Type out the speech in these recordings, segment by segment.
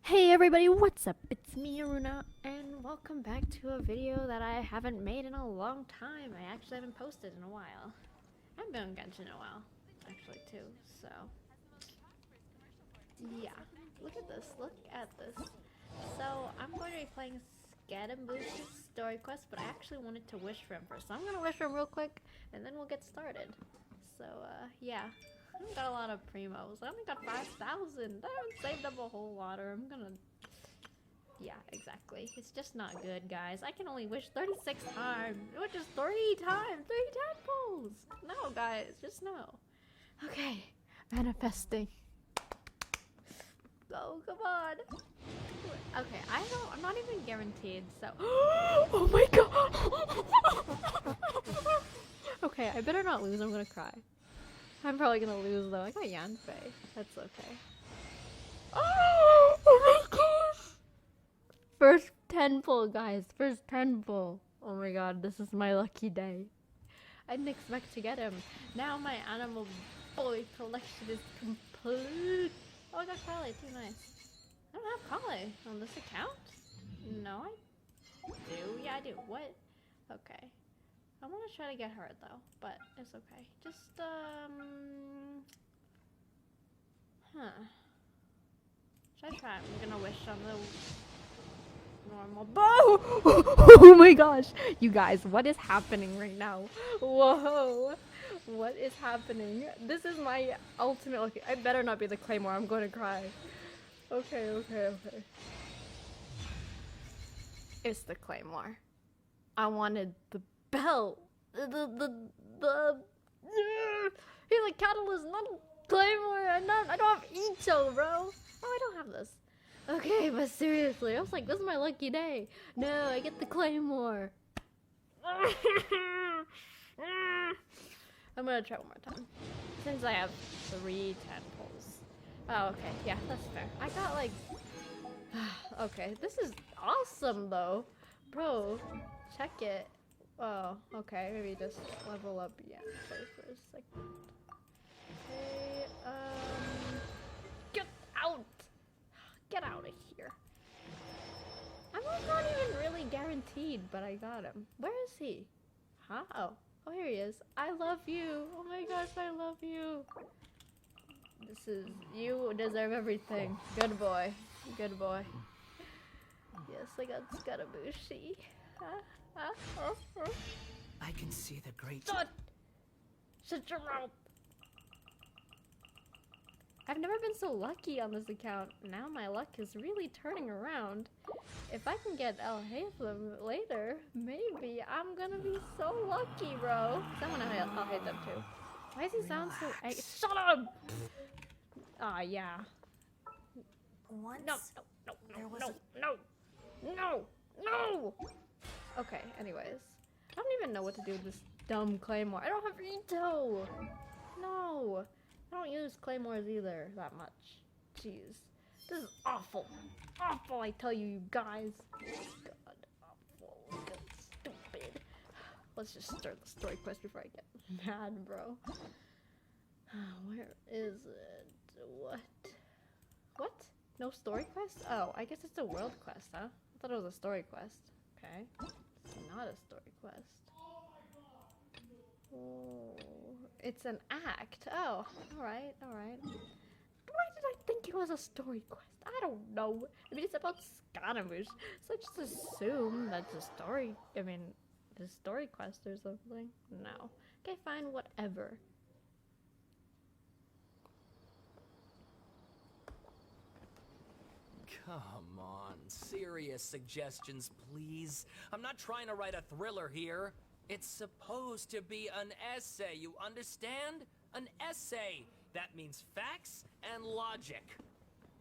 Hey everybody, what's up? It's me, Aruna, and welcome back to a video that I haven't made in a long time. I actually haven't posted in a while. I've been on Genshin a while, actually, too, so... Yeah. Look at this, look at this. So, I'm going to be playing Scaramouches story quest, but I actually wanted to wish for him first. So I'm going to wish for him real quick, and then we'll get started. So, yeah. I haven't got a lot of primos. I only got 5,000. I haven't saved up a whole lot, or I'm gonna... Yeah, exactly. It's just not good, guys. I can only wish 36 times, which is 3 times, 3 tadpoles. No, guys, just no. Okay, manifesting. Oh, come on. Okay, I'm not even guaranteed, so... Oh my god! Okay, I better not lose, I'm gonna cry. I'm probably gonna lose though. I got Yanfei. That's okay. Oh my gosh! First 10 pull, guys. First 10 pull. Oh my god, this is my lucky day. I didn't expect to get him. Now my animal boy collection is complete. Oh, I got Kale. Too nice. I don't have Kale on this account. No, I do. Yeah, I do. What? Okay. I want to try to get her though, but it's okay. Just, Should I try? I'm gonna wish on the normal bow! Oh my gosh! You guys, what is happening right now? Whoa! What is happening? This is my ultimate lucky. I better not be the Claymore, I'm gonna cry. Okay. It's the Claymore. I wanted the belt. The he's a catalyst, not a Claymore. I don't have Ito, bro. Oh, I don't have this. Okay, but seriously, I was like, this is my lucky day. No, I get the Claymore. I'm gonna try one more time. Since I have 3 tadpoles. Oh, okay, yeah, that's fair. I got like... Okay, this is awesome though. Bro, check it. Oh, okay, maybe just level up Yanfei for a second. Okay, get out! Get out of here. I'm not even really guaranteed, but I got him. Where is he? Huh? Oh, here he is. I love you. Oh my gosh, I love you. You deserve everything. Good boy. Good boy. Yes, I got Scaramucci. I can see the great... Shut your mouth! I've never been so lucky on this account. Now my luck is really turning around. If I can get El Hatham later, maybe I'm gonna be so lucky, bro. Someone I'll hate them too. Why does he sound so... Shut up! Aw, yeah. No! Okay, anyways. I don't even know what to do with this dumb Claymore. I don't have Ito! No! I don't use Claymores either that much. Jeez. This is awful. Awful, I tell you, you guys. God, awful. God, stupid. Let's just start the story quest before I get mad, bro. Where is it? What? No story quest? Oh, I guess it's a world quest, huh? I thought it was a story quest. Okay. It's not a story quest. Oh, it's an act. Oh, alright. Why did I think it was a story quest? I don't know. I mean, it's about Scaramouches, so I just assume that's a story. I mean, the story quest or something. No. Okay, fine, whatever. Come on, serious suggestions, please. I'm not trying to write a thriller here. It's supposed to be an essay, you understand? An essay. That means facts and logic.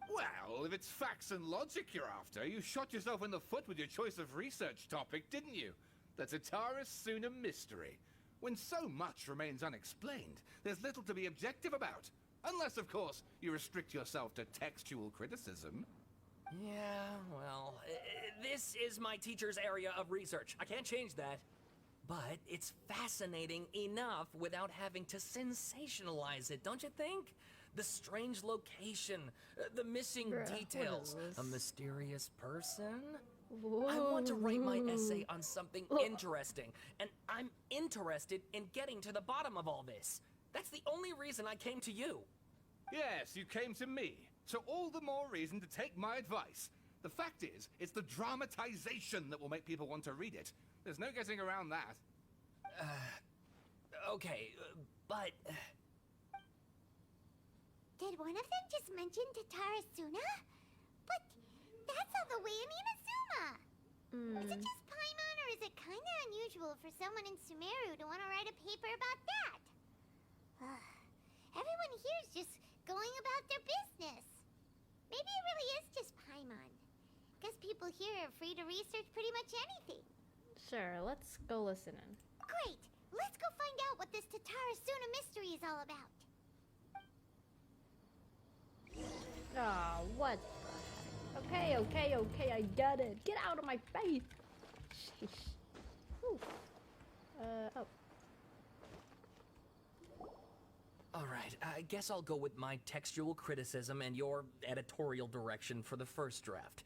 Well, if it's facts and logic you're after, you shot yourself in the foot with your choice of research topic, didn't you? The Tataris Suna mystery. When so much remains unexplained, there's little to be objective about. Unless, of course, you restrict yourself to textual criticism. Yeah, well, this is my teacher's area of research. I can't change that. But it's fascinating enough without having to sensationalize it, don't you think? The strange location, the missing Bruh, what details, is a this? mysterious person. I want to write my essay on something interesting, and I'm interested in getting to the bottom of all this. That's the only reason I came to you. Yes, you came to me. So all the more reason to take my advice. The fact is, it's the dramatization that will make people want to read it. There's no getting around that. Okay, but... Did one of them just mention Tatarasuna? But that's all the way in Inazuma. Is it just Paimon, or is it kinda unusual for someone in Sumeru to want to write a paper about that? Everyone here is just going about their business. Maybe it really is just Paimon. Guess people here are free to research pretty much anything. Sure, let's go listen in. Great! Let's go find out what this Tatarasuna mystery is all about. Ah, what the heck? Okay, I got it. Get out of my face! Sheesh. Whew. Oh. Alright, I guess I'll go with my textual criticism and your editorial direction for the first draft.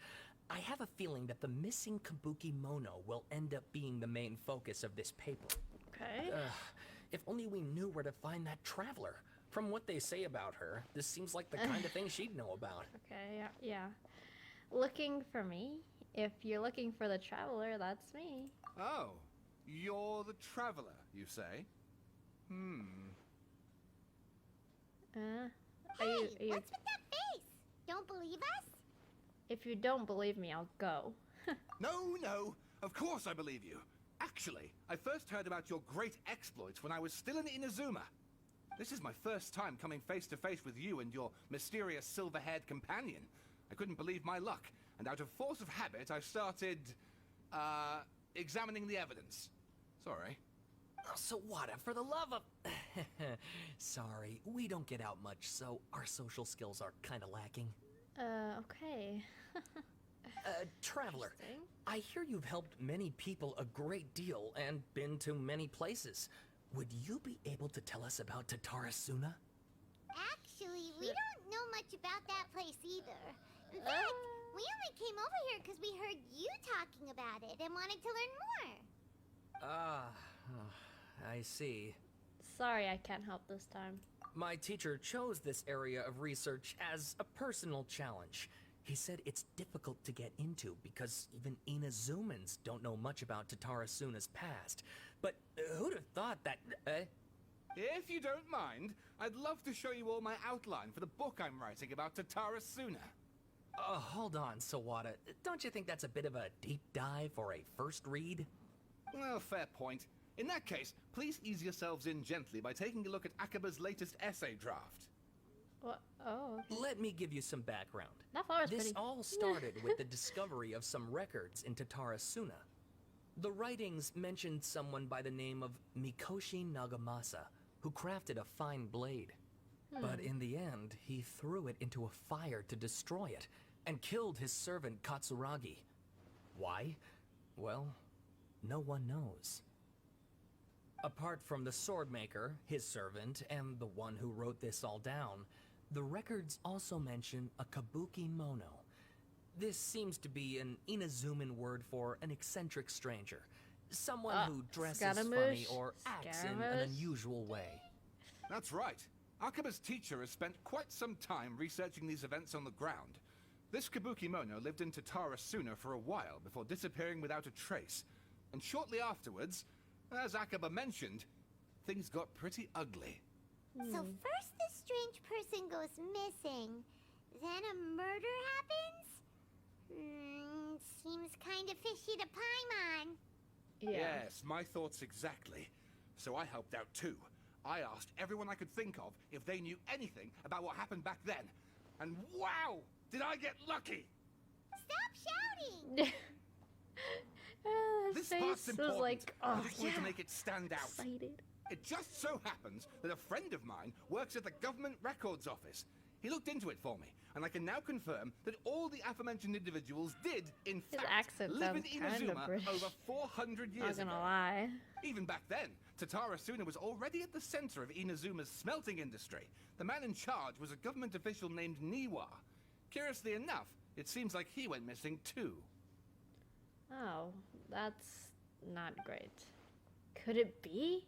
I have a feeling that the missing Kabuki Mono will end up being the main focus of this paper. Okay. If only we knew where to find that traveler. From what they say about her, this seems like the kind of thing she'd know about. Okay, yeah. Looking for me? If you're looking for the traveler, that's me. Oh, you're the traveler, you say? Are you, What's with that face? Don't believe us? if you don't believe me, I'll go. No, of course I believe you. Actually, I first heard about your great exploits when I was still in Inazuma. This is my first time coming face to face with you and your mysterious silver-haired companion. I couldn't believe my luck, and out of force of habit, I started, examining the evidence. Sorry. Oh, Sawada, for the love of... Sorry, we don't get out much, so our social skills are kinda lacking. Okay. Traveler, Interesting. I hear you've helped many people a great deal and been to many places. Would you be able to tell us about Tatarasuna? Actually, we don't know much about that place either. In fact, we only came over here because we heard you talking about it and wanted to learn more. I see. Sorry, I can't help this time. My teacher chose this area of research as a personal challenge. He said it's difficult to get into because even Inazumans don't know much about Tatarasuna's past. But who'd have thought that... If you don't mind, I'd love to show you all my outline for the book I'm writing about Tatarasuna. Hold on, Sawada. Don't you think that's a bit of a deep dive or a first read? Well, fair point. In that case, please ease yourselves in gently by taking a look at Akaba's latest essay draft. What? Oh. Let me give you some background. That flower's This pretty. all started with the discovery of some records in Tatarasuna. The writings mentioned someone by the name of Mikoshi Nagamasa, who crafted a fine blade. But in the end, he threw it into a fire to destroy it, and killed his servant Katsuragi. Why? Well, no one knows. Apart from the swordmaker, his servant, and the one who wrote this all down, the records also mention a kabuki mono. This seems to be an Inazuman word for an eccentric stranger. Someone who dresses funny Scaramouche? or acts in an Scaramouche? unusual way. That's right. Akaba's teacher has spent quite some time researching these events on the ground. This kabuki mono lived in Tatarasuna for a while before disappearing without a trace. And shortly afterwards, as Akaba mentioned, things got pretty ugly. So first this strange person goes missing, then a murder happens? Seems kind of fishy to Paimon. Yeah. Yes, my thoughts exactly. So I helped out too. I asked everyone I could think of if they knew anything about what happened back then. And wow, did I get lucky! Stop shouting! His This part's face important. was like, I oh, just wanted to yeah. make it stand out. Excited. It just so happens that a friend of mine works at the government records office. He looked into it for me, and I can now confirm that all the aforementioned individuals did, in His fact, accent live in sounds kinda Inazuma British. over 400 Not years gonna ago. lie. Even back then, Tatara Suna was already at the center of Inazuma's smelting industry. The man in charge was a government official named Niwa. Curiously enough, it seems like he went missing too. Oh, that's not great. Could it be?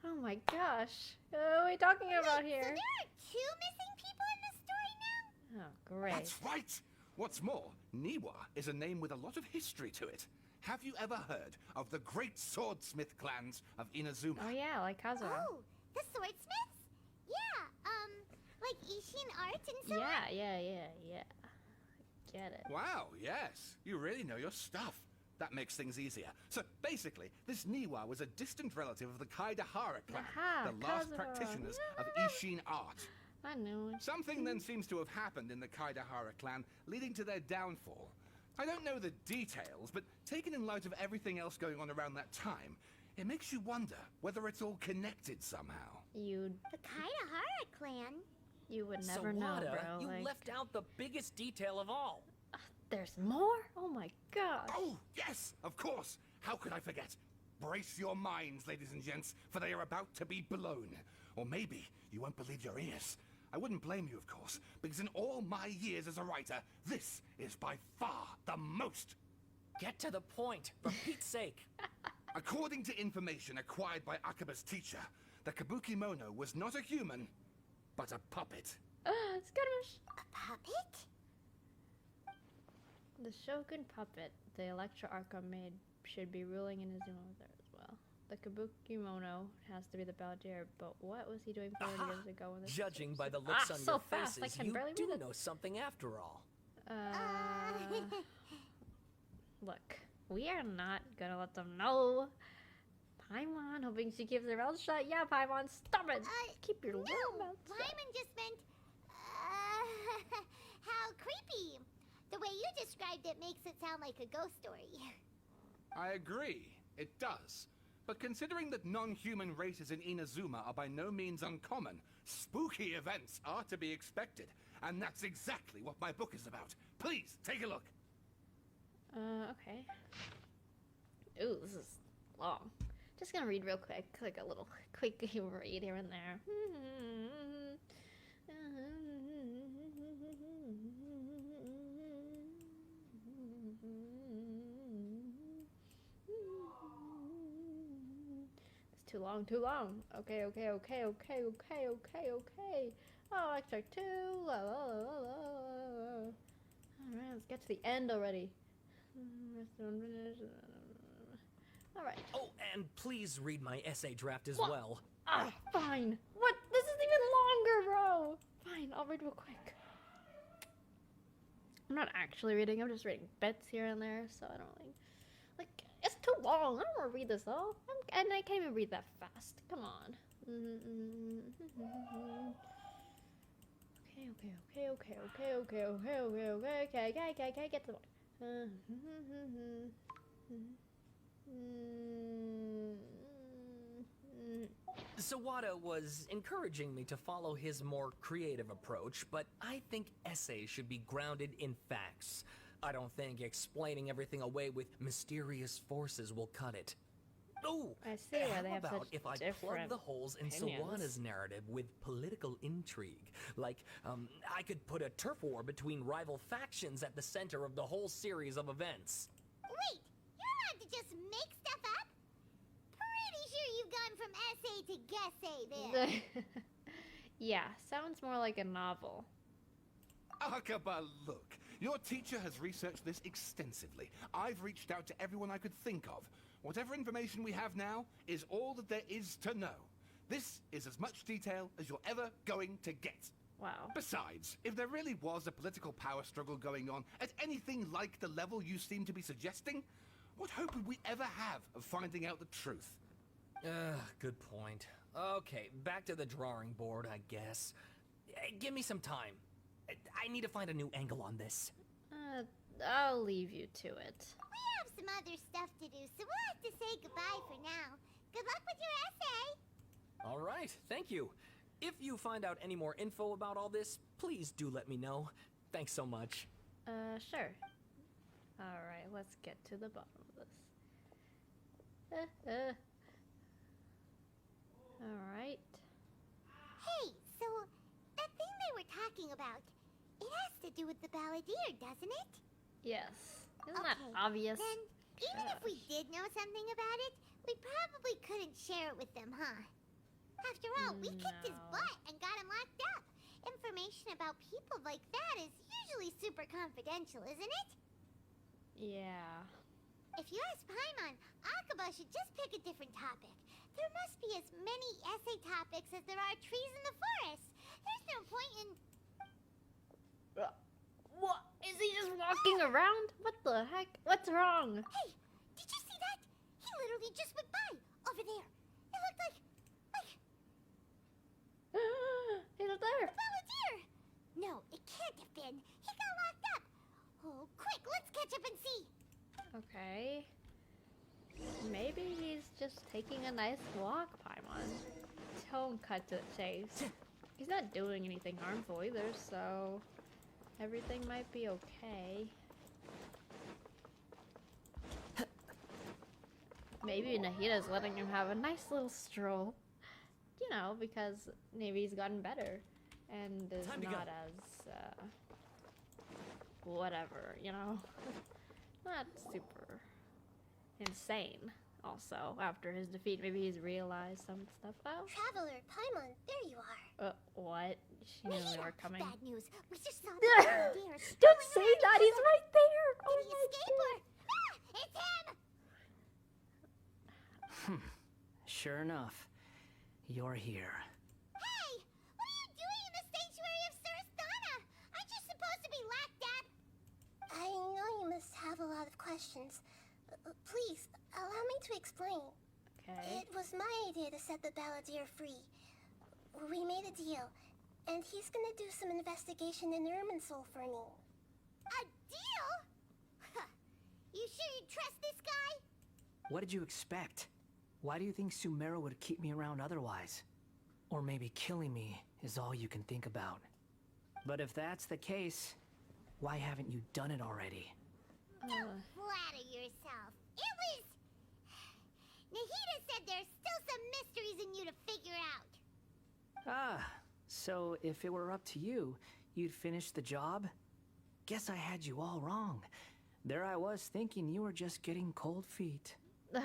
Oh my gosh. What are we talking about So here? there are 2 missing people in this story now? Oh, great. That's right! What's more, Niwa is a name with a lot of history to it. Have you ever heard of the great swordsmith clans of Inazuma? Oh yeah, like Kazura. Oh, the swordsmiths? Yeah, like Ishin art and so on? Yeah. Get it. Wow, yes. You really know your stuff. That makes things easier. So basically, this Niwa was a distant relative of the Kaidahara clan, Aha, the last Kazura. practitioners of Ishin art. I knew it. Something then seems to have happened in the Kaidahara clan, leading to their downfall. I don't know the details, but taken in light of everything else going on around that time, it makes you wonder whether it's all connected somehow. You The Kaidahara clan? would never know, Sawada, bro. you Like, left out the biggest detail of all. there's more? Oh my gosh. Oh, yes, of course. How could I forget? Brace your minds, ladies and gents, for they are about to be blown. Or maybe you won't believe your ears. I wouldn't blame you, of course, because in all my years as a writer, this is by far the most. Get to the point, for Pete's sake. According to information acquired by Akaba's teacher, the Kabuki Mono was not a human, but a puppet. Skirmish. A puppet? The Shogun puppet the Electra Archon made should be ruling Inazuma there as well. The Kabuki Mono has to be the Baldir, but what was he doing 40 years ago when this Judging was by the so looks on so your fast, faces, I can you barely do read it. know something after all. Look, we are not gonna let them know. Paimon, hoping she keeps her mouth shut. Yeah, Paimon, stop it. Keep your little No, mouth shut. Lyman just meant, how creepy. The way you described it makes it sound like a ghost story. I agree, it does. But considering that non-human races in Inazuma are by no means uncommon, spooky events are to be expected. And that's exactly what my book is about. Please, take a look. Okay. Ooh, this is long. Just gonna read real quick, like a little quick read here and there. It's too long, too long. Okay. Oh, extract 2. Alright, let's get to the end already. Alright. Oh, and please read my essay draft as What? well. Ah, fine. What? This is even longer, bro. Fine, I'll read real quick. I'm not actually reading, I'm just reading bits here and there, so I don't like it's too long. I don't want to read this all. And I can't even read that fast. Come on. Okay, get to the point. Sawada was encouraging me to follow his more creative approach, but I think essays should be grounded in facts. I don't think explaining everything away with mysterious forces will cut it. Oh, I see why they how have about such if I plug different the holes in opinions. Sawada's narrative with political intrigue? Like, I could put a turf war between rival factions at the center of the whole series of events. Wait, you're allowed to just make stuff up? Pretty sure you've gone from essay to guessay there. Yeah, sounds more like a novel. Akaba, look. Your teacher has researched this extensively. I've reached out to everyone I could think of. Whatever information we have now is all that there is to know. This is as much detail as you're ever going to get. Wow. Besides, if there really was a political power struggle going on at anything like the level you seem to be suggesting, what hope would we ever have of finding out the truth? Good point. Okay, back to the drawing board, I guess. Give me some time. I need to find a new angle on this. I'll leave you to it. We have some other stuff to do, so we'll have to say goodbye for now. Good luck with your essay. All right, thank you. If you find out any more info about all this, please do let me know. Thanks so much. Sure. Alright, let's get to the bottom of this. Alright. Hey, so that thing they were talking about, it has to do with the balladeer, doesn't it? Yes. Isn't that Okay, obvious? Then, even if we Gosh. did know something about it, we probably couldn't share it with them, huh? After all, we kicked his No. butt and got him locked up. Information about people like that is usually super confidential, isn't it? Yeah. If you ask Paimon, Akaba should just pick a different topic. There must be as many essay topics as there are trees in the forest. There's no point in... What? Is he just walking around? What the heck? What's wrong? Hey, did you see that? He literally just went by, over there. It looked like He's up there. a balladeer. No, it can't have been. He got locked up. Oh, quick, let's catch up and see. Okay. Maybe he's just taking a nice walk, Paimon. Don't cut to the chase. He's not doing anything harmful either, so everything might be okay. Maybe Nahida's letting him have a nice little stroll. You know, because maybe he's gotten better and is Time to go. not as, whatever, you know? Not super insane, also, after his defeat. Maybe he's realized some stuff. Oh, Traveler, Paimon, there you are. what? She knew we were coming. Bad news. We just saw the balladeer. Don't say that! He's right there! Did Oh he my escape or... Ah, it's him! Sure enough, you're here. Hey, what are you doing in the sanctuary of Surasthana? Aren't you supposed to be locked up? I know you must have a lot of questions. Please, allow me to explain. Okay. It was my idea to set the balladeer free. We made a deal, and he's gonna do some investigation in Irminsul for me. A deal? Huh. You sure you trust this guy? What did you expect? Why do you think Sumeru would keep me around otherwise? Or maybe killing me is all you can think about. But if that's the case, why haven't you done it already? Don't flatter yourself. It was... Nahida said there's still some mysteries in you to figure out. Ah, so if it were up to you, you'd finish the job? Guess I had you all wrong. There I was thinking you were just getting cold feet. Ugh,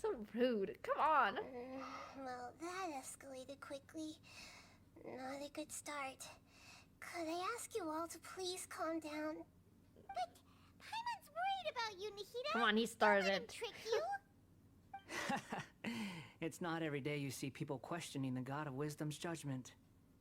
so rude. Come on. Well, that escalated quickly. Not a good start. Could I ask you all to please calm down? But Paimon's worried about you, Nahida. Come on, he Don't let him started. trick you. It's not every day you see people questioning the God of Wisdom's judgment.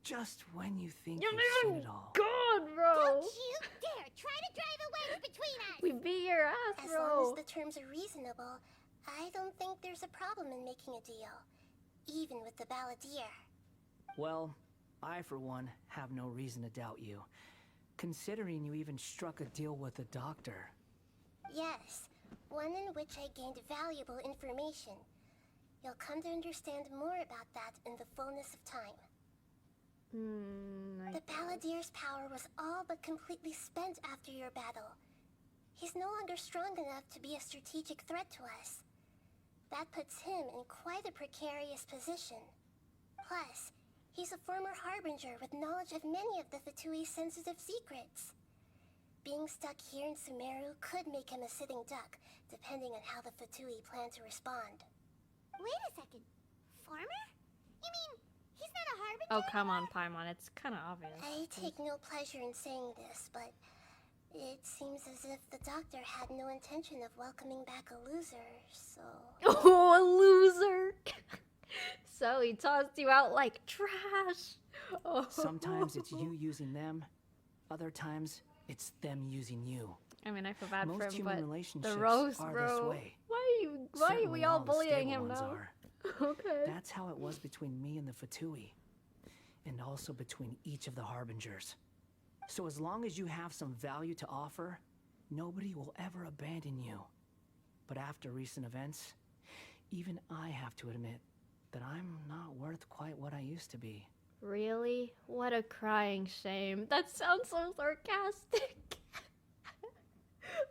Just when you think You're you've seen it all. God, bro. Don't you dare try to drive a wedge between us. We beat your ass, As bro. long as the terms are reasonable, I don't think there's a problem in making a deal. Even with the balladeer. Well, I for one have no reason to doubt you. Considering you even struck a deal with the doctor. Yes, one in which I gained valuable information. You'll come to understand more about that in the fullness of time. I The balladeer's power was all but completely spent after your battle. He's no longer strong enough to be a strategic threat to us. That puts him in quite a precarious position. Plus, he's a former harbinger with knowledge of many of the Fatui's sensitive secrets. Being stuck here in Sumeru could make him a sitting duck, depending on how the Fatui plan to respond. Wait a second. Farmer? You mean he's not a harbinger? Oh, come on, Paimon. It's kind of obvious. I take no pleasure in saying this, but it seems as if the doctor had no intention of welcoming back a loser, so... Oh, a loser. So he tossed you out like trash. Oh. Sometimes it's you using them. Other times, it's them using you. I mean, I feel bad for Most him, human but relationships the roast, are bro. this way. Why are we Certainly all the bullying stable him ones now? are. Okay. That's how it was between me and the Fatui. And also between each of the Harbingers. So as long as you have some value to offer, nobody will ever abandon you. But after recent events, even I have to admit that I'm not worth quite what I used to be. Really? What a crying shame. That sounds so sarcastic.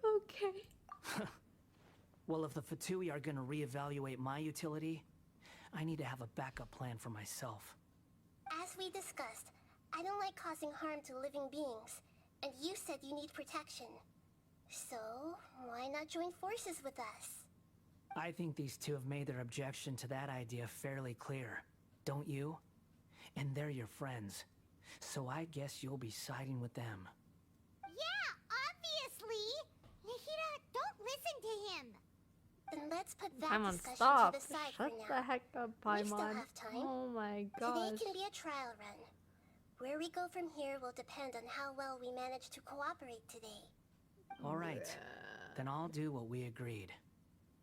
Okay. Well, if the Fatui are gonna reevaluate my utility, I need to have a backup plan for myself. As we discussed, I don't like causing harm to living beings, and you said you need protection. So, why not join forces with us? I think these two have made their objection to that idea fairly clear, don't you? And they're your friends, so I guess you'll be siding with them. Yeah, obviously! Nahida, don't listen to him! Then let's put that Paimon, discussion stop. to the side Shut for now. the heck up, We still Paimon. have time. Oh my Today gosh. can be a trial run. Where we go from here will depend on how well we manage to cooperate today. All right, then I'll do what we agreed.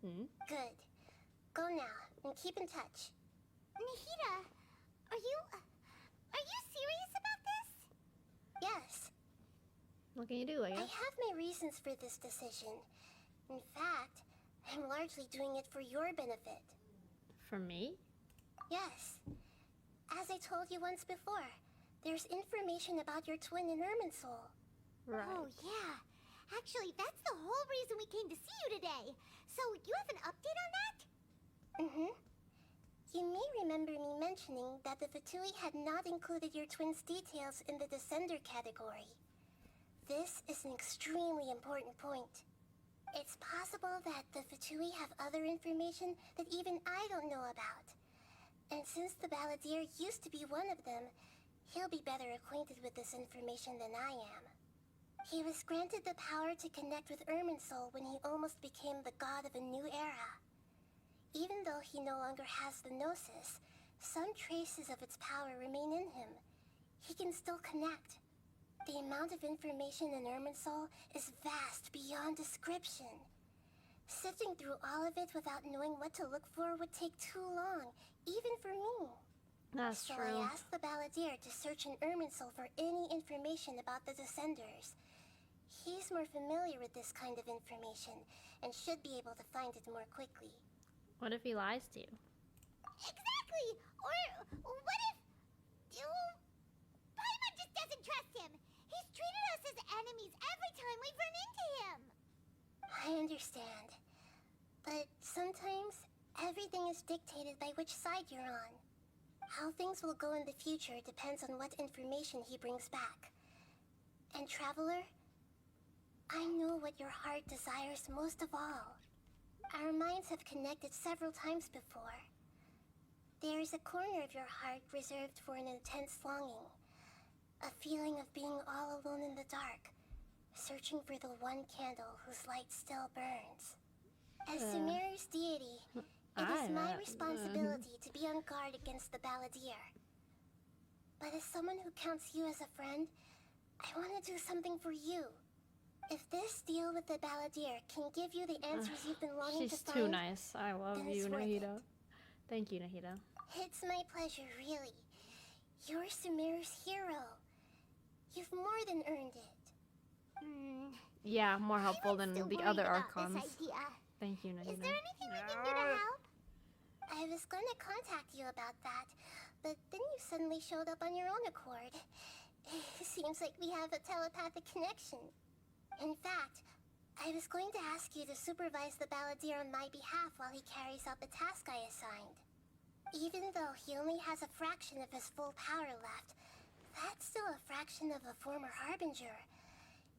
Good. Go now, and keep in touch. Nahida, are you serious about this? Yes, What can you do, I I guess? have my reasons for this decision. In fact, I'm largely doing it for your benefit. For me? Yes. As I told you once before, there's information about your twin in Irminsul. Right. Oh, yeah. Actually, that's the whole reason we came to see you today. So, you have an update on that? Mm-hmm. You may remember me mentioning that the Fatui had not included your twin's details in the Descender category. This is an extremely important point. It's possible that the Fatui have other information that even I don't know about. And since the Balladeer used to be one of them, he'll be better acquainted with this information than I am. He was granted the power to connect with Irminsul when he almost became the god of a new era. Even though he no longer has the Gnosis, some traces of its power remain in him. He can still connect. The amount of information in Irminsul is vast beyond description. Sifting through all of it without knowing what to look for would take too long, even for me. That's So true. I asked the Balladeer to search in Irminsul for any information about the Descenders. He's more familiar with this kind of information, and should be able to find it more quickly. What if he lies to you? Exactly! Or what if... Paimon just doesn't trust him! He's treated us as enemies every time we've run into him! I understand. But sometimes, everything is dictated by which side you're on. How things will go in the future depends on what information he brings back. And Traveler, I know what your heart desires most of all. Our minds have connected several times before. There is a corner of your heart reserved for an intense longing. A feeling of being all alone in the dark, searching for the one candle whose light still burns. As Sumeru's deity, it is my responsibility to be on guard against the Balladeer. But as someone who counts you as a friend, I want to do something for you. If this deal with the Balladeer can give you the answers you've been longing to She's find... too nice. I love then you, it's worth Nahida. it. Thank you, Nahida. It's my pleasure, really. You're Sumeru's hero. You've more than earned it. Yeah, more helpful than Still the worried other about Archons. this idea. Thank you, Nahida. Is there anything we can do to help? I was gonna contact you about that, but then you suddenly showed up on your own accord. It seems like we have a telepathic connection. In fact, I was going to ask you to supervise the Balladeer on my behalf while he carries out the task I assigned. Even though he only has a fraction of his full power left, that's still a fraction of a former Harbinger.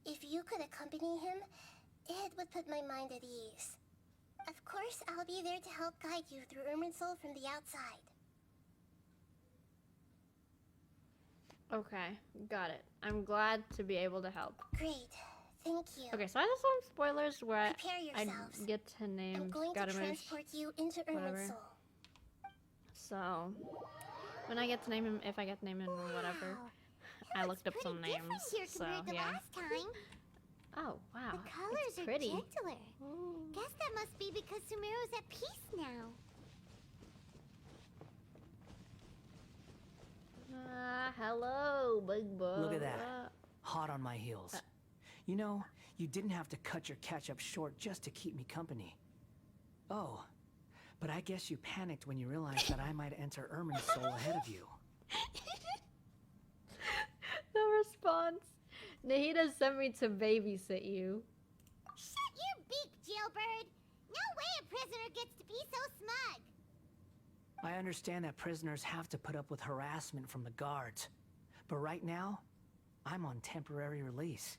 If you could accompany him, it would put my mind at ease. Of course, I'll be there to help guide you through Irminsul from the outside. Okay, got it. I'm glad to be able to help. Great. Thank you. Okay, so I have some spoilers where Prepare I yourselves. get to I'm name going to Scaramouche. transport you into whatever. Irminsul. So, when I get to name him, if I get to name him or whatever, I looked up some Pretty names. different here So, compared to yeah. last time. Oh, wow. The colors it's are pretty. gentler. Ooh. Guess that must be because Sumeru's at peace now. Hello, big boy. Look at that. Hot on my heels. You know, you didn't have to cut your catch-up short just to keep me company. Oh, but I guess you panicked when you realized that I might enter Irminsul ahead of you. response. Nahida sent me to babysit you. Shut your beak, jailbird! No way a prisoner gets to be so smug! I understand that prisoners have to put up with harassment from the guards. But right now, I'm on temporary release.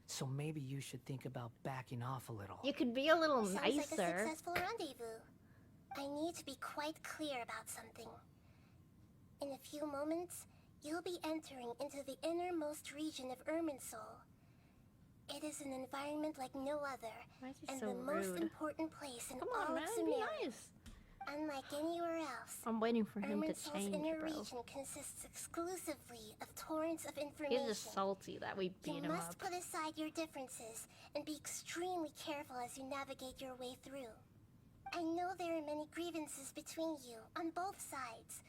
So maybe you should think about backing off a little. You could be a little Sounds like a nicer. successful rendezvous. I need to be quite clear about something. In a few moments, you'll be entering into the innermost region of Irminsul. It is an environment like no other, Why is he and so the most rude? important place in Come all on, man, of be Sumeria. nice. Unlike anywhere else, I'm waiting for him to Irminsul's change, inner bro. region consists exclusively of torrents of He's information. just salty that we You beat him must up. put aside your differences and be extremely careful as you navigate your way through. I know there are many grievances between you on both sides,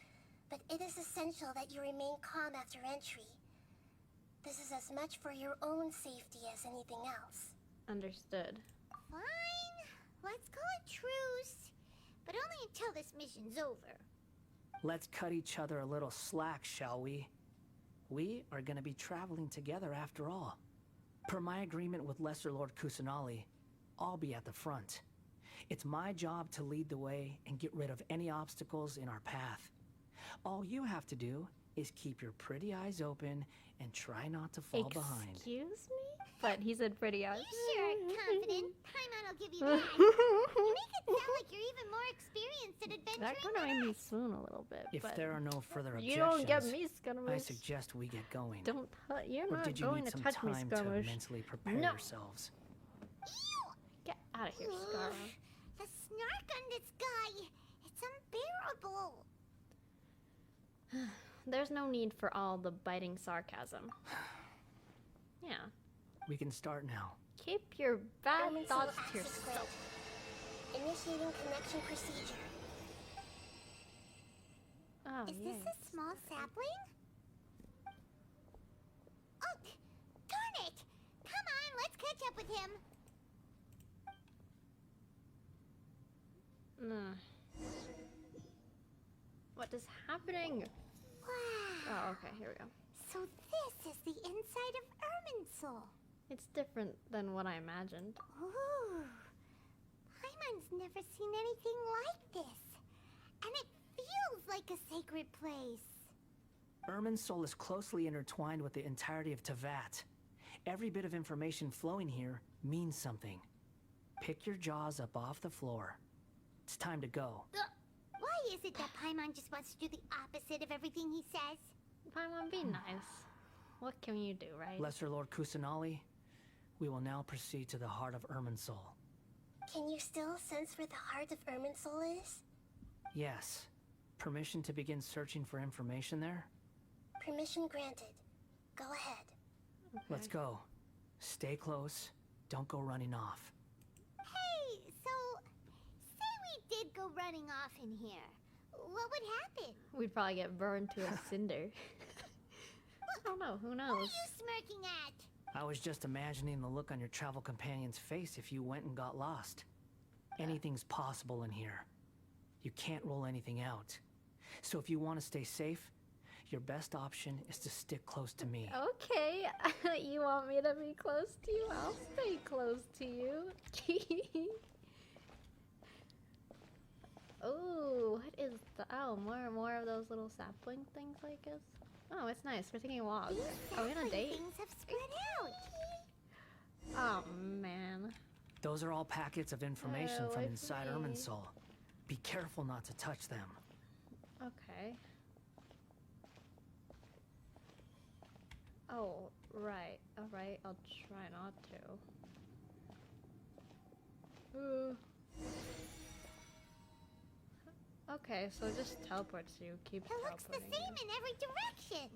but it is essential that you remain calm after entry. This is as much for your own safety as anything else. Understood. Fine. Let's call it truce. But only until this mission's over. Let's cut each other a little slack, shall we? We are gonna be traveling together after all. Per my agreement with Lesser Lord Kusanali, I'll be at the front. It's my job to lead the way and get rid of any obstacles in our path. All you have to do is keep your pretty eyes open and try not to fall behind. Excuse me? But he said pretty eyes. You sure are confident. Paimon will give you that. You make it sound like you're even more experienced at adventuring That kind of than made me us. swoon a little bit. If but there are no further you objections, don't get me, I Scaramouche. suggest we get going. Don't you're Or not did you going need to some touch me, time to Scaramouche. mentally prepare No. yourselves? Ew! Get out of here, Scara. Ugh, the snark on this guy. It's unbearable. There's no need for all the biting sarcasm. Yeah. We can start now. Keep your bad Irminsul thoughts to access yourself. granted. Initiating connection procedure. Oh, Is yes. this a small sapling? Oh, darn it! Come on, let's catch up with him. What is happening? Wow. Oh, okay, here we go. So this is the inside of Irminsul. It's different than what I imagined. Ooh. Paimon's never seen anything like this. And it feels like a sacred place. Irminsul is closely intertwined with the entirety of Tevat. Every bit of information flowing here means something. Pick your jaws up off the floor. It's time to go. Why is it that Paimon just wants to do the opposite of everything he says? Paimon, be nice. What can you do, right? Lesser Lord Kusanali, we will now proceed to the heart of Irminsul. Can you still sense where the heart of Irminsul is? Yes. Permission to begin searching for information there? Permission granted. Go ahead. Let's go. Stay close. Don't go running off. Hey, so say we did go running off in here. What would happen? We'd probably get burned to a cinder. I don't know, who What are knows? you smirking at? I was just imagining the look on your travel companion's face if you went and got lost. Anything's possible in here. You can't rule anything out. So if you want to stay safe, your best option is to stick close to me. Okay, you want me to be close to you? I'll stay close to you. Oh, what is the... Oh, more of those little sapling things, I guess. Oh, it's nice. We're taking a walk. These Are we on a sapling date? Things have spread out. Oh, man. Those are all packets of information from away from inside me. Irminsul. Be careful not to touch them. Okay. Oh, right. Alright, I'll try not to. Okay, so it just teleports you. Keep It looks the teleporting same you. in every direction.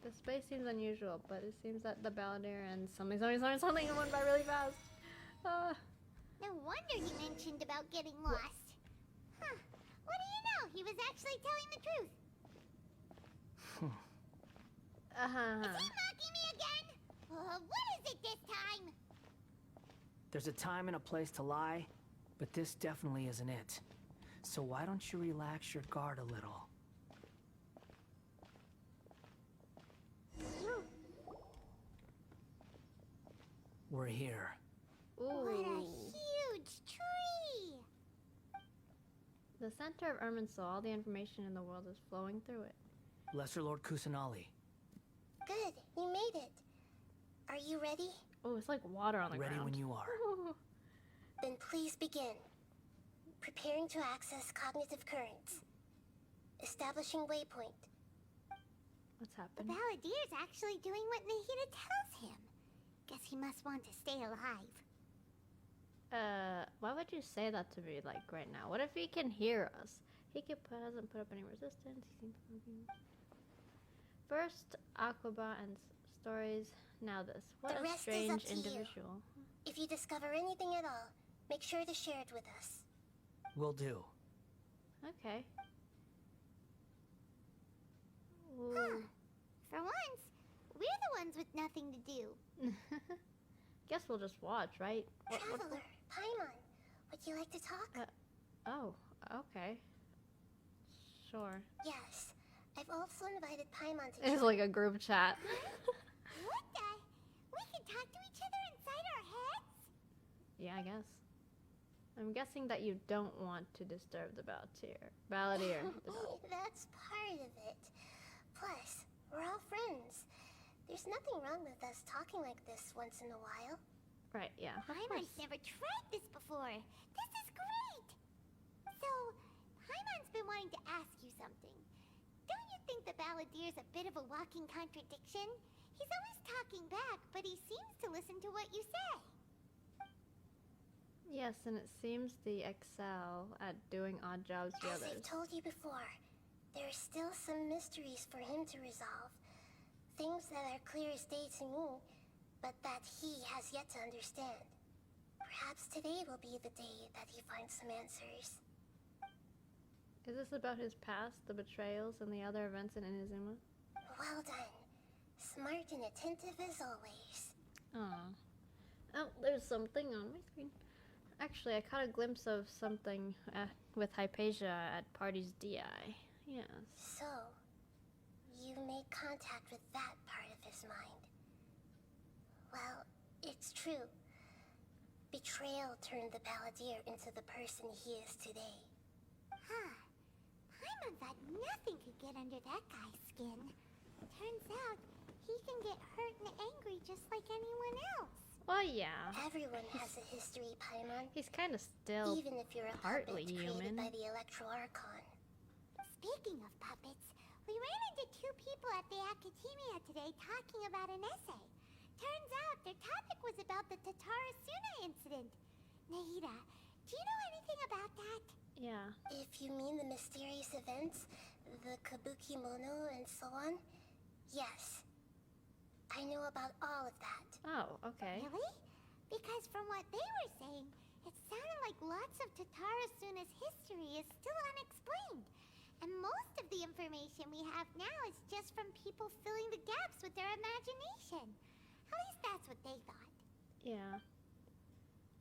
This space seems unusual, but it seems that the Balladeer and something went by really fast. No wonder he mentioned about getting lost. Huh. What do you know? He was actually telling the truth. Is he mocking me again? What is it this time? There's a time and a place to lie, but this definitely isn't it. So why don't you relax your guard a little? We're here. Ooh. What a huge tree! The center of Irminsul, all the information in the world is flowing through it. Lesser Lord Kusanali. Good, you made it. Are you ready? Oh, it's like water on the Ready ground. when you are. Then please begin. Preparing to access cognitive currents. Establishing waypoint. What's The happening? Balladeer's actually doing what Nahida tells him. Guess he must want to stay alive. Why would you say that to me, like, right now? What if he can hear us? Hasn't put up any resistance. He seems to be... First, Aquaba and stories. Now this. What The a rest is strange up to you. individual. If you discover anything at all, make sure to share it with us. Will do. Okay. Huh. Ooh. For once, we're the ones with nothing to do. Guess we'll just watch, right? Traveler, Paimon, would you like to talk? Oh, okay. Sure. Yes. I've also invited Paimon to It's join. like a group chat. What the? We can talk to each other inside our heads? Yeah, I guess. I'm guessing that you don't want to disturb the Balladeer. That's part of it. Plus, we're all friends. There's nothing wrong with us talking like this once in a while. Right, yeah. Of course. Paimon's never tried this before. This is great! So, Paimon's been wanting to ask you something. Don't you think the Balladeer's a bit of a walking contradiction? He's always talking back, but he seems to listen to what you say. Yes, and it seems they excel at doing odd jobs for As others. I've told you before, there are still some mysteries for him to resolve. Things that are clear as day to me, but that he has yet to understand. Perhaps today will be the day that he finds some answers. Is this about his past, the betrayals, and the other events in Inazuma? Well done. Smart and attentive as always. Aw. Oh, there's something on my screen. Actually, I caught a glimpse of something with Hypatia at Party's DI. Yes. So, you made contact with that part of his mind. Well, it's true. Betrayal turned the Balladeer into the person he is today. Huh. Paimon thought nothing could get under that guy's skin. Turns out, he can get hurt and angry just like anyone else. Well, yeah. Everyone has a history, Paimon. He's kind of still... Even if you're a partly puppet human. created by the Electro Archon. Speaking of puppets, we ran into two people at the Academia today talking about an essay. Turns out their topic was about the Tatarasuna incident. Nahida, do you know anything about that? Yeah. If you mean the mysterious events, the Kabuki Mono and so on, yes. I know about all of that. Oh, okay. Really? Because from what they were saying, it sounded like lots of Tatarasuna's history is still unexplained. And most of the information we have now is just from people filling the gaps with their imagination. At least that's what they thought. Yeah.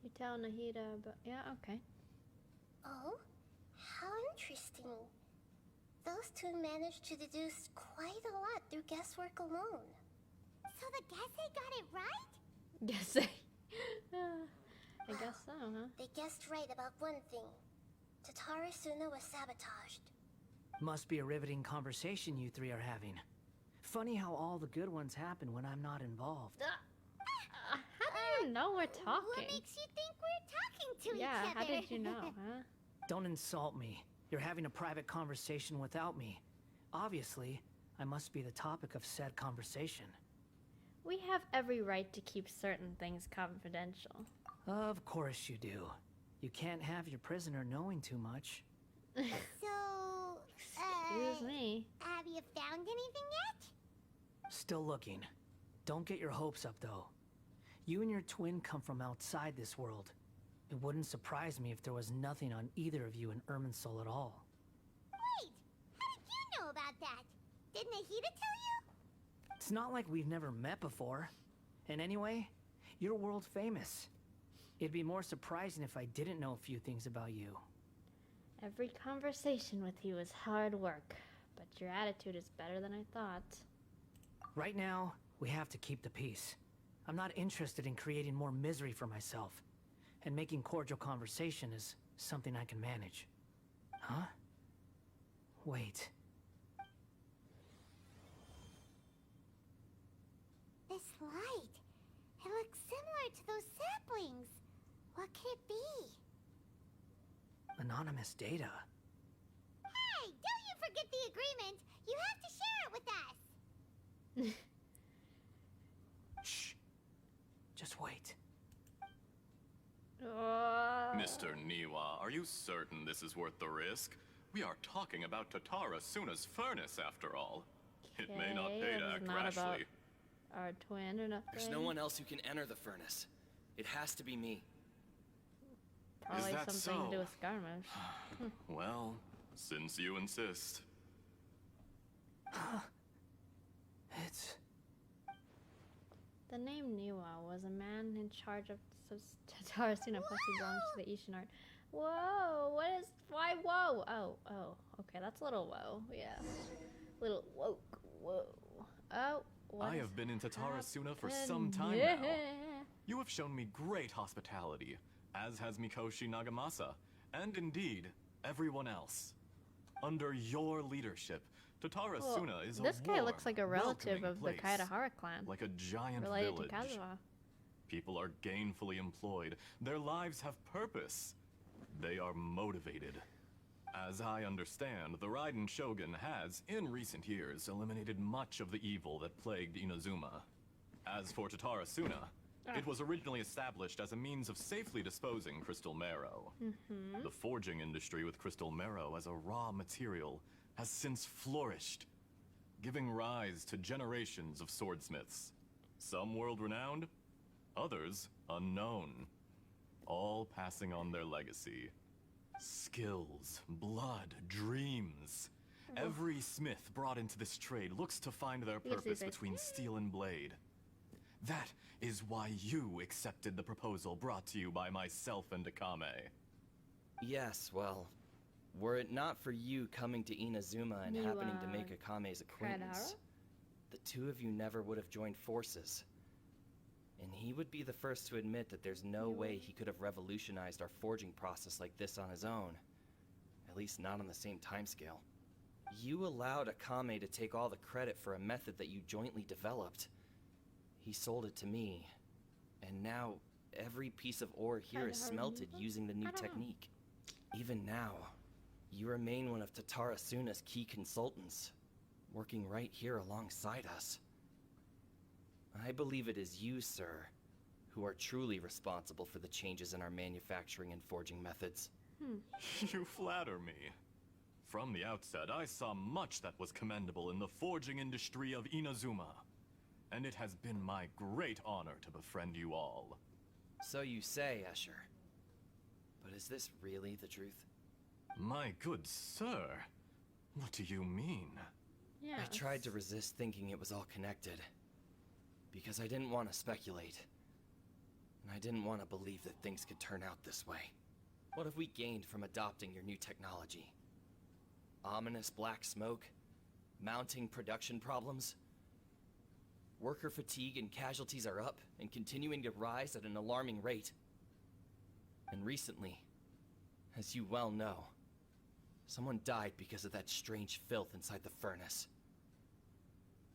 You tell Nahida, but... Yeah, okay. Oh? How interesting. Those two managed to deduce quite a lot through guesswork alone. So the Gese got it right? Guess I guess so, huh? They guessed right about one thing. Tatarasuna was sabotaged. Must be a riveting conversation you three are having. Funny how all the good ones happen when I'm not involved. How do you know we're talking? What makes you think we're talking to Yeah, each other? how did you know, huh? Don't insult me. You're having a private conversation without me. Obviously, I must be the topic of said conversation. We have every right to keep certain things confidential. Of course you do. You can't have your prisoner knowing too much. So, Excuse me. have you found anything yet? Still looking. Don't get your hopes up, though. You and your twin come from outside this world. It wouldn't surprise me if there was nothing on either of you in Irminsul at all. Wait, how did you know about that? Did Nahida tell you? It's not like we've never met before. And anyway, you're world famous. It'd be more surprising if I didn't know a few things about you. Every conversation with you is hard work, but your attitude is better than I thought. Right now, we have to keep the peace. I'm not interested in creating more misery for myself. And making cordial conversation is something I can manage. Huh? Wait. This light. It looks similar to those saplings. What could it be? Anonymous data. Hey, don't you forget the agreement. You have to share it with us. Shh. Just wait. Mr. Niwa, are you certain this is worth the risk? We are talking about Tatara Suna's furnace, after all. It may not pay to act rashly. Our twin or nothing. There's no one else who can enter the furnace. It has to be me. Probably that something to do so? with Scaramouche. Well, since you insist. It's... The name Niwa was a man in charge of Tatara Suna, plus he belongs to the Ishin art. Whoa, what is, why whoa? Oh, okay, that's a little whoa, yeah. Little woke, whoa. Oh, what I is have been in Tatara Suna for happened? some time Yeah. now. You have shown me great hospitality, as has Mikoshi Nagamasa, and indeed, everyone else. Under your leadership, Tatara Well, Suna is a this guy looks warm, like a relative welcoming of the place, Kaedahara clan, like a giant related village. to Kazuha. People are gainfully employed. Their lives have purpose. They are motivated. As I understand, the Raiden Shogun has, in recent years, eliminated much of the evil that plagued Inazuma. As for Tatara Suna, it was originally established as a means of safely disposing crystal marrow. The forging industry with crystal marrow as a raw material has since flourished, giving rise to generations of swordsmiths. Some world-renowned, others unknown, all passing on their legacy. Skills, blood, dreams. Every smith brought into this trade looks to find their Yes, purpose yes. between steel and blade. That is why you accepted the proposal brought to you by myself and Akame. Yes, well, were it not for you coming to Inazuma and You, happening to make Akame's acquaintance, Kaedahara? the two of you never would have joined forces. And he would be the first to admit that there's no way he could have revolutionized our forging process like this on his own. At least not on the same timescale. You allowed Akame to take all the credit for a method that you jointly developed. He sold it to me, and now every piece of ore here is Kaedahara smelted Niwa? using the new I don't know. technique. Even now, you remain one of Tatara Suna's key consultants, working right here alongside us. I believe it is you, sir, who are truly responsible for the changes in our manufacturing and forging methods. You flatter me. From the outset, I saw much that was commendable in the forging industry of Inazuma. And it has been my great honor to befriend you all. So you say, Escher. But is this really the truth? My good sir, what do you mean? Yeah. I tried to resist thinking it was all connected. Because I didn't want to speculate. And I didn't want to believe that things could turn out this way. What have we gained from adopting your new technology? Ominous black smoke? Mounting production problems? Worker fatigue and casualties are up and continuing to rise at an alarming rate. And recently, as you well know, someone died because of that strange filth inside the furnace.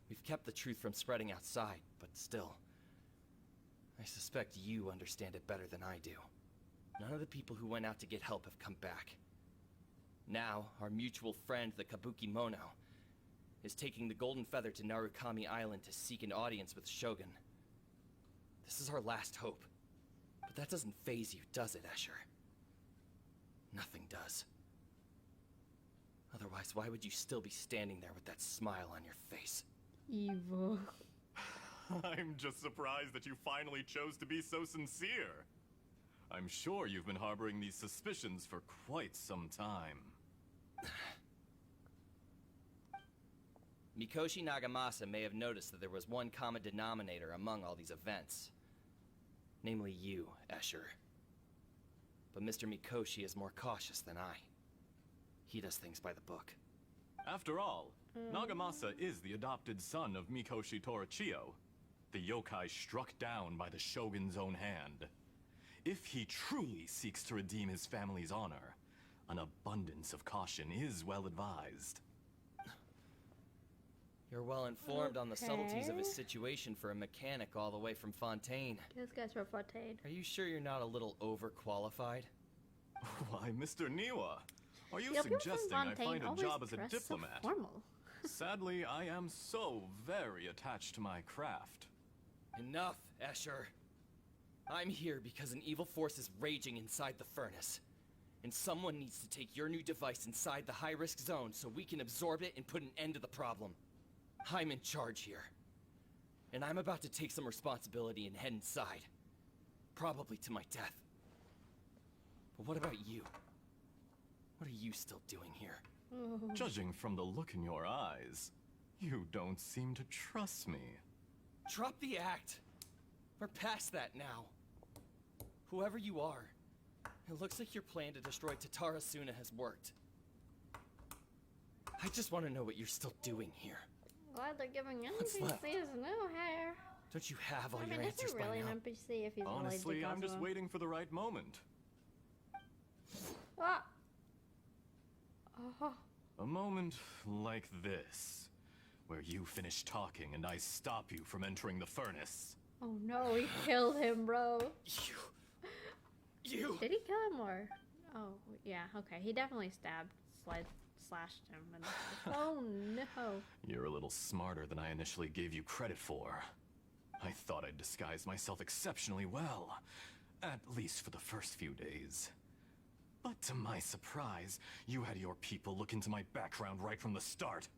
We've kept the truth from spreading outside, but still, I suspect you understand it better than I do. None of the people who went out to get help have come back. Now, our mutual friend, the Kabuki Mono, is taking the Golden Feather to Narukami Island to seek an audience with Shogun. This is our last hope. But that doesn't faze you, does it, Escher? Nothing does. Otherwise, why would you still be standing there with that smile on your face? Evil. I'm just surprised that you finally chose to be so sincere. I'm sure you've been harboring these suspicions for quite some time. Mikoshi Nagamasa may have noticed that there was one common denominator among all these events. Namely you, Escher. But Mr. Mikoshi is more cautious than I. He does things by the book. After all, Nagamasa is the adopted son of Mikoshi Torichio, the yokai struck down by the Shogun's own hand. If he truly seeks to redeem his family's honor, an abundance of caution is well advised. You're well informed on the subtleties of his Okay. situation for a mechanic all the way from Fontaine. This guy's from Fontaine. Are you sure you're not a little overqualified? Why, Mr. Niwa, are you Yeah, people from suggesting I Fontaine find a always job as a dress so diplomat? formal. Sadly, I am so very attached to my craft. Enough, Escher. I'm here because an evil force is raging inside the furnace. And someone needs to take your new device inside the high-risk zone so we can absorb it and put an end to the problem. I'm in charge here. And I'm about to take some responsibility and head inside. Probably to my death. But what about you? What are you still doing here? Judging from the look in your eyes, you don't seem to trust me. Drop the act. We're past that now. Whoever you are, it looks like your plan to destroy Tatara Suna has worked. I just want to know what you're still doing here. Glad they're giving What's left? NPCs new hair. Don't you have all I your mean, is answers he by really now? an NPC if he's Honestly, related I'm to just Kazuo? waiting for the right moment. Ah! Oh. A moment like this, where you finish talking and I stop you from entering the furnace. Oh no, he killed him, bro. You! Did he kill him or? Oh, yeah, okay. He definitely slashed him. In the face. Oh no. You're a little smarter than I initially gave you credit for. I thought I'd disguised myself exceptionally well, at least for the first few days. But to my surprise, you had your people look into my background right from the start.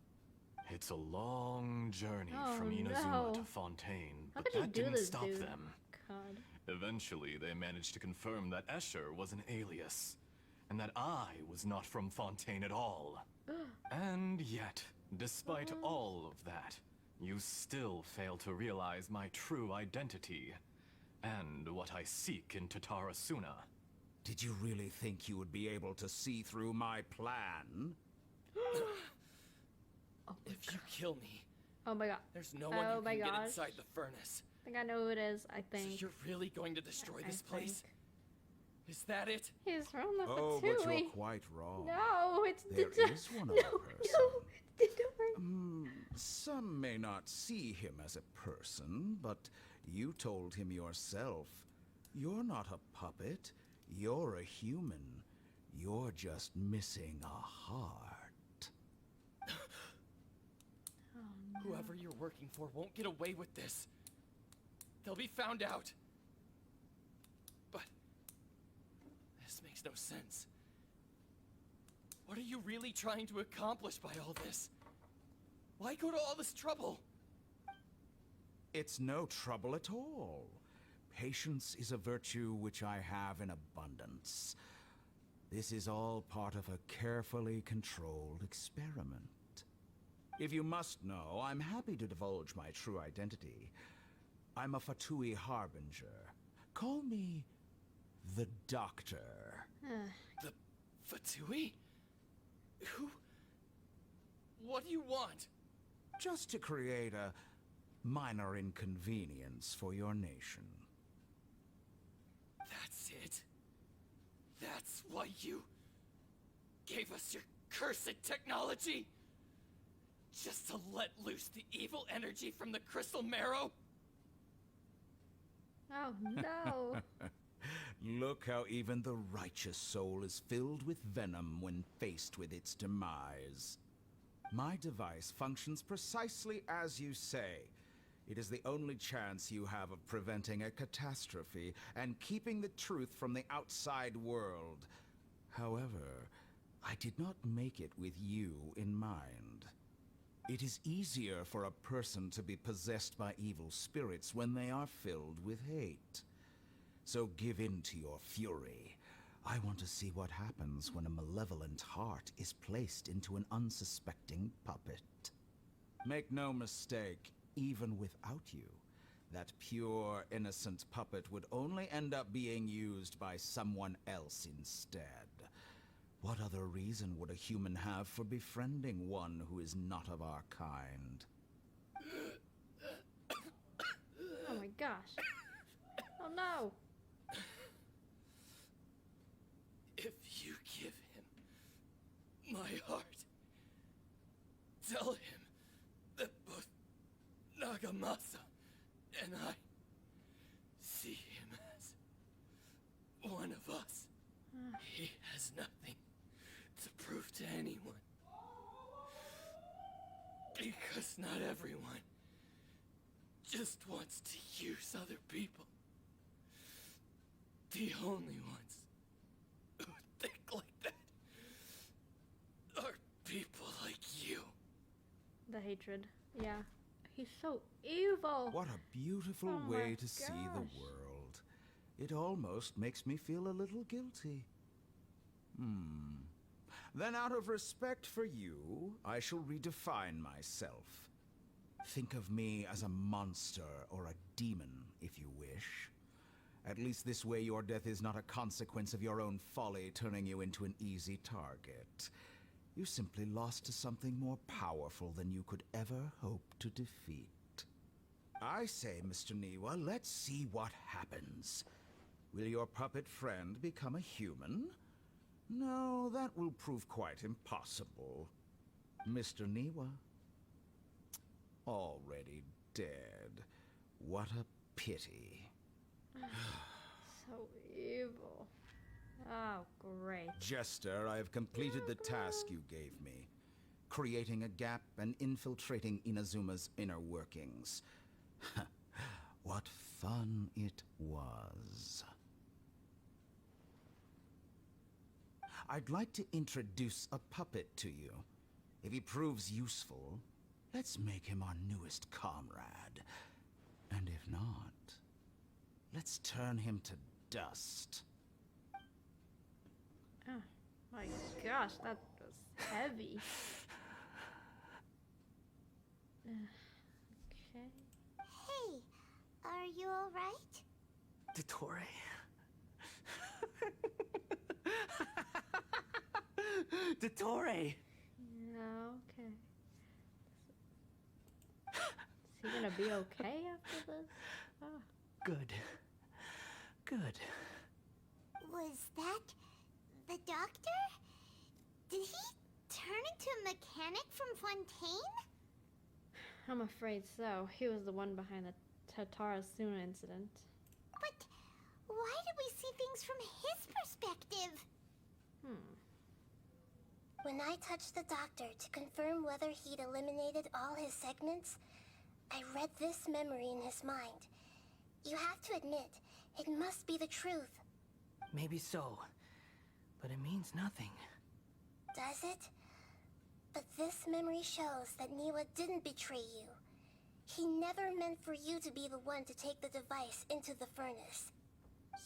It's a long journey Oh, from Inazuma no. to Fontaine, How but could you that do didn't this, stop dude? them. God. Eventually, they managed to confirm that Escher was an alias, and that I was not from Fontaine at all. And yet, despite all of that, you still fail to realize my true identity, and what I seek in Tatara Suna. Did you really think you would be able to see through my plan? If you kill me, Oh my god. there's no one Oh who my can get gosh. inside the furnace. I think I know who it is. I So think. you're really going to destroy I this place? think. Is that it? He's from the Oh, but Fatui. you're quite wrong. No, it's There Dita- is one no, other person. No, Dita- Some may not see him as a person, but you told him yourself. You're not a puppet. You're a human. You're just missing a heart. Whoever you're working for won't get away with this. They'll be found out. But this makes no sense. What are you really trying to accomplish by all this? Why go to all this trouble? It's no trouble at all. Patience is a virtue which I have in abundance. This is all part of a carefully controlled experiment. If you must know, I'm happy to divulge my true identity. I'm a Fatui harbinger. Call me the Doctor. The Fatui? Who? What do you want? Just to create a minor inconvenience for your nation. That's it? That's why you gave us your cursed technology? Just to let loose the evil energy from the crystal marrow? Oh no. Look how even the righteous soul is filled with venom when faced with its demise. My device functions precisely as you say. It is the only chance you have of preventing a catastrophe and keeping the truth from the outside world. However, I did not make it with you in mind. It is easier for a person to be possessed by evil spirits when they are filled with hate. So give in to your fury. I want to see what happens when a malevolent heart is placed into an unsuspecting puppet. Make no mistake, even without you, that pure, innocent puppet would only end up being used by someone else instead. What other reason would a human have for befriending one who is not of our kind? no. If you give him my heart, tell him that both Nagamasa and I see him as one of us. He has nothing to prove to anyone. Because not everyone just wants to use other people. The only ones who think like that are people like you. The hatred. Yeah. He's so evil. What a beautiful Oh way my to see the gosh. world. It almost makes me feel a little guilty. Then out of respect for you, I shall redefine myself. Think of me as a monster or a demon, if you wish. At least this way your death is not a consequence of your own folly turning you into an easy target. You simply lost to something more powerful than you could ever hope to defeat. I say, Mr. Niwa, let's see what happens. Will your puppet friend become a human? No, that will prove quite impossible. Mr. Niwa, already dead. What a pity. So evil. Oh, great. Jester, I have completed the task you gave me. Creating a gap and infiltrating Inazuma's inner workings. What fun it was. I'd like to introduce a puppet to you. If he proves useful, let's make him our newest comrade. And if not, let's turn him to dust. Oh my gosh, that was heavy. Okay. Hey, are you alright? Dottore. Dottore! Yeah, okay. Is he gonna be okay after this? Oh. Good. Good. Was that the doctor? Did he turn into a mechanic from Fontaine? I'm afraid so. He was the one behind the Tatarasuna incident. But why did we see things from his perspective? When I touched the doctor to confirm whether he'd eliminated all his segments, I read this memory in his mind. You have to admit, it must be the truth. Maybe so, but it means nothing. Does it? But this memory shows that Niwa didn't betray you. He never meant for you to be the one to take the device into the furnace.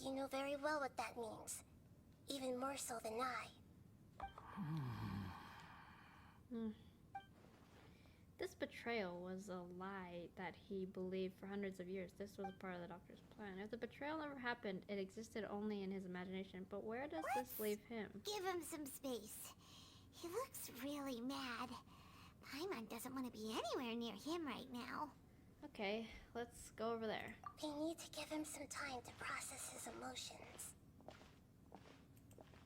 You know very well what that means. Even more so than I. This betrayal was a lie that he believed for hundreds of years. This was a part of the doctor's plan. If the betrayal never happened, it existed only in his imagination. But where does this leave him? Give him some space. He looks really mad. Paimon doesn't want to be anywhere near him right now. Okay, let's go over there. We need to give him some time to process his emotions.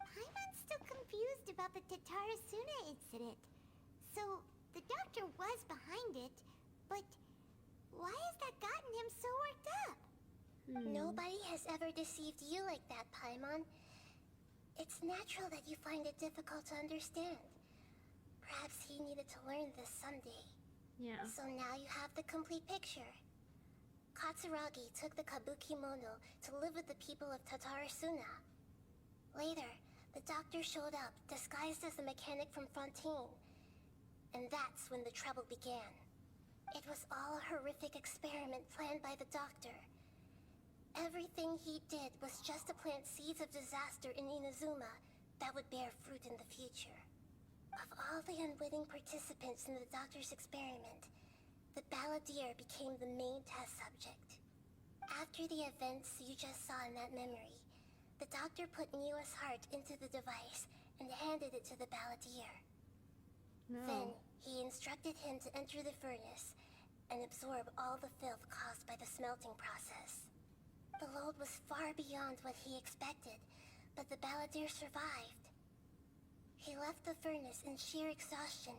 Paimon's still confused about the Tatarasuna incident. So, the doctor was behind it, but why has that gotten him so worked up? Nobody has ever deceived you like that, Paimon. It's natural that you find it difficult to understand. Perhaps he needed to learn this someday. Yeah. So now you have the complete picture. Katsuragi took the Kabuki Mono to live with the people of Tatarasuna. Later, the doctor showed up, disguised as the mechanic from Fontaine. And that's when the trouble began. It was all a horrific experiment planned by the doctor. Everything he did was just to plant seeds of disaster in Inazuma that would bear fruit in the future. Of all the unwitting participants in the doctor's experiment, the balladeer became the main test subject. After the events you just saw in that memory, the doctor put Niwa's heart into the device and handed it to the balladeer. No. Then, he instructed him to enter the furnace and absorb all the filth caused by the smelting process. The load was far beyond what he expected, but the balladeer survived. He left the furnace in sheer exhaustion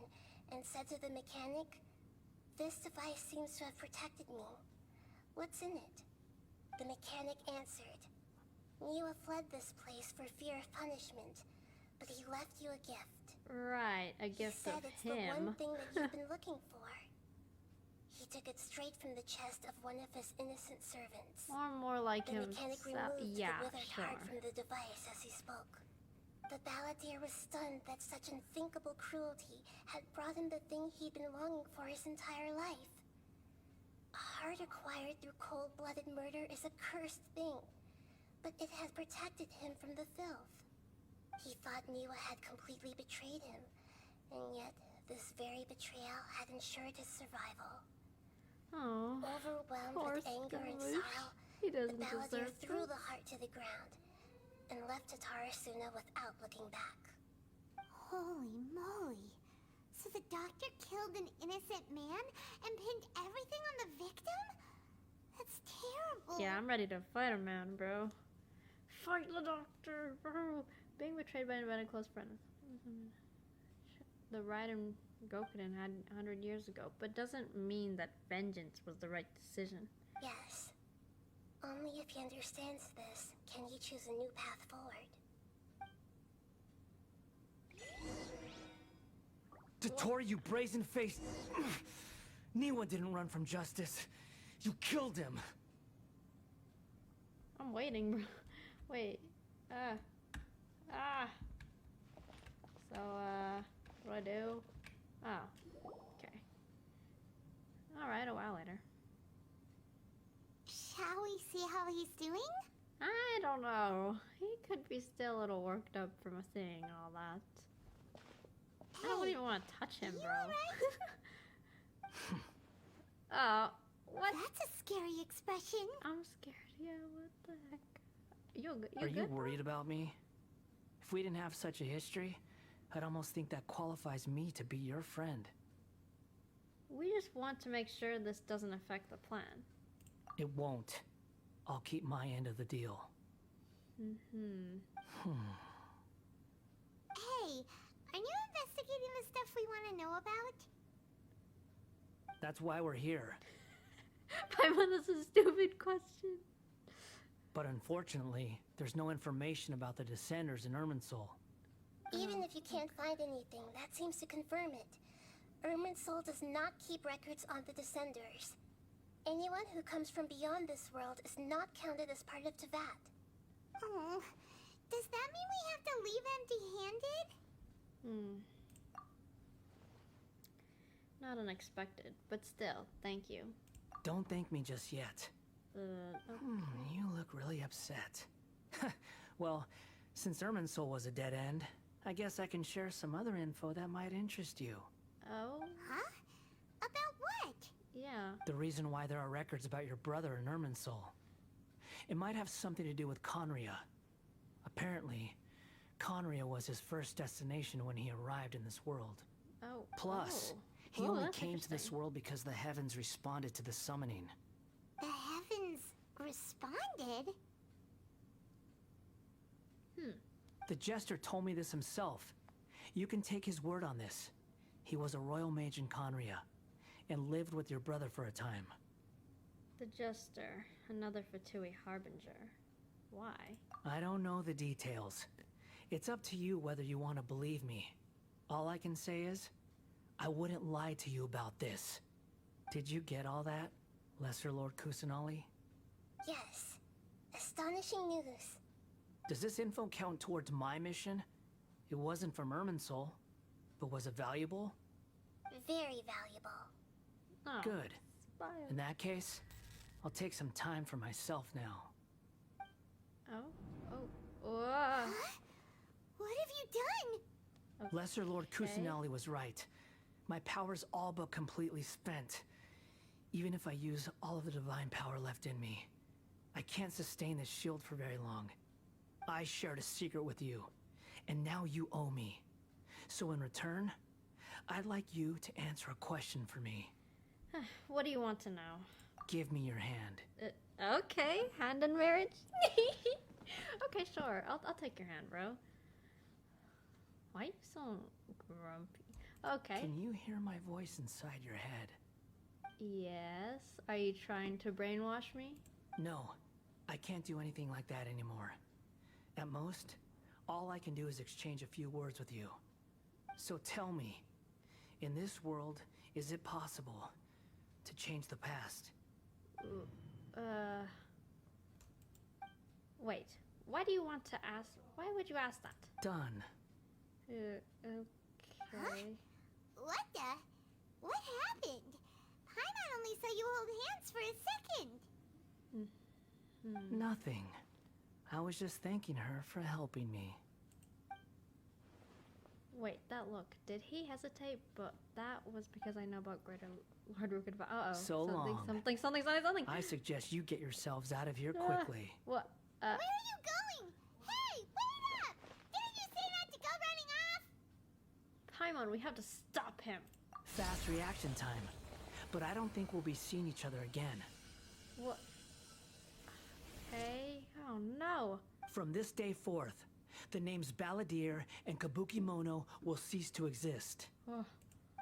and said to the mechanic, "This device seems to have protected me. What's in it?" The mechanic answered, "Niwa fled this place for fear of punishment, but he left you a gift. Right, a gift He said of it's the one him. thing that you've been looking for." He took it straight from the chest of one of his innocent servants. Or more like The mechanic himself. removed Yeah, the withered sure. heart from the device as he spoke. The balladeer was stunned that such unthinkable cruelty had brought him the thing he'd been longing for his entire life. A heart acquired through cold-blooded murder is a cursed thing, but it has protected him from the filth. He thought Niwa had completely betrayed him, and yet this very betrayal had ensured his survival. Oh, Overwhelmed poor with anger and Scaramouche. sorrow, He the doesn't balladeer deserve threw this. the heart to the ground and left Tatarasuna without looking back. Holy moly. So the doctor killed an innocent man and pinned everything on the victim? That's terrible. Yeah, I'm ready to fight a man, bro. Fight the doctor, bro. Being betrayed by an invented close friend. The Raiden Gokunin had 100 years ago, but doesn't mean that vengeance was the right decision. Yes. Only if he understands this can he choose a new path forward. Dotori, you brazen-faced... Niwa didn't run from justice. You killed him. I'm waiting, bro. Wait. So, what do I do? Oh, okay. Alright, a while later. Shall we see how he's doing? I don't know. He could be still a little worked up from seeing all that. I don't even want to touch him, you bro. alright? Oh, what? That's a scary expression. I'm scared. Yeah, what the heck? You Are you good? worried about me? If we didn't have such a history, I'd almost think that qualifies me to be your friend. We just want to make sure this doesn't affect the plan. It won't. I'll keep my end of the deal. Mm-hmm. Hey, are you investigating the stuff we want to know about? That's why we're here. Paimon, that's a stupid question. But unfortunately, there's no information about the Descenders in Irminsul. Even if you can't find anything, that seems to confirm it. Irminsul does not keep records on the Descenders. Anyone who comes from beyond this world is not counted as part of Teyvat. Oh, does that mean we have to leave empty-handed? Not unexpected, but still, thank you. Don't thank me just yet. Oh, You look really upset. Well, since Irminsul was a dead end, I guess I can share some other info that might interest you. oh, Huh? About what? yeah. The reason why there are records about your brother in Irminsul. It might have something to do with Conria. Apparently, Conria was his first destination when he arrived in this world. Oh. Plus, oh. he Oh, only that's came to this interesting. world because the heavens responded to the summoning. The heavens responded? The Jester told me this himself. You can take his word on this. He was a royal mage in Conria, and lived with your brother for a time. The Jester, another Fatui Harbinger. Why? I don't know the details. It's up to you whether you want to believe me. All I can say is, I wouldn't lie to you about this. Did you get all that, Lesser Lord Kusanali? Yes. Astonishing news. Does this info count towards my mission? It wasn't from Irminsul, but was it valuable? Very valuable. Oh, Good. smile. In that case, I'll take some time for myself now. Oh. Whoa. Huh? What have you done? Lesser Lord Okay. Kusanali was right. My power's all but completely spent. Even if I use all of the divine power left in me, I can't sustain this shield for very long. I shared a secret with you, and now you owe me. So in return, I'd like you to answer a question for me. What do you want to know? Give me your hand. Okay, hand in marriage. Okay, sure. I'll take your hand, bro. Why are you so grumpy? Okay. Can you hear my voice inside your head? Yes. Are you trying to brainwash me? No, I can't do anything like that anymore. At most, all I can do is exchange a few words with you. So tell me, in this world, is it possible to change the past? Wait. Why do you want to ask? Why would you ask that? Done. Okay. What the? What happened? Paimon only saw you hold hands for a second. Nothing. I was just thanking her for helping me. Wait, that look. Did he hesitate? But that was because I know about Greater Lord Rook Advice. Uh-oh. So long. Something. I suggest you get yourselves out of here quickly. What? Where are you going? Hey, wait up! Didn't you say not to go running off? Paimon, we have to stop him. Fast reaction time. But I don't think we'll be seeing each other again. What? Okay. Oh no. From this day forth, the names Balladeer and Kabukimono will cease to exist. Oh.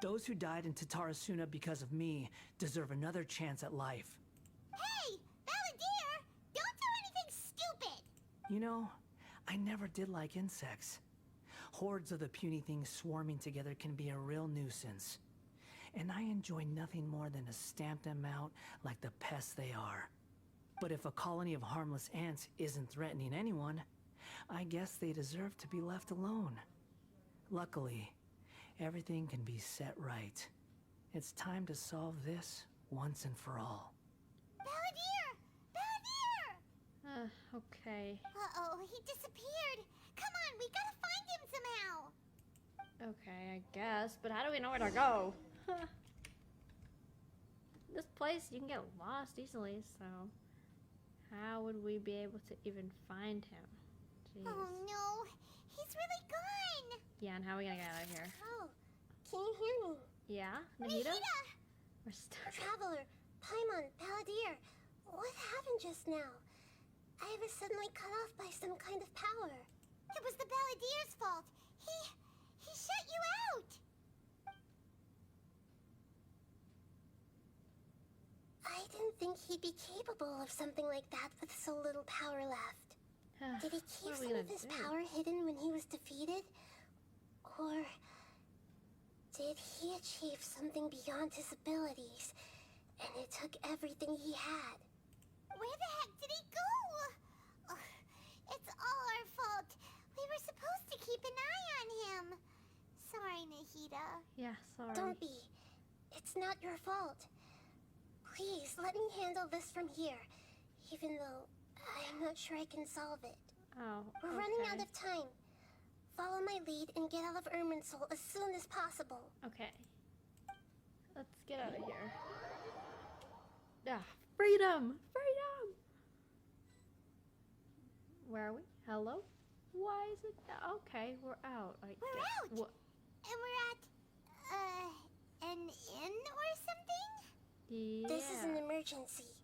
Those who died in Tatarasuna because of me deserve another chance at life. Hey, Balladeer! Don't do anything stupid! You know, I never did like insects. Hordes of the puny things swarming together can be a real nuisance. And I enjoy nothing more than to stamp them out like the pests they are. But if a colony of harmless ants isn't threatening anyone, I guess they deserve to be left alone. Luckily, everything can be set right. It's time to solve this once and for all. Balladeer! Balladeer! Okay. Uh-oh, he disappeared. Come on, we gotta find him somehow. Okay, I guess. But how do we know where to go? This place, you can get lost easily, so how would we be able to even find him? Jeez. Oh no, he's really gone. Yeah, and how are we gonna get out of here? Oh, can you hear me? Yeah, Nahida? Nahida! We're stuck. Traveler, Paimon, Balladeer, what happened just now? I was suddenly cut off by some kind of power. It was the Balladeer's fault. He shut you out. I didn't think he'd be capable of something like that with so little power left. Did he keep What are we some of gonna his do? power hidden when he was defeated? Or did he achieve something beyond his abilities, and it took everything he had? Where the heck did he go? Ugh, it's all our fault. We were supposed to keep an eye on him. Sorry, Nahida. Yeah, sorry. Don't be. It's not your fault. Please, let me handle this from here, even though I'm not sure I can solve it. Oh, We're running out of time. Follow my lead and get out of Irminsul as soon as possible. Okay. Let's get out of here. Ah, freedom! Freedom! Where are we? Hello? Why is it? Okay, we're out. We're out! What? And we're at, an inn or something? Yeah. This is an emergency.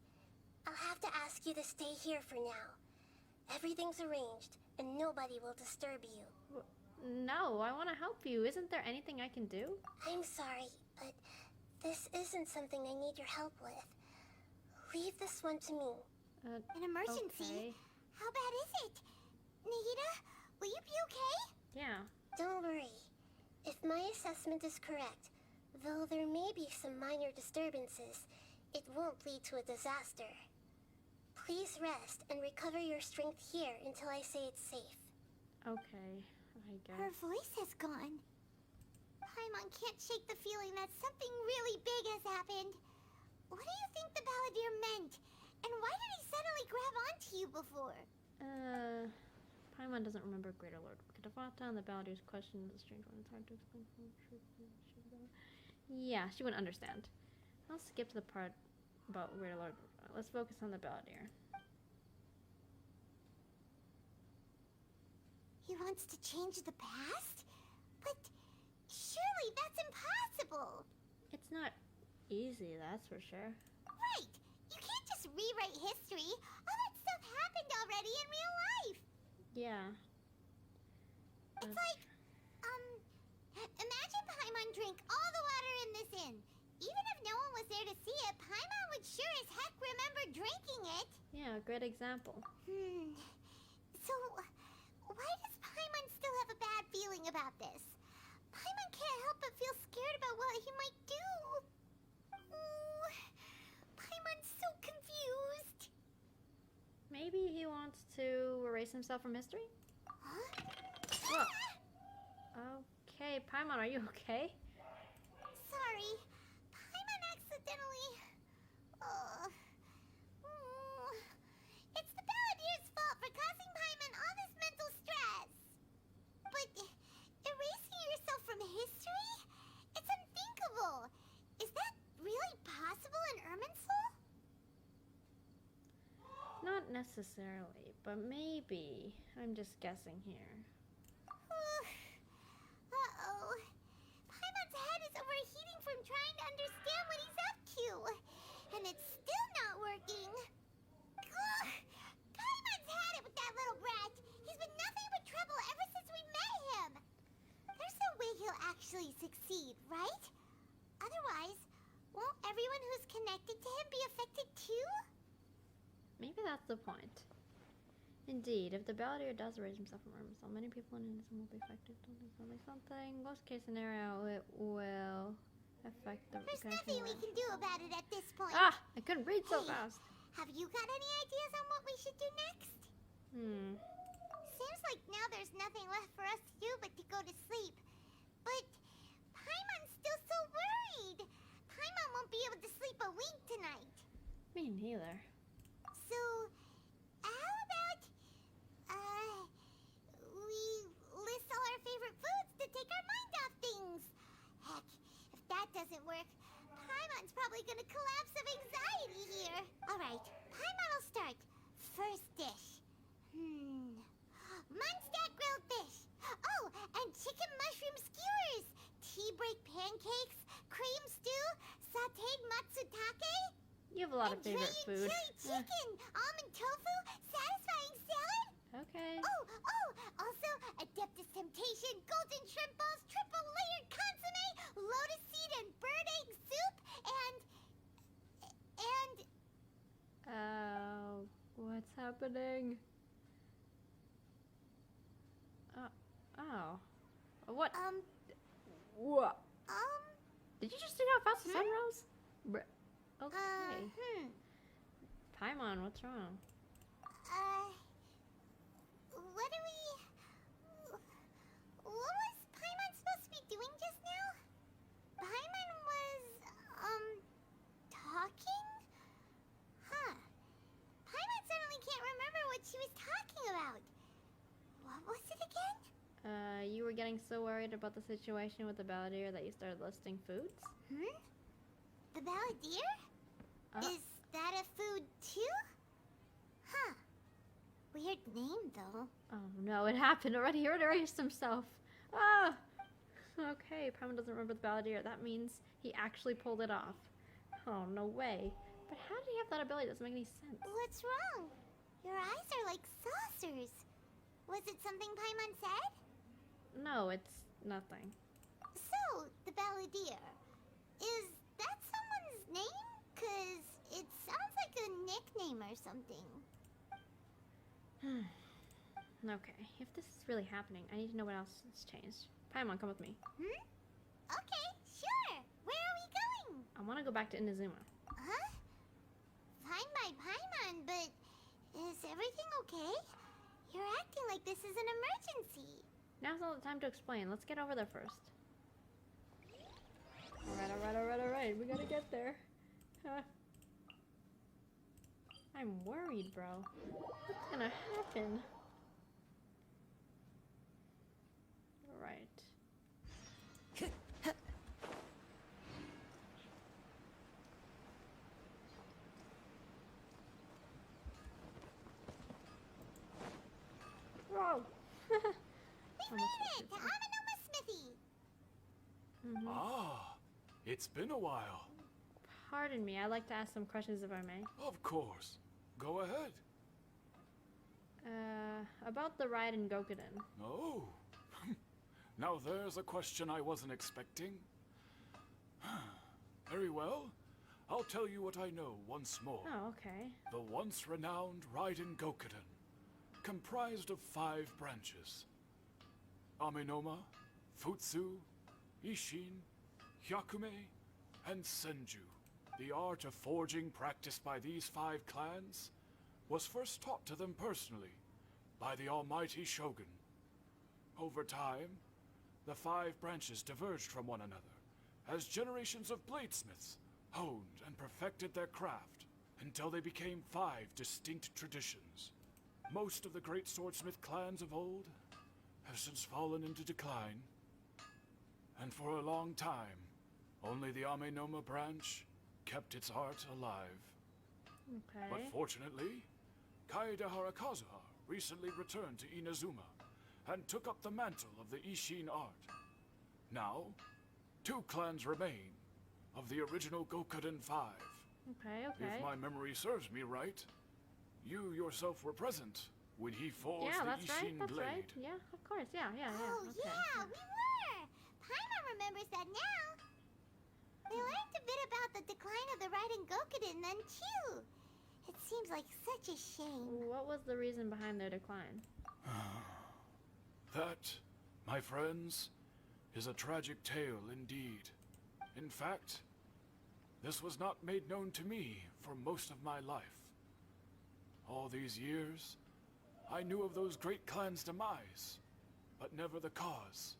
I'll have to ask you to stay here for now. Everything's arranged, and nobody will disturb you. No, I want to help you. Isn't there anything I can do? I'm sorry, but this isn't something I need your help with. Leave this one to me. An emergency? Okay. How bad is it? Nahida, will you be okay? Yeah. Don't worry. If my assessment is correct, though there may be some minor disturbances, it won't lead to a disaster. Please rest and recover your strength here until I say it's safe. Okay, I guess. Her voice has gone. Paimon can't shake the feeling that something really big has happened. What do you think the Balladeer meant? And why did he suddenly grab onto you before? Paimon doesn't remember Greater Lord Kadavata and the Balladeer's question is a strange one. It's hard to explain. Yeah, she wouldn't understand. I'll skip to the part about Greater Lord. Let's focus on the Balladeer. He wants to change the past? But surely that's impossible! It's not easy, that's for sure. Right! You history. All that stuff happened already in real life. Yeah. It's like, imagine Paimon drank all the water in this inn. Even if no one was there to see it, Paimon would sure as heck remember drinking it. Yeah, great example. So, why does Paimon still have a bad feeling about this? Paimon can't help but feel scared about what he might do. Ooh, Paimon's so confused. Maybe he wants to erase himself from history? Huh? Whoa. Okay, Paimon, are you okay? Sorry. Paimon accidentally... It's the Balladeer's fault for causing Paimon all this mental stress. But erasing yourself from history? It's unthinkable. Is that really possible in Irminsul? Not necessarily, but maybe. I'm just guessing here. Uh-oh. Paimon's head is overheating from trying to understand what he's up to. And it's still not working. Ugh. Paimon's had it with that little brat. He's been nothing but trouble ever since we met him. There's no way he'll actually succeed, right? Otherwise, won't everyone who's connected to him be affected too? Maybe that's the point. Indeed, if the Balladeer does erase himself from Irminsul, many people in Innocent will be affected. Something. Worst case scenario, it will affect the... There's nothing we can do about it at this point. Ah! I couldn't read so Hey, fast. Have you got any ideas on what we should do next? Seems like now there's nothing left for us to do but to go to sleep. But Paimon's still so worried. Paimon won't be able to sleep a wink tonight. Me neither. So, how about, we list all our favorite foods to take our mind off things? Heck, if that doesn't work, Paimon's probably gonna collapse of anxiety here. Alright, Paimon will start. First dish. Munstack grilled fish. Oh, and chicken mushroom skewers. Tea break pancakes, cream stew, sauteed matsutake. You have a lot of favorite food. Chili chicken, almond tofu, satisfying salad. Okay. Oh, also Adeptus Temptation, golden shrimp balls, triple layered consomme, lotus seed and bird egg soup, and what's happening? Oh. What? What? Did you just see how fast the sun rose? Okay. Paimon, what's wrong? What was Paimon supposed to be doing just now? Paimon was, talking? Huh. Paimon suddenly can't remember what she was talking about. What was it again? You were getting so worried about the situation with the Balladeer that you started listing foods? The Balladeer? Is that a food too? Huh. Weird name, though. Oh no, it happened already. He erased himself. Ah! Okay, Paimon doesn't remember the Balladeer. That means he actually pulled it off. Oh, no way. But how did he have that ability? It doesn't make any sense. What's wrong? Your eyes are like saucers. Was it something Paimon said? No, it's nothing. So, the Balladeer. Is that someone's name? 'Cause it sounds like a nickname or something. Okay, if this is really happening, I need to know what else has changed. Paimon, come with me. Okay, sure. Where are we going? I want to go back to Inazuma. Huh? Fine by Paimon, but is everything okay? You're acting like this is an emergency. Now's not the time to explain. Let's get over there first. Alright. We gotta get there. I'm worried, bro. What's gonna happen? Alright. Whoa! We made it to Amanoma Smithy. Ah, it's been a while. Pardon me, I'd like to ask some questions if I may. Of course. Go ahead. About the ride in Gokuden. Oh. Now there's a question I wasn't expecting. Very well. I'll tell you what I know once more. Oh, okay. The once renowned Raiden Gokuden, comprised of 5 branches. Amenoma, Futsu, Ishin, Hyakume, and Senju. The art of forging practiced by these 5 clans was first taught to them personally by the almighty Shogun. Over time, the 5 branches diverged from one another as generations of bladesmiths honed and perfected their craft until they became 5 distinct traditions. Most of the great swordsmith clans of old have since fallen into decline, and for a long time, only the Amenoma branch kept its art alive. Okay. But fortunately, Kaedehara Kazuha recently returned to Inazuma and took up the mantle of the Ishin art. Now, 2 clans remain of the original Gokuden 5. Okay, okay. If my memory serves me right, you yourself were present when he forged Yeah, the that's right, Ishin that's blade. right. Yeah, of course, yeah. Oh, Okay. yeah, we were! Paimon remembers that now. We learned a bit about the decline of the Raiden Gokuden then, too. It seems like such a shame. What was the reason behind their decline? That, my friends, is a tragic tale indeed. In fact, this was not made known to me for most of my life. All these years, I knew of those great clans' demise, but never the cause.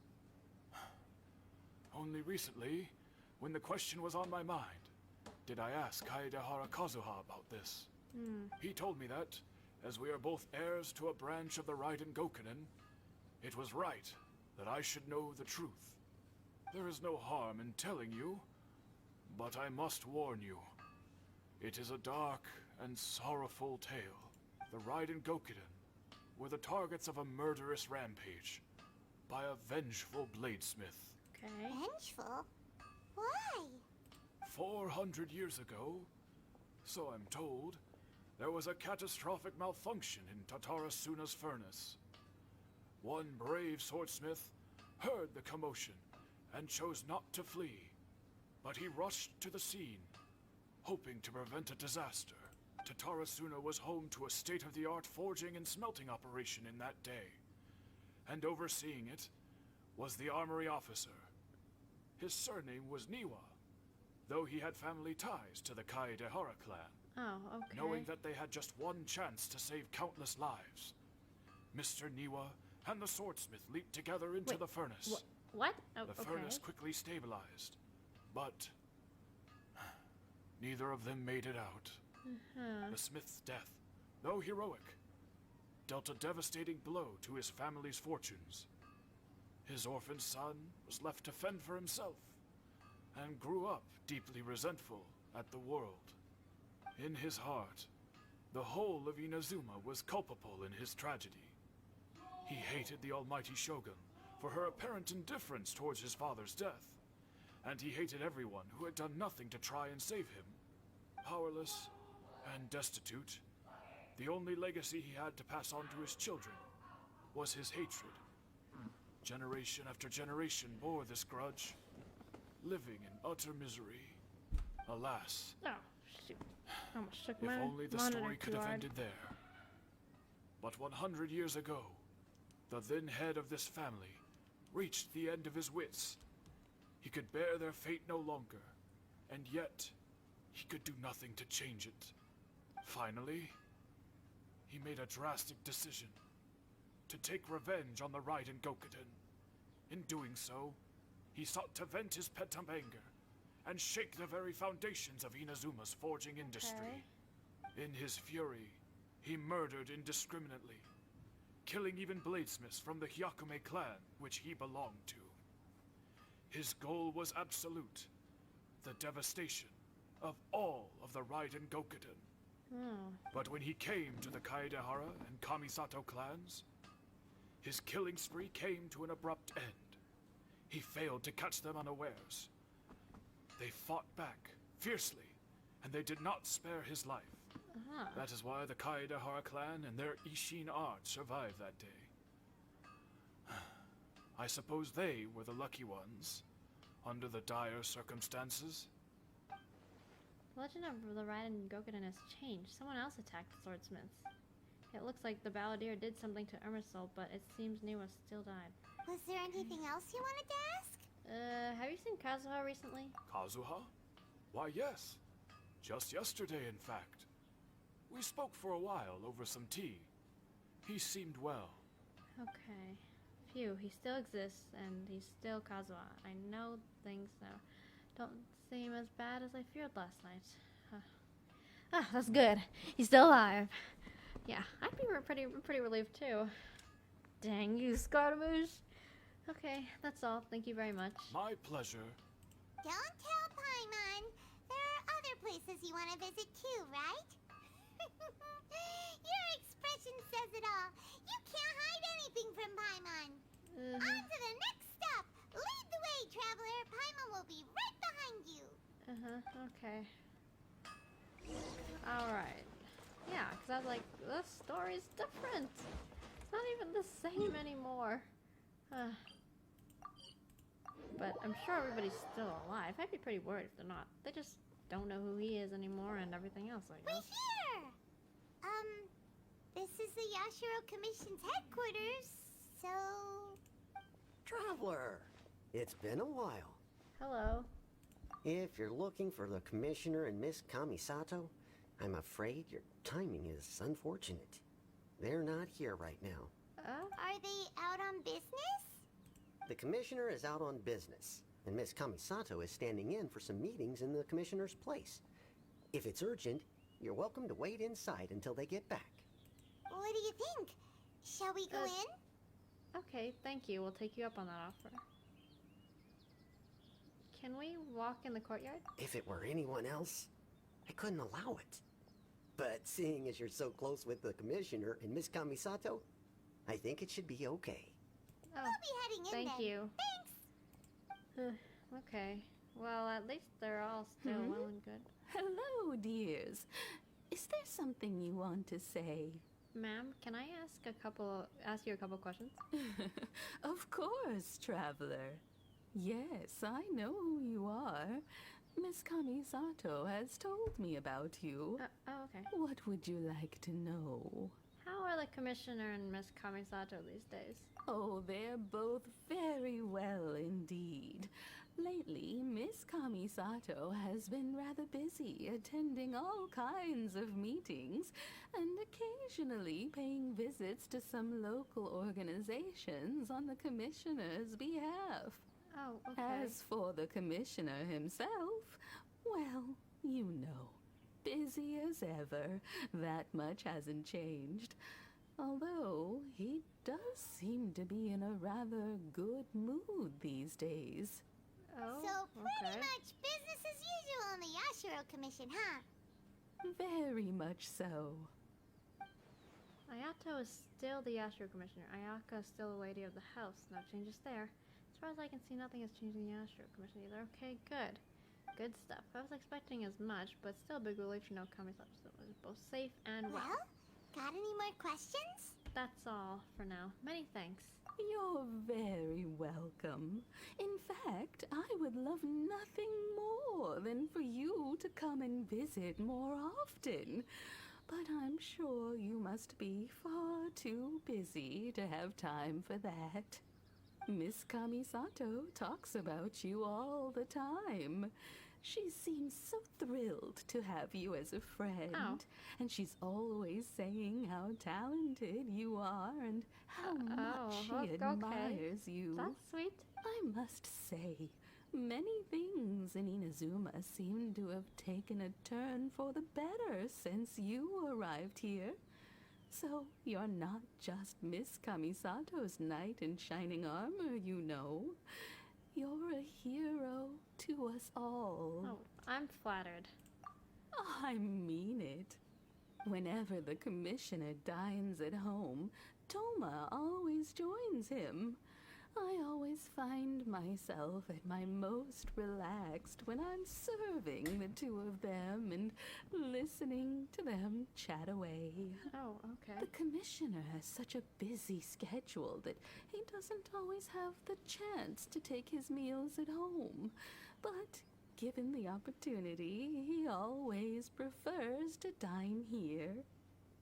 Only recently, when the question was on my mind, did I ask Kaedehara Kazuha about this. He told me that, as we are both heirs to a branch of the Raiden Gokuden, it was right that I should know the truth. There is no harm in telling you, but I must warn you. It is a dark and sorrowful tale. The Raiden Gokuden were the targets of a murderous rampage by a vengeful bladesmith. Okay. Vengeful? Why? 400 years ago, so I'm told, there was a catastrophic malfunction in Tatarasuna's furnace. One brave swordsmith heard the commotion and chose not to flee, but he rushed to the scene, hoping to prevent a disaster. Tatarasuna was home to a state-of-the-art forging and smelting operation in that day, and overseeing it was the armory officer. His surname was Niwa, though he had family ties to the Kaedehara clan. Oh, okay. Knowing that they had just one chance to save countless lives, Mr. Niwa and the swordsmith leaped together into Wait, the furnace. What? Oh, The okay. furnace quickly stabilized, but neither of them made it out. The smith's death, though heroic, dealt a devastating blow to his family's fortunes. His orphan son was left to fend for himself, and grew up deeply resentful at the world. In his heart, the whole of Inazuma was culpable in his tragedy. He hated the almighty Shogun for her apparent indifference towards his father's death, and he hated everyone who had done nothing to try and save him. Powerless and destitute, the only legacy he had to pass on to his children was his hatred. Generation after generation bore this grudge, living in utter misery. Alas, Oh, shoot. I almost shook if my only the monitor story could too have hard. ended there. But 100 years ago, the then head of this family reached the end of his wits. He could bear their fate no longer, and yet he could do nothing to change it. Finally, he made a drastic decision to take revenge on the Raiden Gokuden. In doing so, he sought to vent his pent-up anger and shake the very foundations of Inazuma's forging industry. In his fury, he murdered indiscriminately, killing even bladesmiths from the Hyakume clan, which he belonged to. His goal was absolute, the devastation of all of the Raiden Gokuden. But when he came to the Kaedehara and Kamisato clans, his killing spree came to an abrupt end. He failed to catch them unawares. They fought back, fiercely, and they did not spare his life. That is why the Kaedahara clan and their Ishin art survived that day. I suppose they were the lucky ones, under the dire circumstances. The legend of the Raiden Gokuden has changed. Someone else attacked the swordsmiths. It looks like the balladeer did something to Emerald, but it seems Niwa still died. Was there anything else you wanted to ask? Have you seen Kazuha recently? Kazuha? Why, yes. Just yesterday, in fact. We spoke for a while over some tea. He seemed well. Okay. Phew, he still exists, and he's still Kazuha. I know things now don't seem as bad as I feared last night. That's good. He's still alive. Yeah, I'd be pretty relieved too. Dang you, Scaramouches. Okay, that's all. Thank you very much. My pleasure. Don't tell Paimon. There are other places you want to visit too, right? Your expression says it all. You can't hide anything from Paimon. On to the next stop. Lead the way, traveler. Paimon will be right behind you. Okay. Alright. Yeah, because I was like, this story's different. It's not even the same anymore. But I'm sure everybody's still alive. I'd be pretty worried if they're not. They just don't know who he is anymore and everything else, I guess. We're here! This is the Yashiro Commission's headquarters, so... Traveler! It's been a while. Hello. If you're looking for the Commissioner and Miss Kamisato, I'm afraid your timing is unfortunate. They're not here right now. Are they out on business? The Commissioner is out on business, and Miss Kamisato is standing in for some meetings in the Commissioner's place. If it's urgent, you're welcome to wait inside until they get back. What do you think? Shall we go in? Okay, thank you. We'll take you up on that offer. Can we walk in the courtyard? If it were anyone else, I couldn't allow it. But seeing as you're so close with the Commissioner and Miss Kamisato, I think it should be okay. Oh, we'll be heading in thank then. you. Thanks. Okay. Well, at least they're all still well and good. Hello, dears. Is there something you want to say? Ma'am, can I ask you a couple questions? Of course, traveler. Yes, I know who you are. Miss Kamisato has told me about you. Okay. What would you like to know? How are the Commissioner and Miss Kamisato these days? Oh, they're both very well indeed. Lately, Miss Kamisato has been rather busy attending all kinds of meetings and occasionally paying visits to some local organizations on the Commissioner's behalf. Oh, okay. As for the Commissioner himself, well, you know, busy as ever. That much hasn't changed. Although, he does seem to be in a rather good mood these days. Oh, So pretty okay. much business as usual in the Yashiro Commission, huh? Very much so. Ayato is still the Yashiro Commissioner. Ayaka is still a lady of the house. No changes there. As far as I can see, nothing has changed in the Yashiro Commission either. Okay, good. Good stuff. I was expecting as much, but still a big relief to know Kamisato is both safe and well. Well, got any more questions? That's all for now. Many thanks. You're very welcome. In fact, I would love nothing more than for you to come and visit more often. But I'm sure you must be far too busy to have time for that. Miss Kamisato talks about you all the time. She seems so thrilled to have you as a friend. Oh. And she's always saying how talented you are and how much she okay. admires you. That's sweet. I must say, many things in Inazuma seem to have taken a turn for the better since you arrived here. So you're not just Miss Kamisato's knight in shining armor, you know. You're a hero to us all. Oh, I'm flattered. I mean it. Whenever the Commissioner dines at home, Toma always joins him. I always find myself at my most relaxed when I'm serving the two of them and listening to them chat away. Oh, okay. The commissioner has such a busy schedule that he doesn't always have the chance to take his meals at home. But given the opportunity, he always prefers to dine here.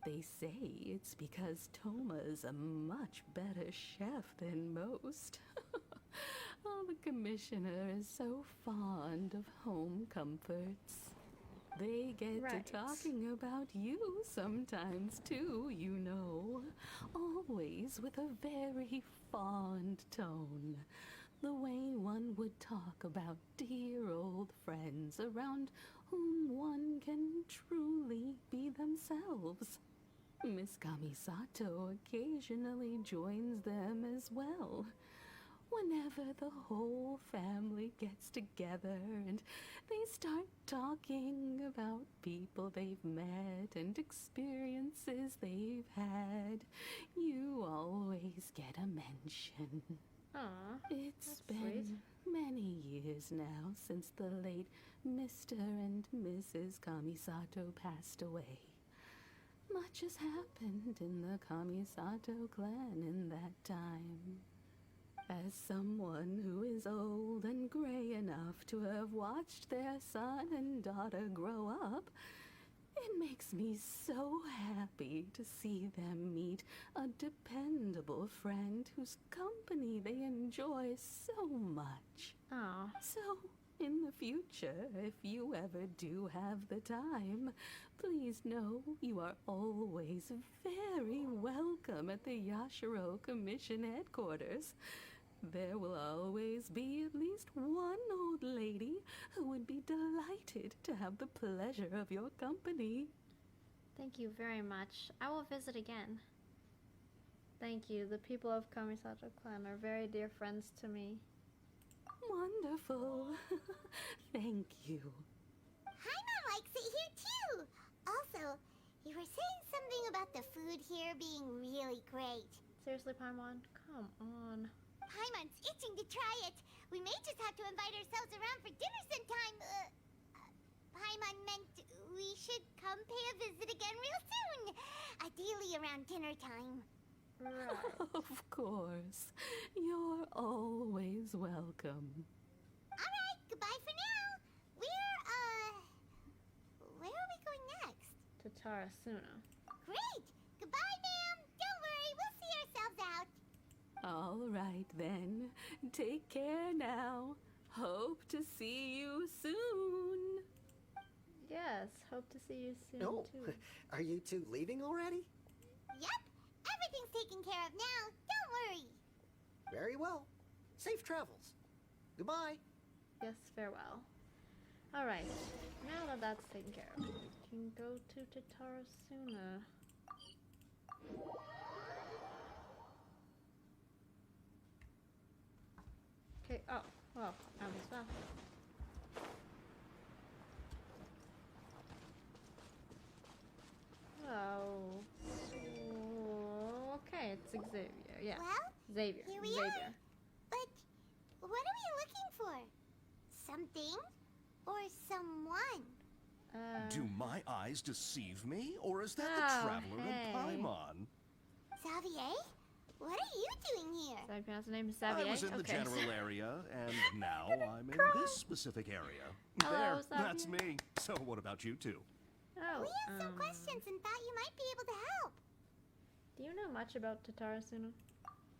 They say it's because Toma's a much better chef than most. Oh, the commissioner is so fond of home comforts. They get to talking about you sometimes too, you know. Always with a very fond tone. The way one would talk about dear old friends around whom one can truly be themselves. Miss Kamisato occasionally joins them as well. Whenever the whole family gets together and they start talking about people they've met and experiences they've had, you always get a mention. Aw, It's been many years now since the late Mr. and Mrs. Kamisato passed away. Much has happened in the Kamisato clan in that time. As someone who is old and gray enough to have watched their son and daughter grow up, it makes me so happy to see them meet a dependable friend whose company they enjoy so much. Aw. So, in the future, if you ever do have the time, please know you are always very welcome at the Yashiro Commission headquarters. There will always be at least one old lady who would be delighted to have the pleasure of your company. Thank you very much. I will visit again. Thank you. The people of Kamisato clan are very dear friends to me. Wonderful. Thank you. Paimon likes it here too. Also, you were saying something about the food here being really great. Seriously, Paimon? Come on. Paimon's itching to try it. We may just have to invite ourselves around for dinner sometime. Paimon meant we should come pay a visit again real soon. Ideally around dinner time. Right. Of course. You're always welcome. Alright, goodbye for now. Where are we going next? To Tarasuna. Great! Goodbye, ma'am. Don't worry, we'll see ourselves out. All right, then. Take care now. Hope to see you soon. Yes, hope to see you soon Oh, too. are you two leaving already? Yep, everything's taken care of now. Don't worry. Very well. Safe travels. Goodbye. Yes, farewell. Alright, now that that's taken care of, we can go to Tatarasuna. Okay, oh, well, as well. Oh, okay, it's Xavier, yeah. Well, Xavier, here we Xavier. are. But what are we looking for? Something or someone? Do my eyes deceive me, or is that Oh, the traveler hey. in Paimon? Xavier? What are you doing here? Did I pronounce the name Xavier? I was in the Okay. general area, and now I'm in this specific area. Hello, There, that's Xavier. me. So what about you two? Oh, We have some questions and thought you might be able to help. do you know much about Tatarasuna?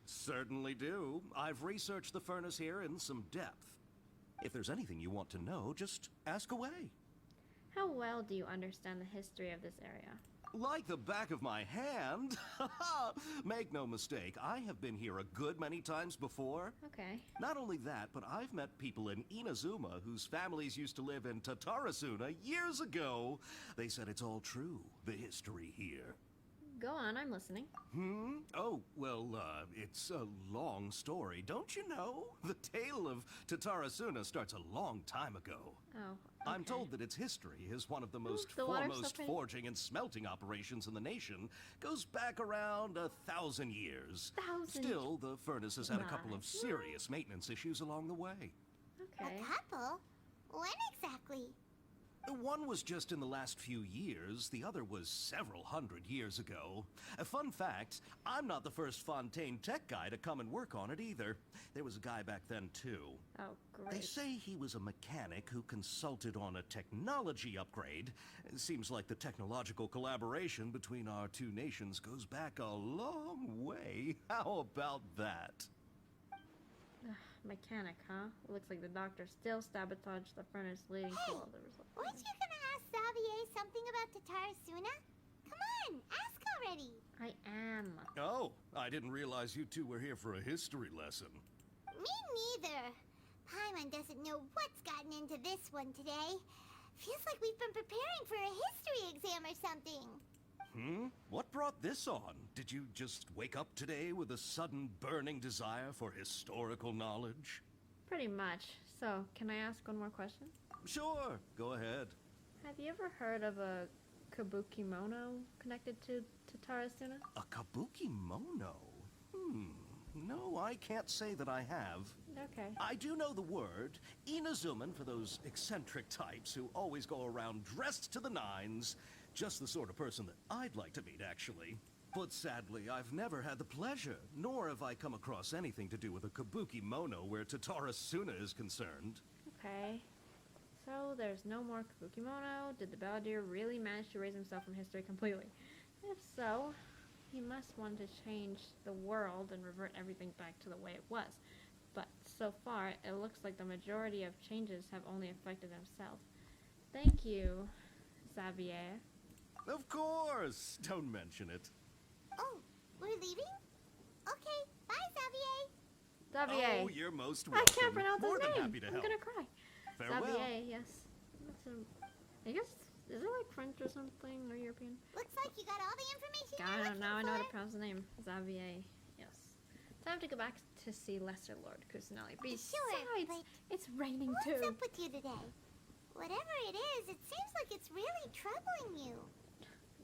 Certainly do. I've researched the furnace here in some depth. If there's anything you want to know, just ask away. How well do you understand the history of this area? Like the back of my hand. Make no mistake, I have been here a good many times before. Okay. Not only that, but I've met people in Inazuma whose families used to live in Tatarasuna years ago. They said it's all true, the history here. Go on, I'm listening. Oh, well, it's a long story, don't you know? The tale of Tatarasuna starts a long time ago. Oh, I'm told that its history is one of the most the water's so foremost pretty. forging and smelting operations in the nation. Goes back around 1,000 years. 1,000. Still, the furnace has had a couple of Right. serious maintenance issues along the way. Okay. A couple? When exactly? One was just in the last few years, the other was several hundred years ago. A fun fact, I'm not the first Fontaine tech guy to come and work on it either. There was a guy back then too. Oh, great. They say he was a mechanic who consulted on a technology upgrade. It seems like the technological collaboration between our two nations goes back a long way. How about that? Mechanic, huh? It looks like the doctor still sabotaged the furnace, leading to all the results. Weren't you gonna ask Xavier something about Tatarasuna? Come on, ask already. I am. Oh, I didn't realize you two were here for a history lesson. Me neither. Paimon doesn't know what's gotten into this one today. Feels like we've been preparing for a history exam or something. What brought this on? Did you just wake up today with a sudden burning desire for historical knowledge? Pretty much. So, can I ask one more question? Sure, go ahead. Have you ever heard of a kabukimono connected to Tatarasuna? A kabukimono? No, I can't say that I have. Okay. I do know the word. Inazuman for those eccentric types who always go around dressed to the nines. Just the sort of person that I'd like to meet, actually. But sadly, I've never had the pleasure, nor have I come across anything to do with a kabukimono where Tatarasuna is concerned. Okay. So, there's no more kabukimono. Did the Balladeer really manage to erase himself from history completely? If so, he must want to change the world and revert everything back to the way it was. But so far, it looks like the majority of changes have only affected himself. Thank you, Xavier. Of course! Don't mention it. Oh, we're leaving? Okay, bye, Xavier. Xavier. Oh, you're most I welcome. can't pronounce More his than name. happy to I'm help. gonna cry. Farewell. Xavier, yes. That's I guess, is it like French or something, or European? Looks like you got all the information you're I don't looking know, I know how to for. pronounce the name. Xavier, yes. Time to go back to see Lesser Lord Kusanali. Besides, but it's raining What's too. up with you today? Whatever it is, it seems like it's really troubling you.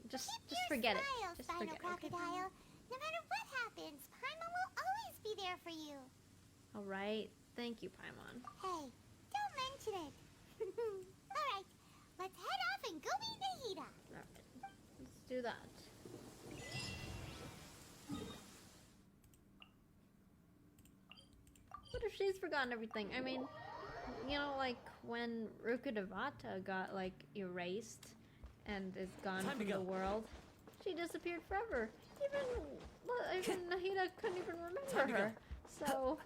Just Keep your forget smile, it. Just Spinal forget it. Okay, Crocodile. No matter what happens, Paimon will always be there for you. Alright, thank you, Paimon. Hey, don't mention it. Alright, let's head off and go meet Nahida. Alright, let's do that. What if she's forgotten everything? I mean, you know, like when Rukkhadevata got like erased and is gone Time to from the go. world, she disappeared forever. Even Nahida couldn't even Time remember to her. So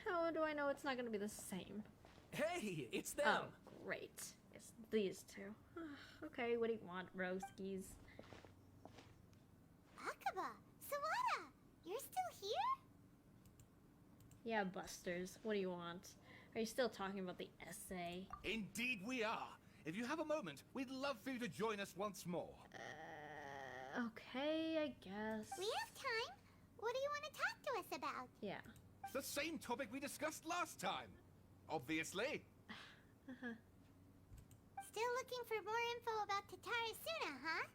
how do I know it's not going to be the same? Hey, it's them. Oh, great. It's these two. Okay, what do you want, Roskies? Akaba, Sawada, you're still here? Yeah, Busters. What do you want? Are you still talking about the essay? Indeed we are. If you have a moment, we'd love for you to join us once more. Okay, I guess. We have time. What do you want to talk to us about? Yeah. It's the same topic we discussed last time. Obviously. Still looking for more info about Tatarasuna, huh?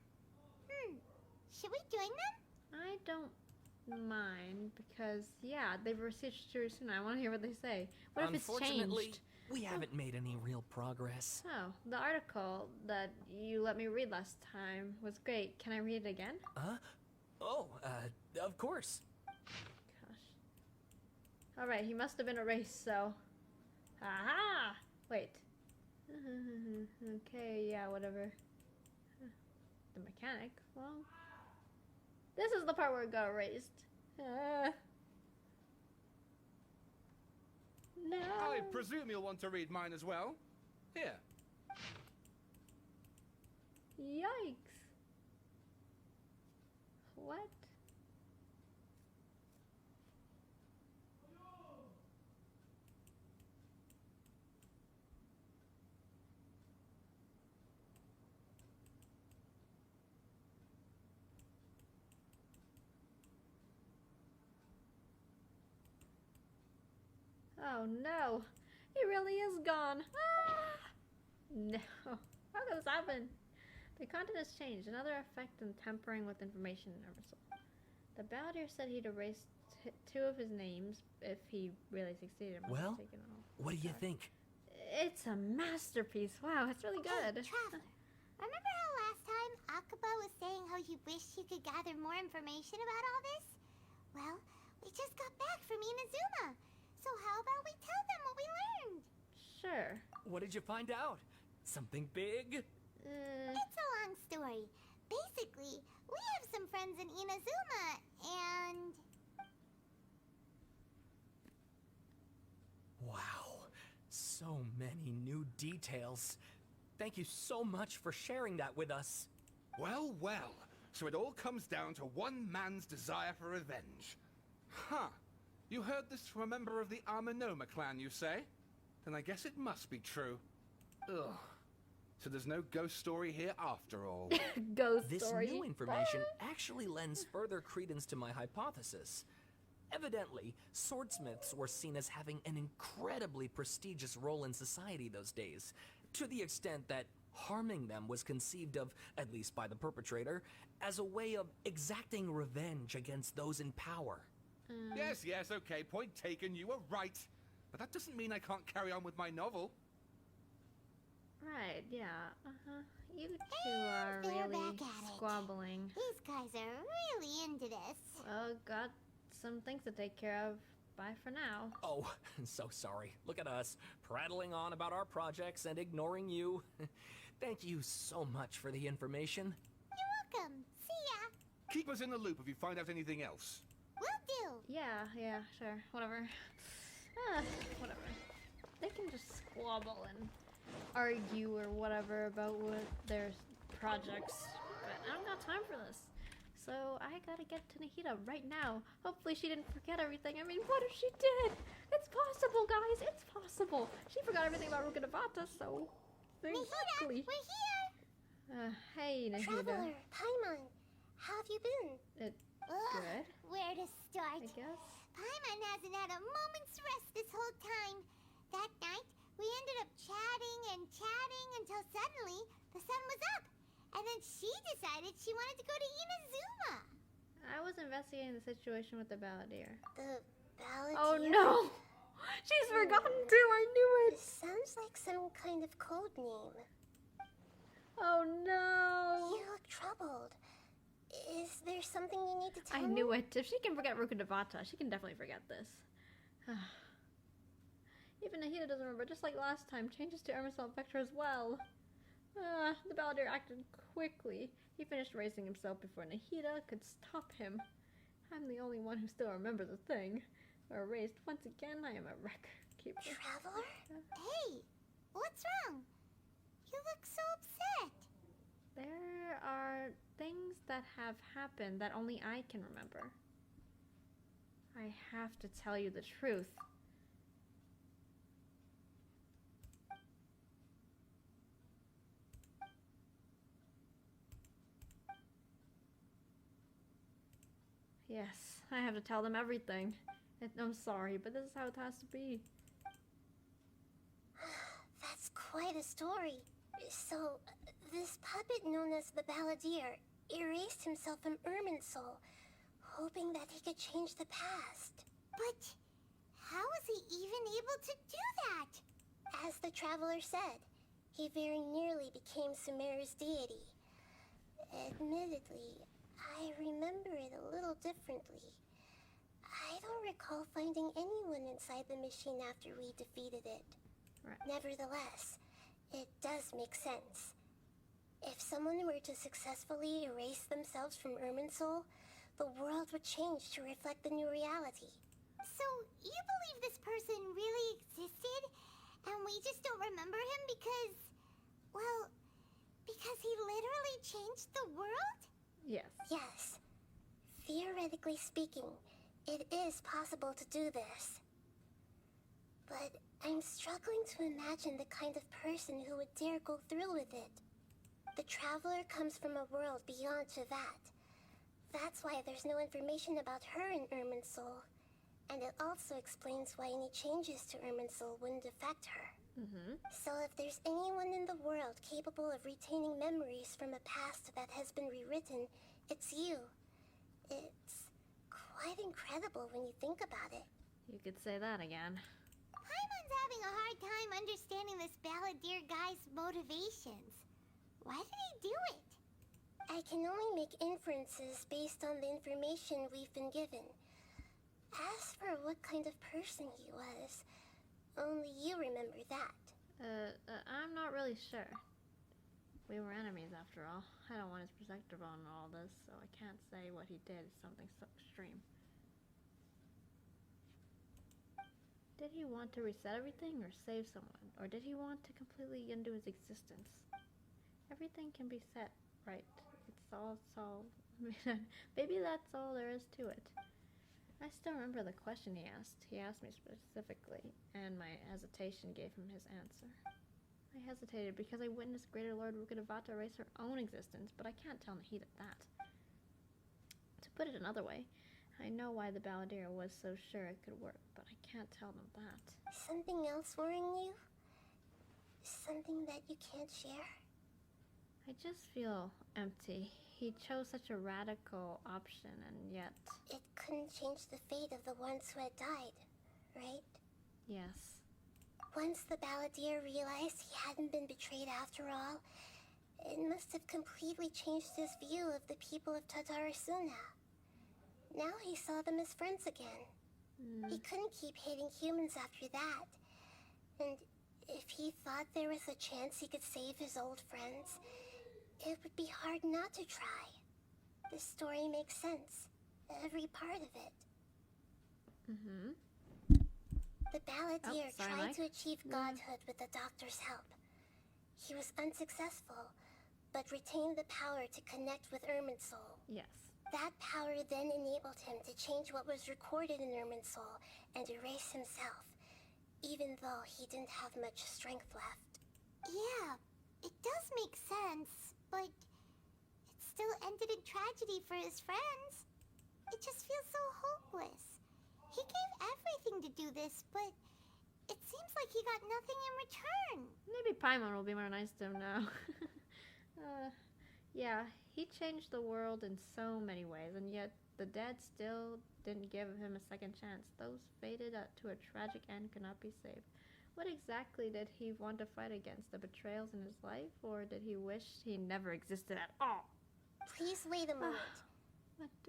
Should we join them? I don't mind because, yeah, they've researched Tatarasuna. I want to hear what they say. What if it's Unfortunately, changed? we haven't made any real progress. Oh, the article that you let me read last time was great. Can I read it again? Huh? Oh, of course. Gosh. Alright, he must have been erased, so... Aha! Wait. Okay, yeah, whatever. The mechanic? Well... This is the part where it got erased. No! I presume you'll want to read mine as well. Here. Yikes. What? Oh no, he really is gone. Ah! No, how could this happen? The content has changed. Another effect in tampering with information in Emerson. The Balladeer said he'd erased 2 of his names if he really succeeded. Well, what do you think? It's a masterpiece. Wow, it's really good. Hey, Traveler, remember how last time Akaba was saying how he wished he could gather more information about all this? Well, we just got back from Inazuma. So how about we tell them what we learned? Sure. What did you find out? Something big? It's a long story. Basically, we have some friends in Inazuma, and... Wow, so many new details. Thank you so much for sharing that with us. Well, well. So it all comes down to one man's desire for revenge. Huh. You heard this from a member of the Amanoma clan, you say? Then I guess it must be true. Ugh. So there's no ghost story here after all. Ghost This story. new information actually lends further credence to my hypothesis. Evidently, swordsmiths were seen as having an incredibly prestigious role in society those days, to the extent that harming them was conceived of, at least by the perpetrator, as a way of exacting revenge against those in power. Yes, yes, okay, point taken, you were right. But that doesn't mean I can't carry on with my novel. Right, yeah, You two are they're really back at it. squabbling. These guys are really into this. Well, got some things to take care of. Bye for now. Oh, so sorry. Look at us, prattling on about our projects and ignoring you. Thank you so much for the information. You're welcome. See ya. Keep us in the loop if you find out anything else. Will do. Yeah, sure, whatever. Whatever. They can just squabble and argue or whatever about what their projects, but I don't got time for this. So I gotta get to Nahida right now. Hopefully she didn't forget everything. I mean, what if she did? It's possible, guys. It's possible. She forgot everything about Rukadabata, so... Exactly. Nahida, we're here. Hey, Nahida. Traveler, Paimon, how have you been? Good, Where to start? I guess. Paimon hasn't had a moment's rest this whole time. That night, we ended up chatting and chatting until suddenly the sun was up. And then she decided she wanted to go to Inazuma. I was investigating the situation with the Balladeer. The Balladeer? Oh no! She's forgotten too, I knew it! Sounds like some kind of code name. Oh no! You look troubled. Is there something you need to tell me? I knew it. If she can forget Rukadabata, she can definitely forget this. Even Nahida doesn't remember, just like last time. Changes to Emerson Vector as well. The Balladeer acted quickly. He finished raising himself before Nahida could stop him. I'm the only one who still remembers a thing. Erased once again, I am a record keeper. Traveler? Hey, what's wrong? You look so upset. There are things that have happened that only I can remember. I have to tell you the truth. Yes, I have to tell them everything. I'm sorry, but this is how it has to be. That's quite a story. So, this puppet known as the Balladeer erased himself from Irminsul, hoping that he could change the past. But how was he even able to do that? As the Traveler said, he very nearly became Sumeru's deity. Admittedly, I remember it a little differently. I don't recall finding anyone inside the machine after we defeated it. Right. Nevertheless, it does make sense. If someone were to successfully erase themselves from Irminsul, the world would change to reflect the new reality. So, you believe this person really existed, and we just don't remember him because, well, because he literally changed the world? Yes. Yes. Theoretically speaking, it is possible to do this. But I'm struggling to imagine the kind of person who would dare go through with it. The Traveler comes from a world beyond to that. That's why there's no information about her in Irminsul. And it also explains why any changes to Irminsul wouldn't affect her. So if there's anyone in the world capable of retaining memories from a past that has been rewritten, it's you. It's quite incredible when you think about it. You could say that again. Paimon's having a hard time understanding this Balladeer guy's motivations. Why did he do it? I can only make inferences based on the information we've been given. As for what kind of person he was, only you remember that. I'm not really sure. We were enemies after all. I don't want his perspective on all this, so I can't say what he did is something so extreme. Did he want to reset everything or save someone? Or did he want to completely undo his existence? Everything can be set right. It's all maybe that's all there is to it. I still remember the question he asked. He asked me specifically, and my hesitation gave him his answer. I hesitated because I witnessed Greater Lord Rukkhadevata erase her own existence, but I can't tell Nahida that. To put it another way, I know why the Balladeer was so sure it could work, but I can't tell them that. Something else worrying you? Something that you can't share? I just feel empty. He chose such a radical option, and yet... It couldn't change the fate of the ones who had died, right? Yes. Once the Balladeer realized he hadn't been betrayed after all, it must have completely changed his view of the people of Tatarasuna. Now he saw them as friends again. He couldn't keep hating humans after that. And if he thought there was a chance he could save his old friends, it would be hard not to try. This story makes sense. Every part of it. The Balladeer tried to achieve godhood with the Doctor's help. He was unsuccessful, but retained the power to connect with Irminsul. Yes. That power then enabled him to change what was recorded in Irminsul and erase himself, even though he didn't have much strength left. Yeah, it does make sense, but it still ended in tragedy for his friends. It just feels so hopeless. He gave everything to do this, but it seems like he got nothing in return. Maybe Paimon will be more nice to him now. Yeah, he changed the world in so many ways, and yet the dead still didn't give him a second chance. Those fated to a tragic end could not be saved. What exactly did he want to fight against? The betrayals in his life, or did he wish he never existed at all? Please wait a moment.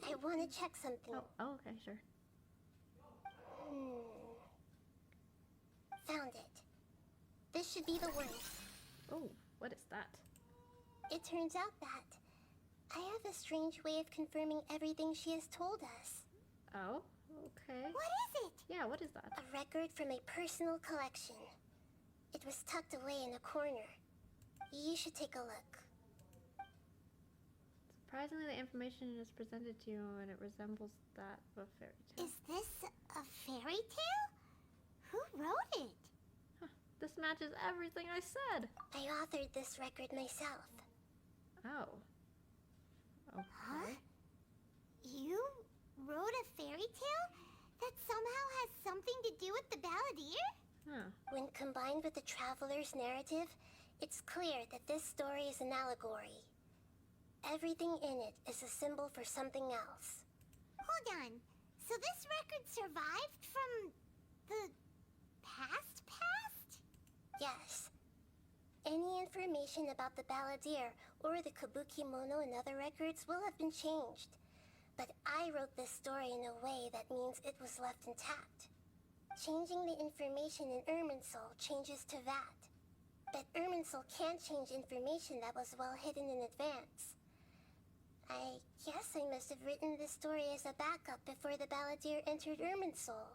I want to check something. Oh, okay, sure. Found it. This should be the one. Oh, what is that? It turns out that I have a strange way of confirming everything she has told us. Oh, okay. What is it? Yeah, what is that? A record from a personal collection. It was tucked away in a corner. You should take a look. Surprisingly, the information is presented to you and it resembles that of a fairy tale. Is this a fairy tale? Who wrote it? Huh, this matches everything I said. I authored this record myself. Oh. Okay. Huh? You wrote a fairy tale that somehow has something to do with the Balladeer? Huh. When combined with the Traveler's narrative, it's clear that this story is an allegory. Everything in it is a symbol for something else. Hold on. So this record survived from the past? Yes. Any information about the Balladeer or the Kabuki Mono and other records will have been changed. But I wrote this story in a way that means it was left intact. Changing the information in Irminsul changes to that. But Irminsul can't change information that was well hidden in advance. I guess I must have written this story as a backup before the Balladeer entered Irminsul.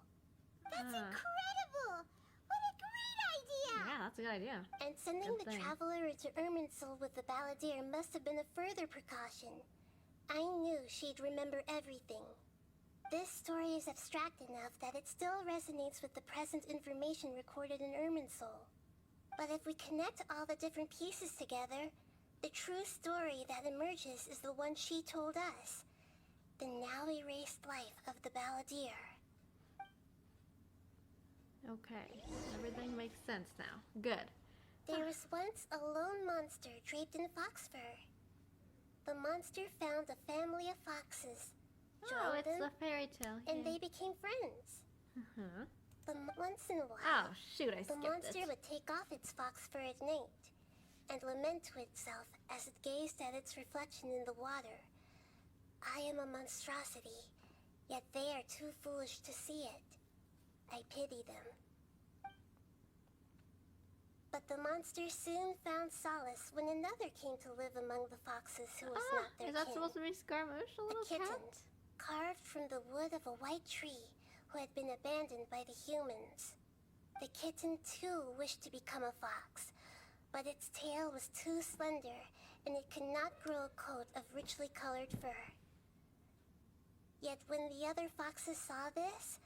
That's incredible! What a great idea! Yeah, that's a good idea. And sending Good the thing. Traveler into Irminsul with the Balladeer must have been a further precaution. I knew she'd remember everything. This story is abstract enough that it still resonates with the present information recorded in Irminsul. But if we connect all the different pieces together, the true story that emerges is the one she told us. The now erased life of the Balladeer. Okay, everything makes sense now. Good. There was once a lone monster draped in fox fur. The monster found a family of foxes, Oh, joined it's them, a fairy tale. and Yeah. they became friends. Uh-huh. Once in a while, Oh, shoot, I the skipped monster it. would take off its fox fur at night and lament to itself as it gazed at its reflection in the water. I am a monstrosity, yet they are too foolish to see it. I pity them. But the monster soon found solace when another came to live among the foxes who was not their Is that kin. supposed to be Scaramouche, a little kitten, cat? carved from the wood of a white tree who had been abandoned by the humans. The kitten too wished to become a fox, but its tail was too slender and it could not grow a coat of richly colored fur. Yet when the other foxes saw this,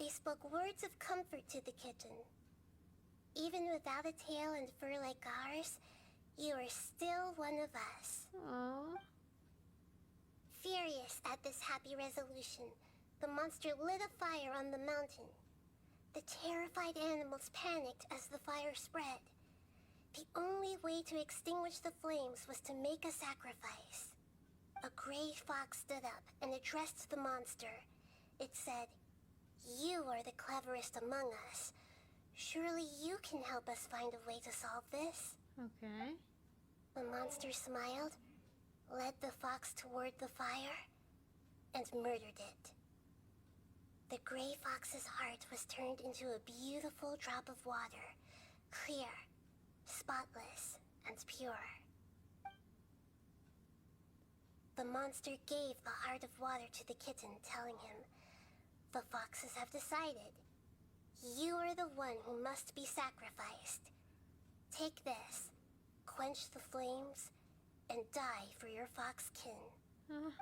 they spoke words of comfort to the kitten. Even without a tail and fur like ours, you are still one of us. Aww. Furious at this happy resolution, the monster lit a fire on the mountain. The terrified animals panicked as the fire spread. The only way to extinguish the flames was to make a sacrifice. A gray fox stood up and addressed the monster. It said, "You are the cleverest among us. Surely you can help us find a way to solve this." Okay. The monster smiled, led the fox toward the fire, and murdered it. The gray fox's heart was turned into a beautiful drop of water, clear, spotless, and pure. The monster gave the heart of water to the kitten, telling him, "The foxes have decided. You are the one who must be sacrificed. Take this, quench the flames, and die for your fox kin."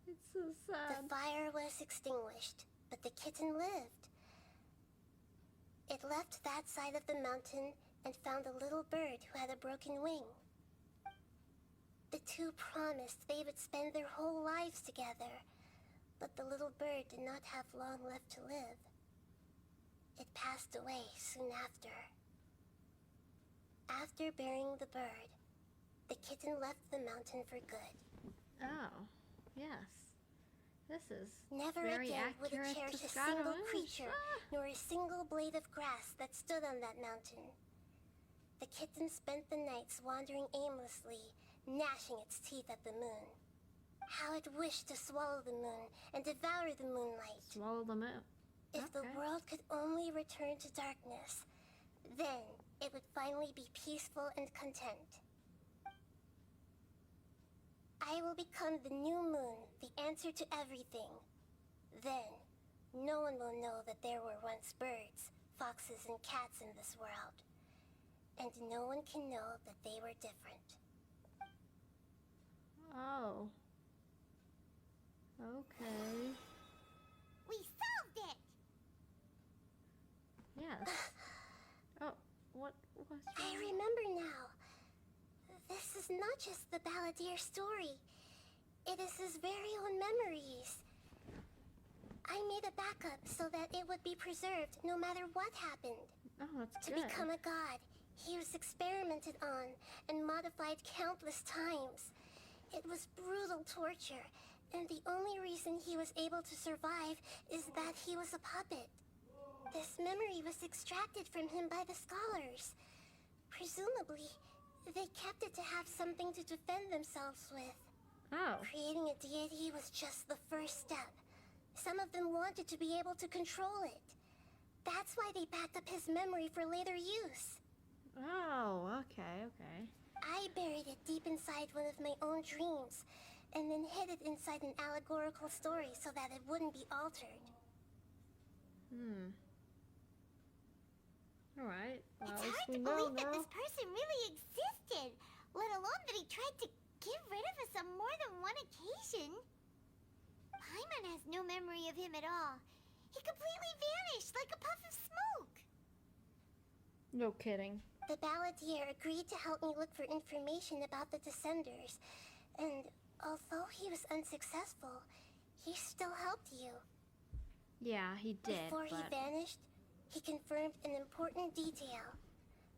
It's so sad. The fire was extinguished, but the kitten lived. It left that side of the mountain and found a little bird who had a broken wing. The two promised they would spend their whole lives together, but the little bird did not have long left to live. It passed away soon after. After burying the bird, the kitten left the mountain for good. Oh, yes. This is Never very again would it accurate cherish to a single Scaramouche. creature, nor a single blade of grass that stood on that mountain. The kitten spent the nights wandering aimlessly, gnashing its teeth at the moon. How it wished to swallow the moon and devour the moonlight. Swallow the moon. If the world could only return to darkness, then it would finally be peaceful and content. I will become the new moon, the answer to everything. Then, no one will know that there were once birds, foxes, and cats in this world. And no one can know that they were different. Oh. Okay. We solved it! Yes. Oh, what was I remember now. This is not just the Balladeer story. It is his very own memories. I made a backup so that it would be preserved no matter what happened. Oh, that's To good. become a god, he was experimented on and modified countless times. It was brutal torture, and the only reason he was able to survive is that he was a puppet. This memory was extracted from him by the scholars. Presumably, they kept it to have something to defend themselves with. Oh. Creating a deity was just the first step. Some of them wanted to be able to control it. That's why they backed up his memory for later use. Oh, okay. I buried it deep inside one of my own dreams, and then hid it inside an allegorical story so that it wouldn't be altered. Alright. Well, It's at least hard we to know believe that now. this person really existed, let alone that he tried to get rid of us on more than one occasion. Paimon has no memory of him at all. He completely vanished like a puff of smoke. No kidding. The Balladeer agreed to help me look for information about the Descenders, and although he was unsuccessful, he still helped you. Yeah, he did, Before but... he vanished, He confirmed an important detail.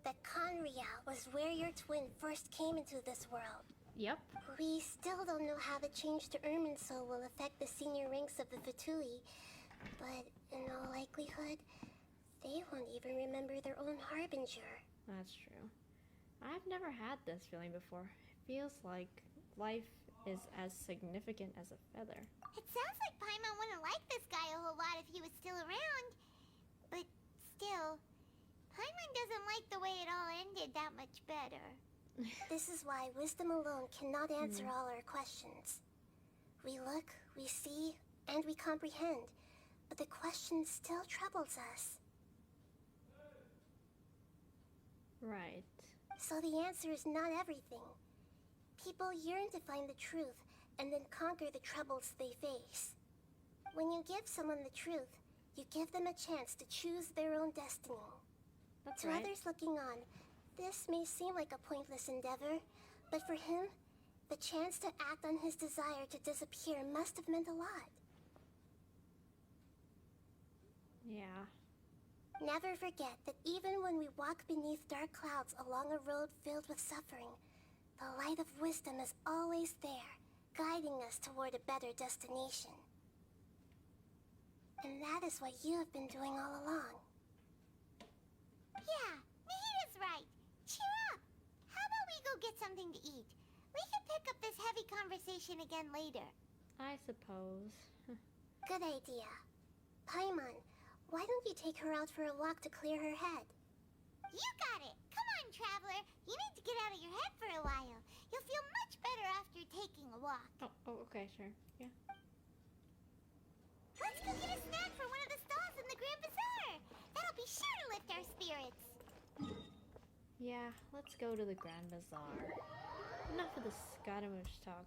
That Conria was where your twin first came into this world. Yep. We still don't know how the change to Irminsul will affect the senior ranks of the Fatui, but in all likelihood, they won't even remember their own Harbinger. That's true. I've never had this feeling before. It feels like life is as significant as a feather. It sounds like Paimon wouldn't like this guy a whole lot if he was still around. But still, Paimon doesn't like the way it all ended that much better. This is why wisdom alone cannot answer all our questions. We look, we see, and we comprehend, but the question still troubles us. Right. So the answer is not everything. People yearn to find the truth and then conquer the troubles they face. When you give someone the truth, you give them a chance to choose their own destiny. That's To right. others looking on, this may seem like a pointless endeavor, but for him, the chance to act on his desire to disappear must have meant a lot. Yeah. Never forget that even when we walk beneath dark clouds along a road filled with suffering, the light of wisdom is always there, guiding us toward a better destination. And that is what you have been doing all along. Yeah, Nahida's right. Cheer up. How about we go get something to eat? We can pick up this heavy conversation again later. I suppose. Good idea. Paimon, why don't you take her out for a walk to clear her head? You got it. Come on, traveler. You need to get out of your head for a while. You'll feel much better after taking a walk. Oh, okay, sure. Yeah. Let's go get a snack from one of the stalls in the Grand Bazaar. That'll be sure to lift our spirits. Yeah, let's go to the Grand Bazaar. Enough of the Scaramouche talk.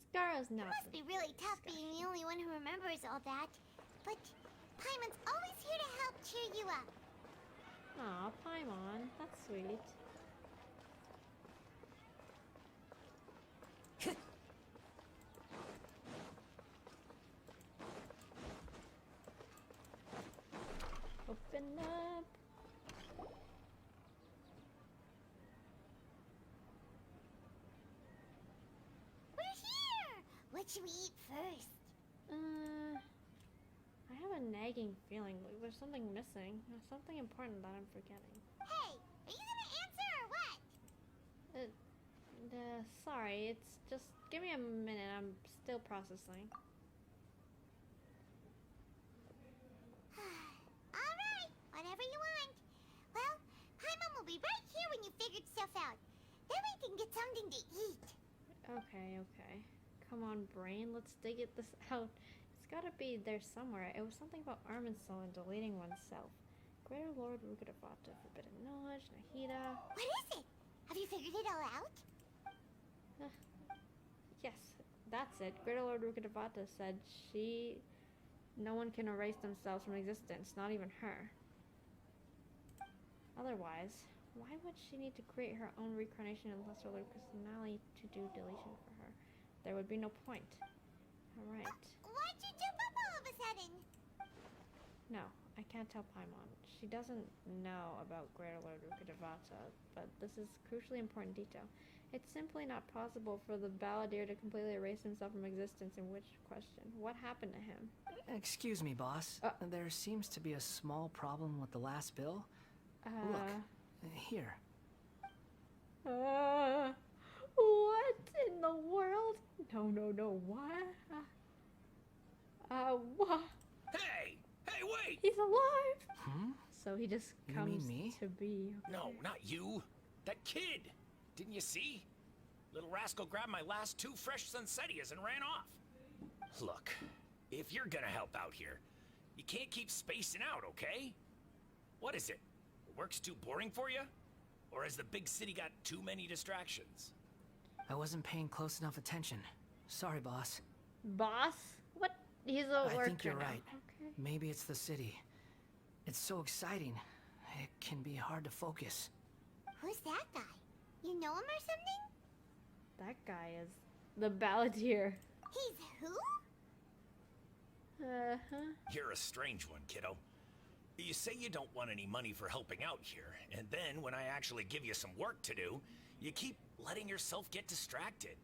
Scara's It not must be really tough being the only one who remembers all that. But Paimon's always here to help cheer you up. Aw, Paimon. That's sweet. Open up. We're here! What should we eat first? I have a nagging feeling like there's something missing. There's something important that I'm forgetting. Hey, are you gonna answer or what? Sorry, it's just give me a minute. I'm still processing. Alright, whatever you want. Well, Paimon will be right here when you figured stuff out. Then we can get something to eat. Okay. Come on, brain. Let's dig this out. It's gotta be there somewhere. It was something about Irminsul and deleting oneself. Greater Lord Rukkhadevata, Forbidden Knowledge, Nahida. What is it? Have you figured it all out? Yes, that's it. Greater Lord Rukkhadevata said no one can erase themselves from existence, not even her. Otherwise, why would she need to create her own reincarnation of Lesser Lord personality to do deletion for her? There would be no point. Alright. Why'd you jump up all of a sudden? No, I can't tell Paimon. She doesn't know about Greater Lord Rukkhadevata, but this is crucially important detail. It's simply not possible for the balladeer to completely erase himself from existence, in which question, what happened to him? Excuse me, boss. There seems to be a small problem with the last bill. Look, here. What in the world? No, what? What? Hey, wait! He's alive! Hmm? So he just You comes mean me? to be. No, not you. That kid. Didn't you see? Little rascal grabbed my last 2 fresh Sunsettias and ran off. Look, if you're gonna help out here, you can't keep spacing out, okay? What is it? Work's too boring for you? Or has the big city got too many distractions? I wasn't paying close enough attention. Sorry, boss. Boss? What? He's a worker I think you're now. right. Okay. Maybe it's the city. It's so exciting. It can be hard to focus. Who's that guy? You know him or something? That guy is the balladeer. He's who? Uh-huh. You're a strange one, kiddo. You say you don't want any money for helping out here, and then when I actually give you some work to do, you keep letting yourself get distracted.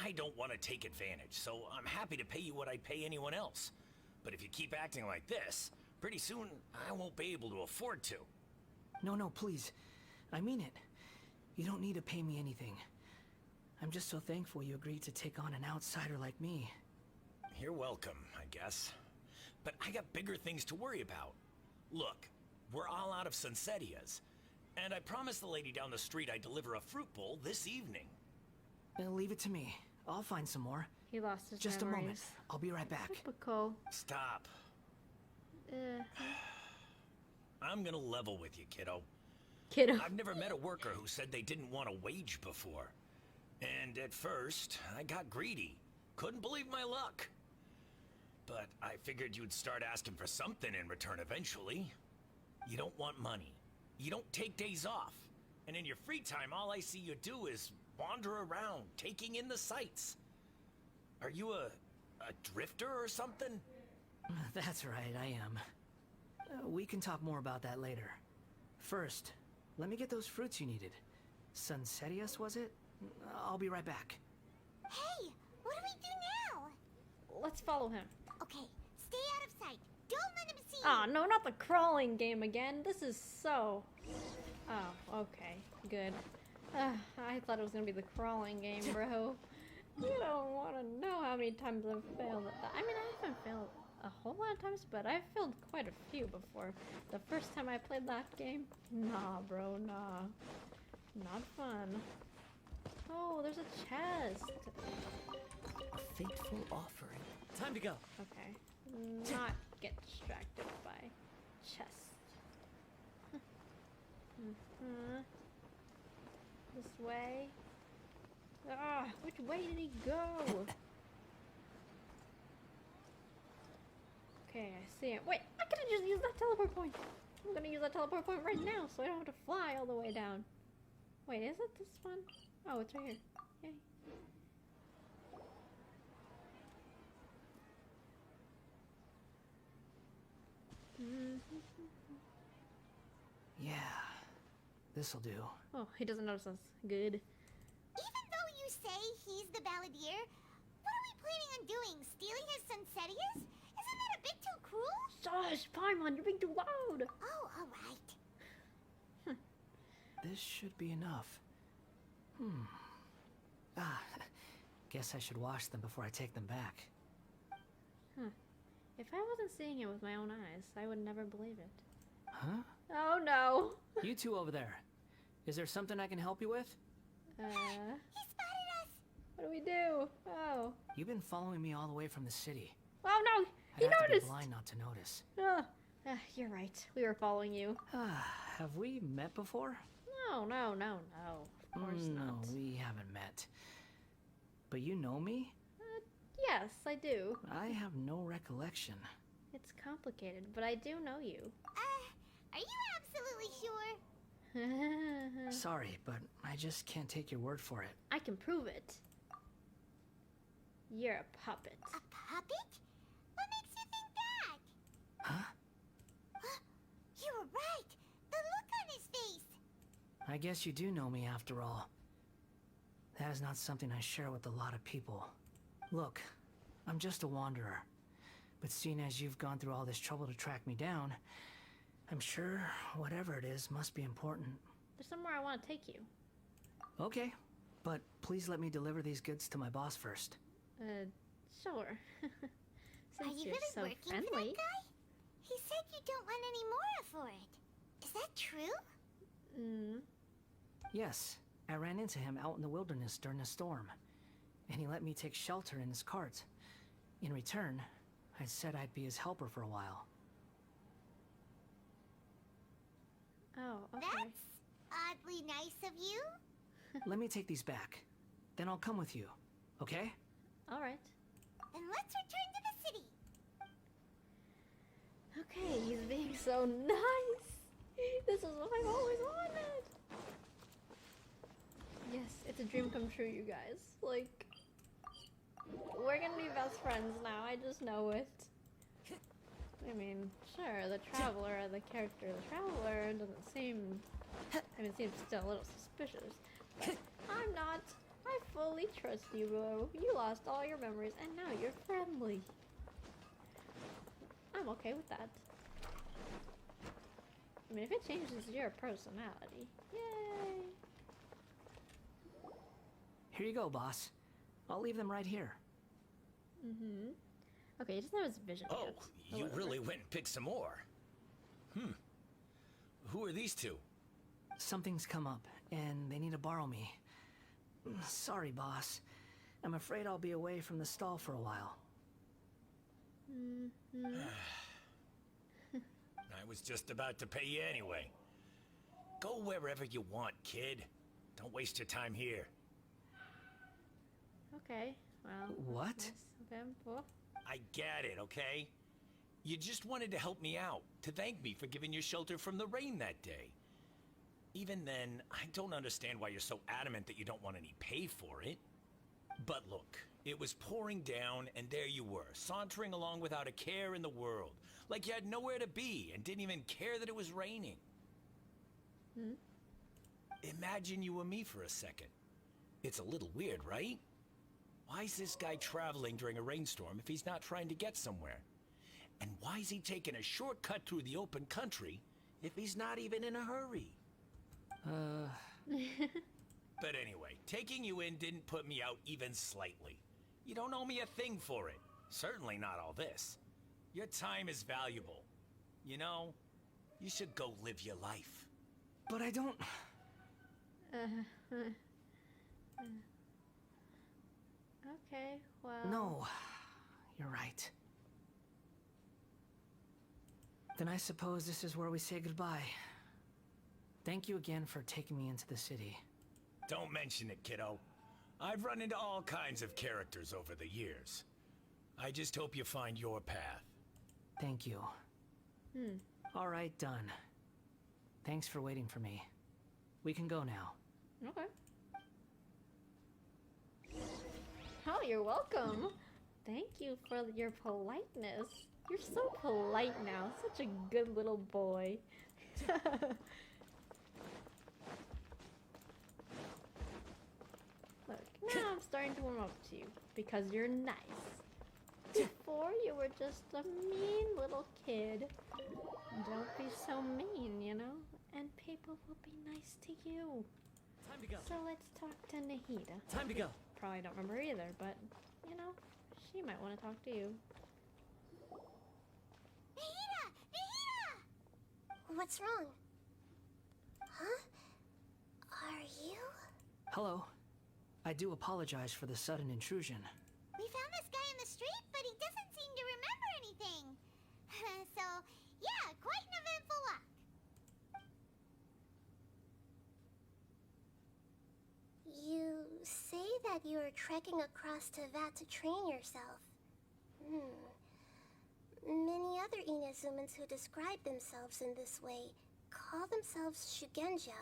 I don't want to take advantage, so I'm happy to pay you what I'd pay anyone else. But if you keep acting like this, pretty soon I won't be able to afford to. No, please. I mean it. You don't need to pay me anything. I'm just so thankful you agreed to take on an outsider like me. You're welcome, I guess. But I got bigger things to worry about. Look, we're all out of Sunsetias, and I promised the lady down the street I'd deliver a fruit bowl this evening. Leave it to me. I'll find some more. He lost his Just memories. a moment. I'll be right back. Typical. Stop. I'm gonna level with you, kiddo. I've never met a worker who said they didn't want a wage before. And at first, I got greedy. Couldn't believe my luck. But I figured you'd start asking for something in return eventually. You don't want money. You don't take days off. And in your free time, all I see you do is wander around, taking in the sights. Are you a drifter or something? That's right, I am. We can talk more about that later. First, let me get those fruits you needed. Sunsetias, was it? I'll be right back. Hey, what do we do now? Let's follow him. Okay, stay out of sight. Don't let him see you. Oh, no, not the crawling game again. This is so... Oh, okay. Good. I thought it was gonna be the crawling game, bro. You don't want to know how many times I've failed at that. I mean, I haven't failed a whole lot of times, but I've failed quite a few before. The first time I played that game, nah, bro, nah. Not fun. Oh, there's a chest. A fateful offering. Time to go. Okay. Not get distracted by chest. This way. Ah, which way did he go? Okay, I see it. Wait, I could have just used that teleport point. I'm gonna use that teleport point right now, so I don't have to fly all the way down. Wait, is it this one? Oh, it's right here. Yay. Yeah, this'll do. Oh, he doesn't notice us. Good. Even though you say he's the balladeer, what are we planning on doing? Stealing his Sunsetias? Isn't that a bit too cruel? Shush, Paimon, you're being too loud. Oh, alright. This should be enough. Guess I should wash them before I take them back. If I wasn't seeing it with my own eyes, I would never believe it. Huh? Oh no. You two over there. Is there something I can help you with? He spotted us! What do we do? Oh. You've been following me all the way from the city. Oh no! He I'd have to noticed! be blind not to notice. You're right. We were following you. Have we met before? No. Of course no, not. we haven't met. But you know me? Yes, I do. I have no recollection. It's complicated, but I do know you. Are you absolutely sure? Sorry, but I just can't take your word for it. I can prove it. You're a puppet. A puppet? What makes you think that? Huh? You were right. The look on his face. I guess you do know me after all. That is not something I share with a lot of people. Look, I'm just a wanderer. But seeing as you've gone through all this trouble to track me down, I'm sure whatever it is must be important. There's somewhere I want to take you. Okay, but please let me deliver these goods to my boss first. Sure. Are Since you you're really so working friendly. for that guy? He said you don't want any more for it. Is that true? Yes, I ran into him out in the wilderness during a storm, and he let me take shelter in his cart. In return, I said I'd be his helper for a while. Oh, okay. That's oddly nice of you. Let me take these back. Then I'll come with you, okay? Alright. Then let's return to the city. Okay, he's being so nice. This is what I've always wanted. Yes, it's a dream come true, you guys. Like, we're gonna be best friends now. I just know it. I mean, sure, the Traveler, the character, the Traveler doesn't seem... I mean, it seems still a little suspicious. But I'm not. I fully trust you, bro. You lost all your memories, and now you're friendly. I'm okay with that. I mean, if it changes your personality, yay! Here you go, boss. I'll leave them right here. Mm-hmm. Okay, he doesn't have his vision Oh, yet. you really went and picked some more. Who are these two? Something's come up, and they need to borrow me. Sorry, boss. I'm afraid I'll be away from the stall for a while. I was just about to pay you anyway. Go wherever you want, kid. Don't waste your time here. Okay, well... What? Nice of him. Well, I get it, okay? You just wanted to help me out, to thank me for giving you shelter from the rain that day. Even then, I don't understand why you're so adamant that you don't want any pay for it. But look, it was pouring down, and there you were, sauntering along without a care in the world, like you had nowhere to be and didn't even care that it was raining. Imagine you were me for a second. It's a little weird, right? Why is this guy traveling during a rainstorm if he's not trying to get somewhere? And why is he taking a shortcut through the open country if he's not even in a hurry? But anyway, taking you in didn't put me out even slightly. You don't owe me a thing for it. Certainly not all this. Your time is valuable. You know, you should go live your life. But I don't... Okay, well... No, you're right. Then I suppose this is where we say goodbye. Thank you again for taking me into the city. Don't mention it, kiddo. I've run into all kinds of characters over the years. I just hope you find your path. Thank you. All right, done. Thanks for waiting for me. We can go now. Okay. Oh, you're welcome. Thank you for your politeness. You're so polite now. Such a good little boy. Look, now I'm starting to warm up to you because you're nice. Before you were just a mean little kid. Don't be so mean, you know? And people will be nice to you. Time to go. So let's talk to Nahida. Time to go. Probably don't remember her either, but, you know, she might want to talk to you. Nahida! Nahida! What's wrong? Huh? Are you? Hello. I do apologize for the sudden intrusion. We found this guy in the street, but he doesn't seem to remember anything. So, yeah, quite an eventful walk. You say that you are trekking across Teyvat to train yourself. Many other Inazumans who describe themselves in this way call themselves Shugenja.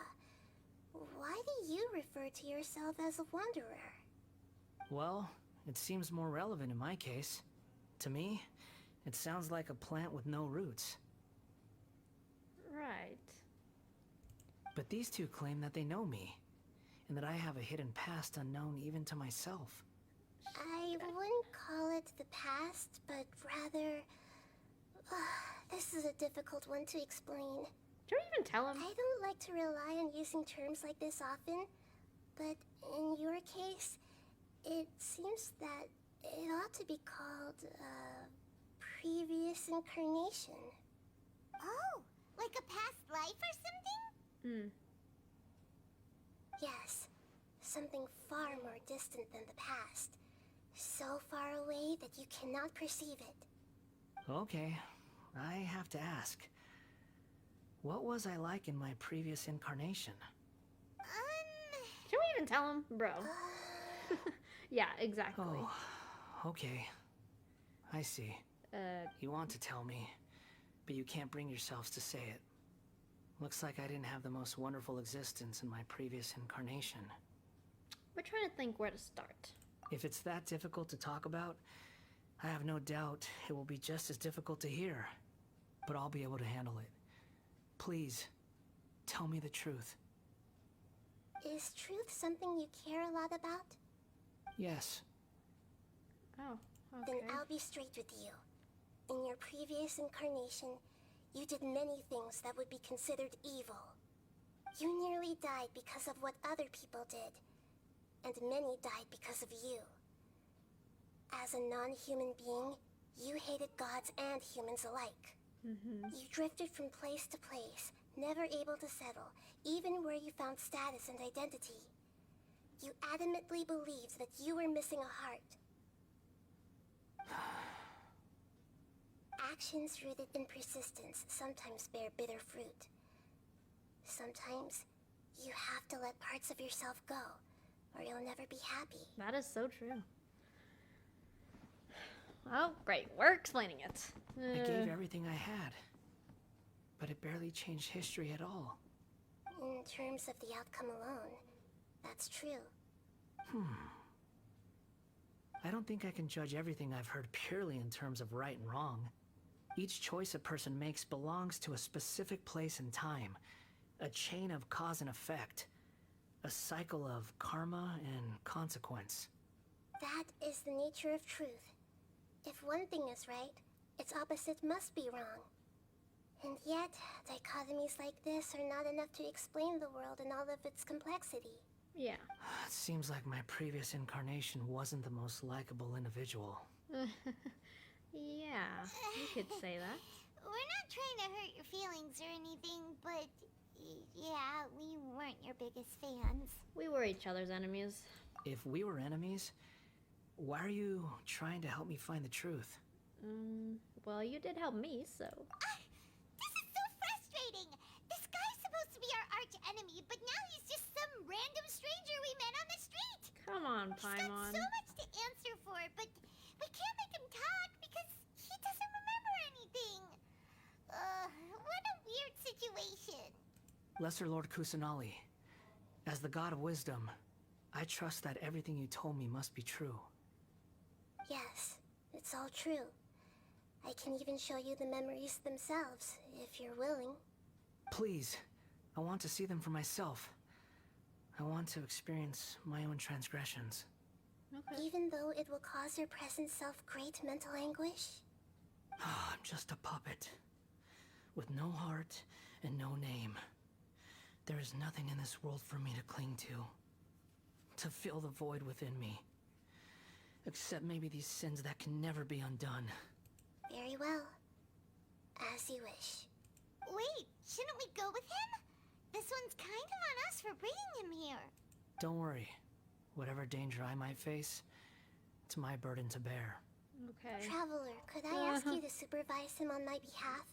Why do you refer to yourself as a wanderer? Well, it seems more relevant in my case. To me, it sounds like a plant with no roots. Right. But these two claim that they know me, and that I have a hidden past unknown even to myself. I wouldn't call it the past, but rather... this is a difficult one to explain. Don't even tell him. I don't like to rely on using terms like this often, but in your case, it seems that it ought to be called, previous incarnation. Oh, like a past life or something? Yes, something far more distant than the past. So far away that you cannot perceive it. Okay, I have to ask. What was I like in my previous incarnation? Should we even tell him? Bro. Yeah, exactly. Oh, okay. I see. You want to tell me, but you can't bring yourselves to say it. Looks like I didn't have the most wonderful existence in my previous incarnation. We're trying to think where to start. If it's that difficult to talk about, I have no doubt it will be just as difficult to hear. but I'll be able to handle it. Please, tell me the truth. Is truth something you care a lot about? Yes. Oh, okay. Then I'll be straight with you. In your previous incarnation, you did many things that would be considered evil. You nearly died because of what other people did, and many died because of you. As a non-human being, you hated gods and humans alike. You drifted from place to place, never able to settle, even where you found status and identity. You adamantly believed that you were missing a heart. Actions rooted in persistence sometimes bear bitter fruit. Sometimes, you have to let parts of yourself go, or you'll never be happy. That is so true. Oh, great. We're explaining it. I gave everything I had, but it barely changed history at all. In terms of the outcome alone, that's true. I don't think I can judge everything I've heard purely in terms of right and wrong. Each choice a person makes belongs to a specific place and time, a chain of cause and effect, a cycle of karma and consequence. That is the nature of truth. If one thing is right, its opposite must be wrong. And yet, dichotomies like this are not enough to explain the world in all of its complexity. Yeah. It seems like my previous incarnation wasn't the most likable individual. Yeah, you could say that. We're not trying to hurt your feelings or anything, but yeah, we weren't your biggest fans. We were each other's enemies. If we were enemies, why are you trying to help me find the truth? Well, you did help me, so... This is so frustrating! This guy's supposed to be our arch enemy, but now he's just some random stranger we met on the street! Come on, He's Paimon. got so much to answer for, but we can't make him talk because he doesn't remember anything. What a weird situation. Lesser Lord Kusanali, as the god of wisdom, I trust that everything you told me must be true. Yes, it's all true. I can even show you the memories themselves, if you're willing. Please, I want to see them for myself. I want to experience my own transgressions. Okay. Even though it will cause your present self great mental anguish? I'm just a puppet, with no heart and no name. There is nothing in this world for me to cling to fill the void within me. Except maybe these sins that can never be undone. Very well. As you wish. Wait, shouldn't we go with him? This one's kind of on us for bringing him here. Don't worry. Whatever danger I might face, it's my burden to bear. Okay. Traveler, could I ask you to supervise him on my behalf?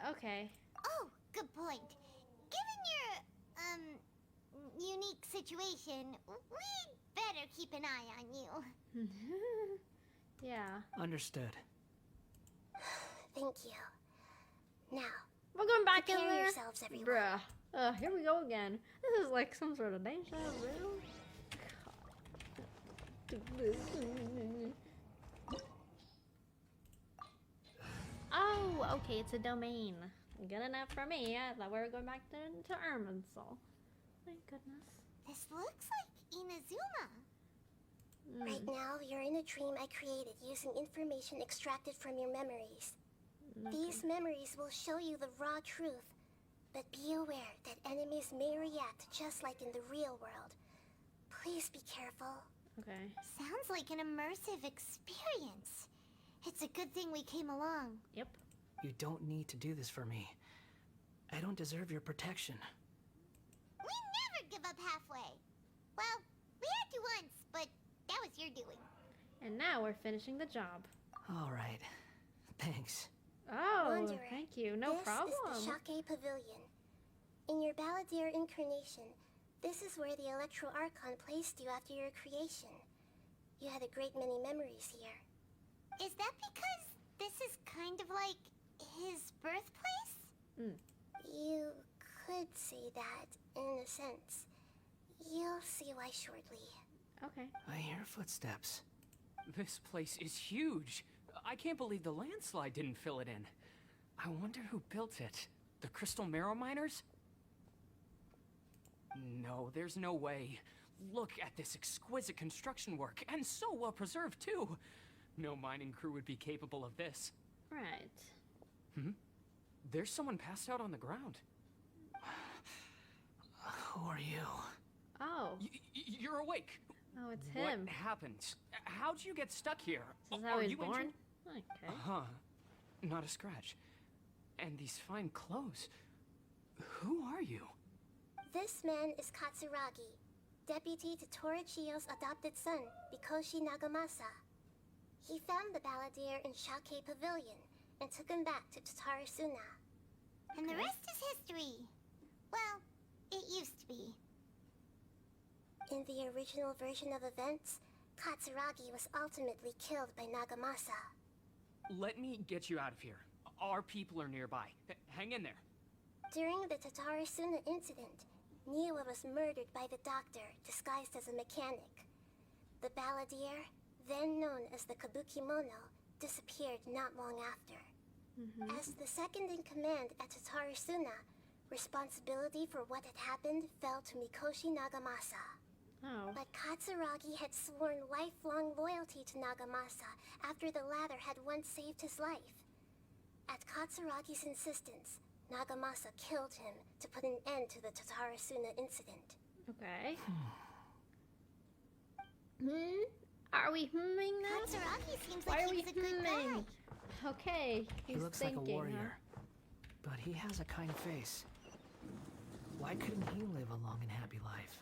Okay. Oh, good point. Given your, unique situation, we'd better keep an eye on you. Yeah. Understood. Thank you. Now, We're going back in prepare there? yourselves, everyone. Bruh. Here we go again. This is like some sort of deja vu. Oh, okay, it's a domain. Good enough for me. I thought we were going back to Irminsul. Thank goodness. This looks like Inazuma. Right now, you're in a dream I created using information extracted from your memories. These memories will show you the raw truth, but be aware that enemies may react just like in the real world. Please be careful. Okay. Sounds like an immersive experience. It's a good thing we came along. Yep. You don't need to do this for me. I don't deserve your protection. We never give up halfway. Well, we had to once, but that was your doing. And now we're finishing the job. All right. Thanks. Oh, Wanderer, thank you. No problem. This is the Shake Pavilion. In your Balladeer incarnation, this is where the Electro Archon placed you after your creation. You had a great many memories here. Is that because this is kind of like his birthplace? You could say that, in a sense. You'll see why shortly. Okay. I hear footsteps. This place is huge. I can't believe the landslide didn't fill it in. I wonder who built it. The Crystal Marrow Miners? No, there's no way. Look at this exquisite construction work, and so well preserved, too. No mining crew would be capable of this. Right. There's someone passed out on the ground. Who are you? Oh. You're awake. Oh, it's him. What happened? How'd you get stuck here? This is how Are he's you born? injured? Okay. Huh. Not a scratch. And these fine clothes. Who are you? This man is Katsuragi, deputy to Torichio's adopted son, Mikoshi Nagamasa. He found the balladeer in Shake Pavilion and took him back to Tatarasuna. And the rest is history. Well, it used to be. In the original version of events, Katsuragi was ultimately killed by Nagamasa. Let me get you out of here. Our people are nearby. Hang in there. During the Tatarasuna incident, Niwa was murdered by the doctor disguised as a mechanic. The balladeer, then known as the Kabukimono, disappeared not long after. As the second in command at Tatarasuna, responsibility for what had happened fell to Mikoshi Nagamasa. Oh. But Katsuragi had sworn lifelong loyalty to Nagamasa after the latter had once saved his life. At Katsuragi's insistence, Nagamasa killed him to put an end to the Tatarasuna incident. Okay. Are we humming now? Katsuragi seems Why like are we he's a good guy. humming? Okay. He He's looks thinking, like a warrior, huh? but he has a kind face. Why couldn't he live a long and happy life?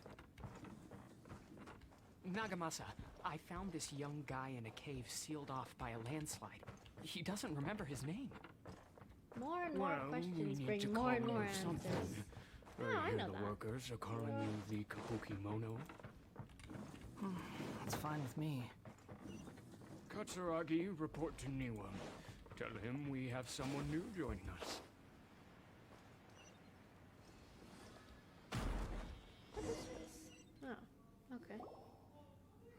Nagamasa, I found this young guy in a cave sealed off by a landslide. He doesn't remember his name. More and more questions bring more and more answers. Oh, I know that. Workers are calling you the Kabukimono. It's fine with me. Katsuragi, report to Niwa. Tell him we have someone new joining us. What is this? Oh, okay.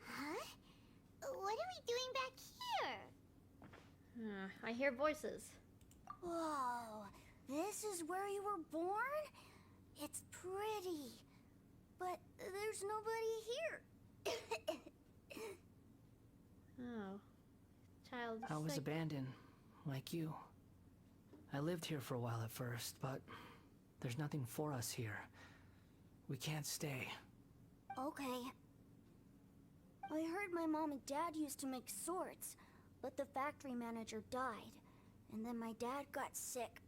Huh? What are we doing back here? I hear voices. Whoa, this is where you were born? It's pretty, but there's nobody here. Oh. Child is I was sick. abandoned, like you. I lived here for a while at first, but there's nothing for us here. We can't stay. Okay. I heard my mom and dad used to make swords, but the factory manager died. And then my dad got sick.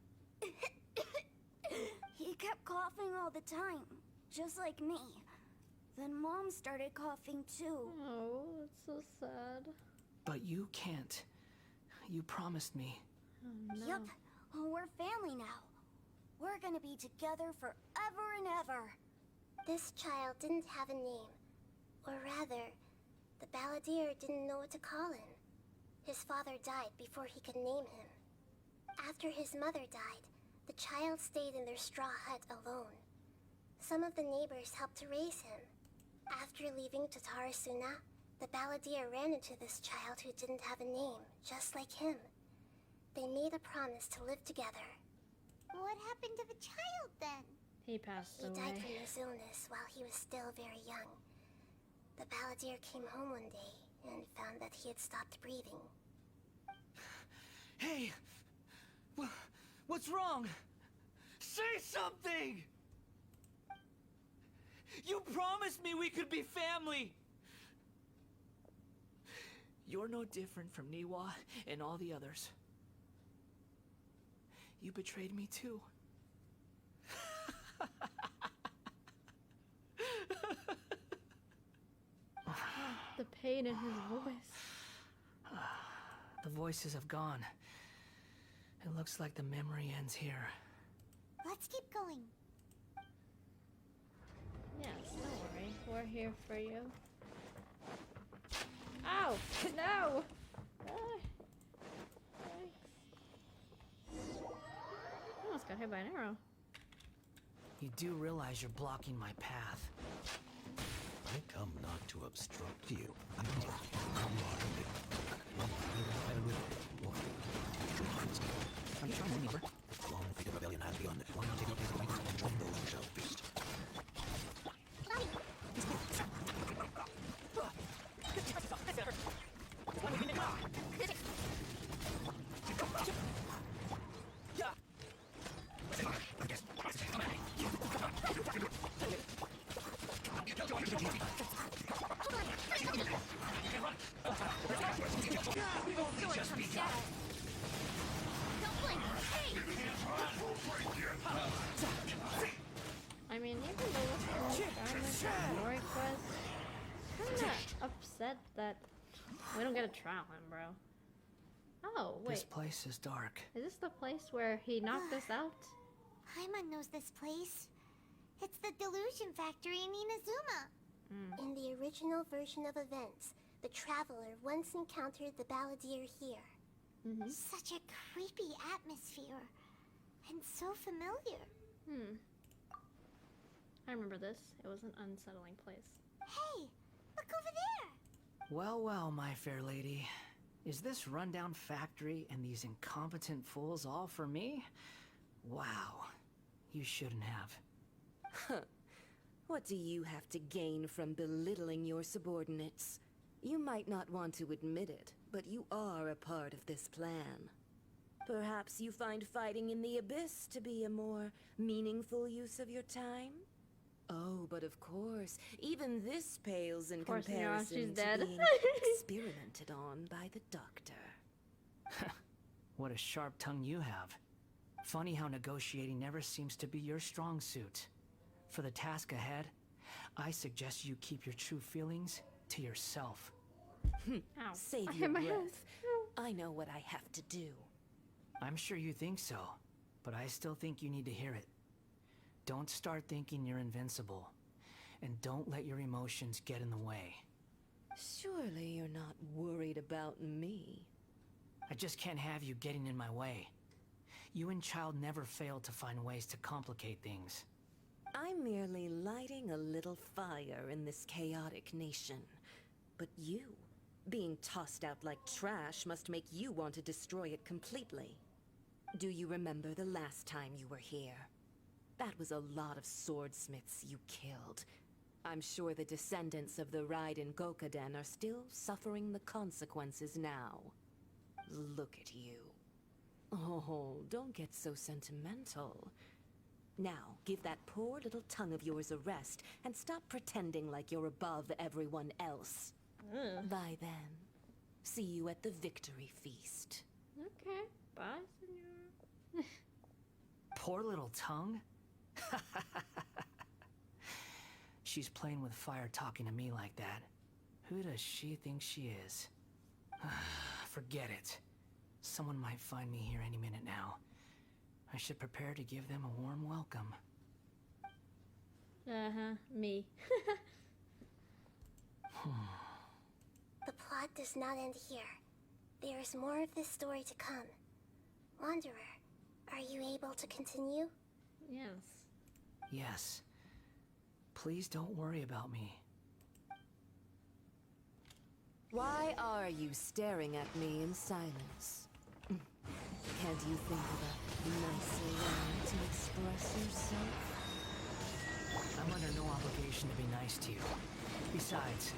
He kept coughing all the time, just like me. Then Mom started coughing too. Oh, that's so sad. But you can't. You promised me. Oh, no. Yup, we're family now. We're gonna be together forever and ever. This child didn't have a name. Or rather, the balladeer didn't know what to call him. His father died before he could name him. After his mother died, the child stayed in their straw hut alone. Some of the neighbors helped to raise him. After leaving Tatarasuna, the balladeer ran into this child who didn't have a name, just like him. They made a promise to live together. What happened to the child then? He passed He away. died from his illness while he was still very young. The balladeer came home one day and found that he had stopped breathing. Hey! What's wrong? Say something! You promised me we could be family! You're no different from Niwa and all the others. You betrayed me too. The pain in his voice. The voices have gone. It looks like the memory ends here. Let's keep going. Yes, don't worry. We're here for you. Ow! No! I almost got hit by an arrow. You do realize you're blocking my path. I come not to obstruct you. I'm trying to remember. don't get to trial him, bro. Oh, wait. This place is dark. Is this the place where he knocked us out? Paimon knows this place. It's the Delusion Factory in Inazuma. In the original version of events, the Traveler once encountered the Balladeer here. Such a creepy atmosphere. And so familiar. I remember this. It was an unsettling place. Hey, look over there! Well, well, my fair lady. Is this rundown factory and these incompetent fools all for me? Wow. You shouldn't have. Huh. What do you have to gain from belittling your subordinates? You might not want to admit it, but you are a part of this plan. Perhaps you find fighting in the Abyss to be a more meaningful use of your time? Oh, but of course, even this pales in comparison to being experimented on by the Doctor. What a sharp tongue you have. Funny how negotiating never seems to be your strong suit. For the task ahead, I suggest you keep your true feelings to yourself. Save your breath. I know what I have to do. I'm sure you think so, but I still think you need to hear it. Don't start thinking you're invincible, and don't let your emotions get in the way. Surely you're not worried about me. I just can't have you getting in my way. You and Child never fail to find ways to complicate things. I'm merely lighting a little fire in this chaotic nation. But you, being tossed out like trash, must make you want to destroy it completely. Do you remember the last time you were here? That was a lot of swordsmiths you killed. I'm sure the descendants of the Raiden Gokaden are still suffering the consequences now. Look at you. Oh, don't get so sentimental. Now, give that poor little tongue of yours a rest and stop pretending like you're above everyone else. Bye then. See you at the victory feast. Okay. Bye, senor. Poor little tongue? She's playing with fire talking to me like that. Who does she think she is? Forget it. Someone might find me here any minute now. I should prepare to give them a warm welcome. Me. The plot does not end here. There is more of this story to come. Wanderer, are you able to continue? Yes. Yes. Please don't worry about me. Why are you staring at me in silence? Can't you think of a nicer way to express yourself? I'm under no obligation to be nice to you. Besides,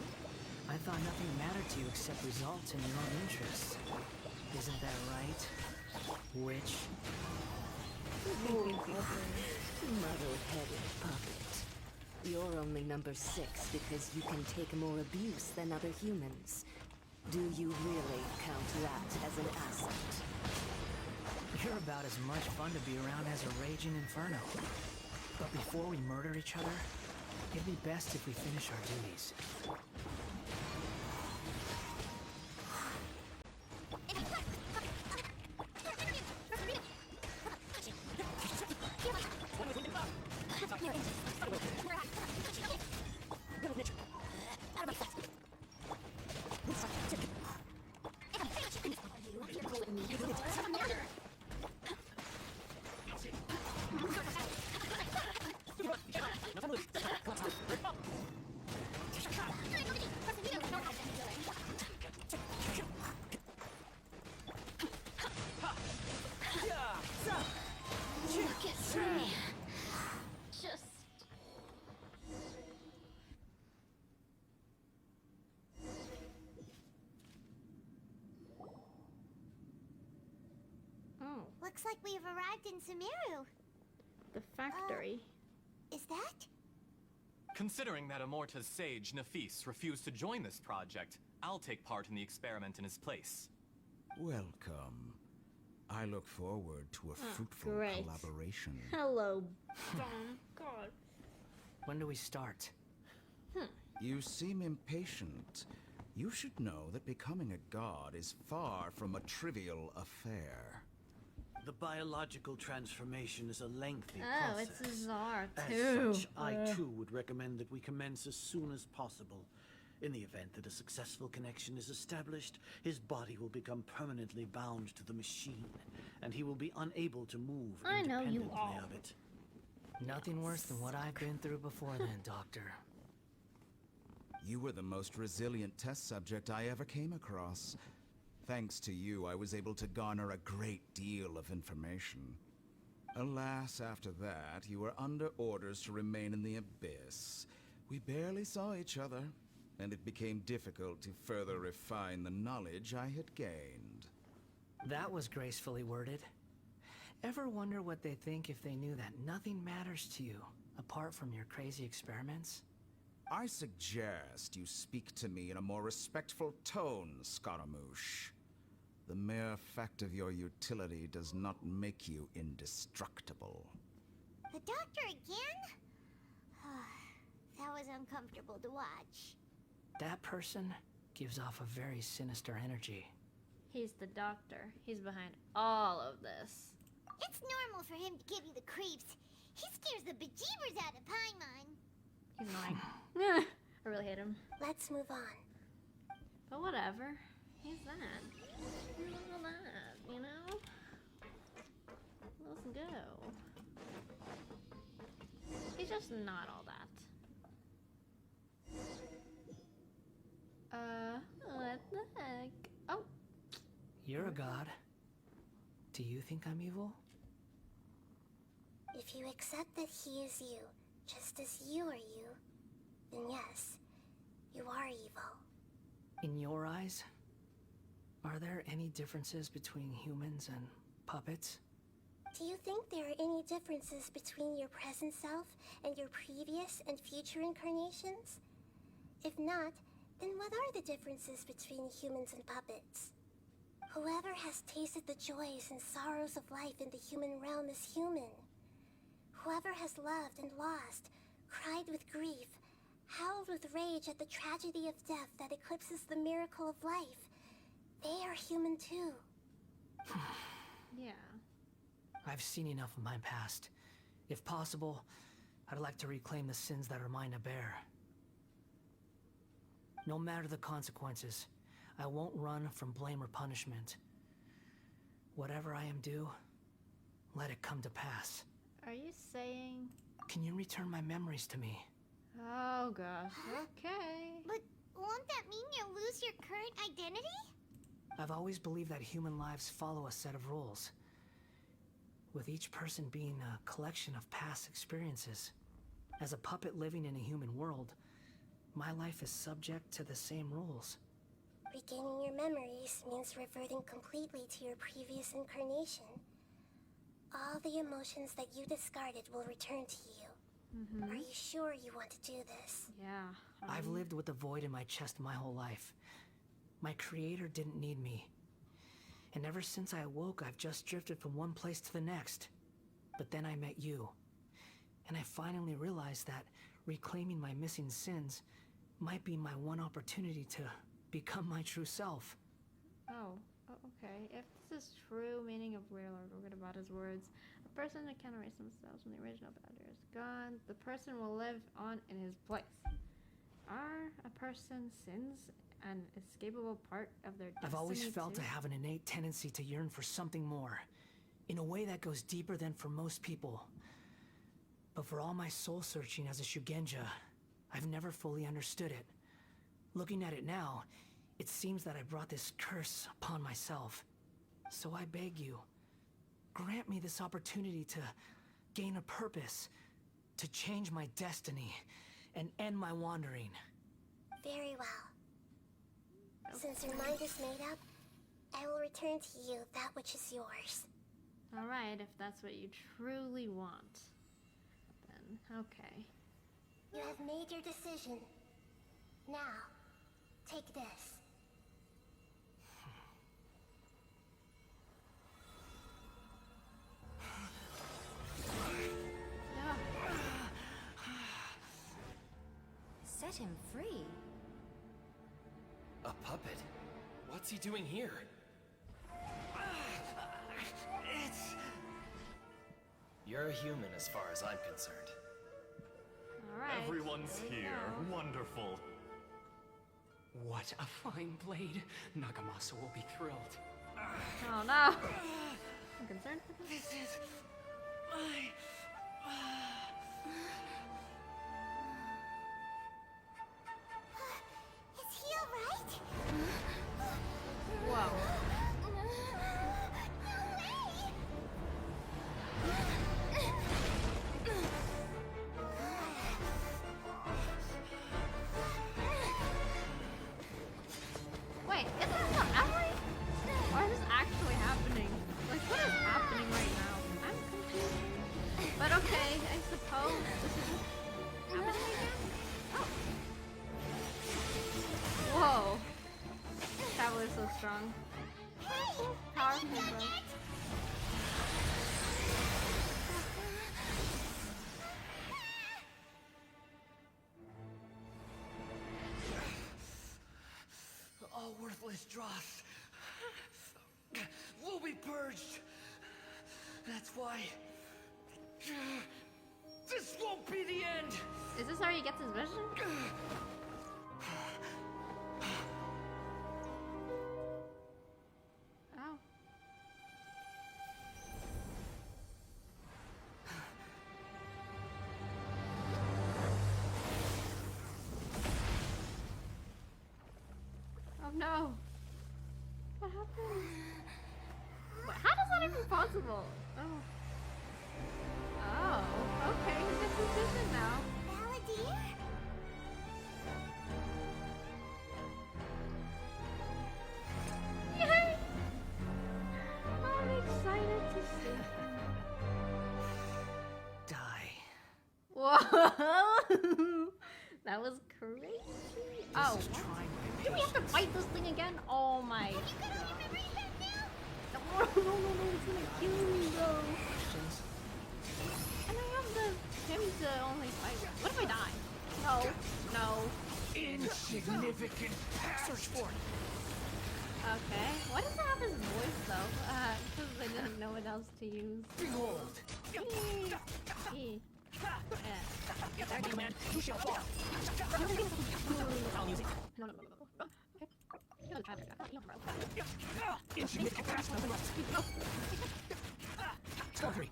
I thought nothing mattered to you except results in your own interests. Isn't that right, witch? Muddle-headed puppet. You're only number 6 because you can take more abuse than other humans. Do you really count that as an asset? You're about as much fun to be around as a raging inferno. But before we murder each other, it'd be best if we finish our duties. Looks like we've arrived in Sumeru. The factory. Is that? Considering that Amorta's sage, Nafis, refused to join this project, I'll take part in the experiment in his place. Welcome. I look forward to a fruitful collaboration. Hello, God. When do we start? You seem impatient. You should know that becoming a god is far from a trivial affair. The biological transformation is a lengthy Oh, process. it's a czar As too. such, I too would recommend that we commence as soon as possible. In the event that a successful connection is established, his body will become permanently bound to the machine, and he will be unable to move I know you independently are. of it. Nothing worse than what I've been through before then, Doctor. You were the most resilient test subject I ever came across. Thanks to you, I was able to garner a great deal of information. Alas, after that, you were under orders to remain in the abyss. We barely saw each other, and it became difficult to further refine the knowledge I had gained. That was gracefully worded. Ever wonder what they think if they knew that nothing matters to you, apart from your crazy experiments? I suggest you speak to me in a more respectful tone, Scaramouche. The mere fact of your utility does not make you indestructible. The doctor again? That was uncomfortable to watch. That person gives off a very sinister energy. He's the doctor. He's behind all of this. It's normal for him to give you the creeps. He scares the bejeebers out of Paimon. He's annoying. I really hate him. Let's move on. But whatever. He's that. He's all that, you know? Let's go. He's just not all that. What the heck? Oh. You're a god. Do you think I'm evil? If you accept that he is you, just as you are you, then yes, you are evil. In your eyes, are there any differences between humans and puppets? Do you think there are any differences between your present self and your previous and future incarnations? If not, then what are the differences between humans and puppets? Whoever has tasted the joys and sorrows of life in the human realm is human. Whoever has loved and lost, cried with grief, howled with rage at the tragedy of death that eclipses the miracle of life, they are human too. Yeah. I've seen enough of my past. If possible, I'd like to reclaim the sins that are mine to bear. No matter the consequences, I won't run from blame or punishment. Whatever I am due, let it come to pass. Are you saying... Can you return my memories to me? Oh gosh, okay. But won't that mean you'll lose your current identity? I've always believed that human lives follow a set of rules, with each person being a collection of past experiences. As a puppet living in a human world, my life is subject to the same rules. Regaining your memories means reverting completely to your previous incarnation. All the emotions that you discarded will return to you. Are you sure you want to do this? Yeah. I've lived with a void in my chest my whole life. My creator didn't need me. And ever since I awoke, I've just drifted from one place to the next. But then I met you. And I finally realized that reclaiming my missing sins might be my one opportunity to become my true self. Oh, okay. If this is true meaning of Weird about his words, a person that can erase themselves when the original boundary is gone, the person will live on in his place. Are a person's sins an escapable part of their destiny? I've always felt too? I have an innate tendency to yearn for something more, in a way that goes deeper than for most people. But for all my soul searching as a Shugenja, I've never fully understood it. Looking at it now, it seems that I brought this curse upon myself. So I beg you, grant me this opportunity to gain a purpose, to change my destiny, and end my wandering. Very well. Since your mind is made up, I will return to you that which is yours. Alright, if that's what you truly want. Then, okay. You have made your decision. Now, take this. Set him free. A puppet. What's he doing here? You're a human as far as I'm concerned. Alright. Everyone's here. Wonderful. What a fine blade. Nagamasa will be thrilled. Oh no. I'm concerned for this. This is my... Is he alright? Whoa. Wait, is that not Emily? Or is this actually happening? Like, what is happening right now? I'm confused. But okay, I suppose this is happening again? Oh. Whoa. That was so strong. Powerful, bro. All worthless dross will be purged. That's why this won't be the end. Is this how he gets his vision? Oh. Oh no. What happened? What, how is that even possible? Oh. Oh, okay, he gets his vision now. Balladeer? Yay! I'm excited to see him. Die. Whoa! That was crazy. Oh, This is trying my do we have to fight this thing again? Oh my. No, no, no, no, it's gonna kill me, bro. Questions? And I have him to only fight with. What if I die? No, no. Insignificant. Search for it. Okay. Why does it have his voice though? Because I didn't know what else to use. Behold. There, man. You shall fall. I'll use it. No, no, no, no, no. Okay. You know the tribe I got. Insignificant past, nothing left. Score 3.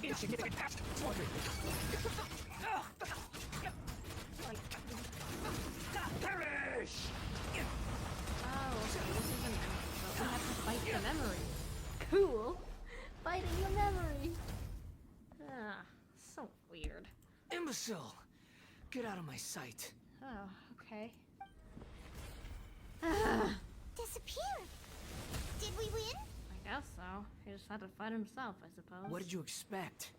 Insignificant past, score 3. Perish! Oh, okay. This is a memory. But we have to fight the memory. Cool. Fighting the memory. Ah, so weird. Imbecile! Get out of my sight. Oh, okay. Disappeared. Did we win? I guess so. He just had to fight himself, I suppose. What did you expect?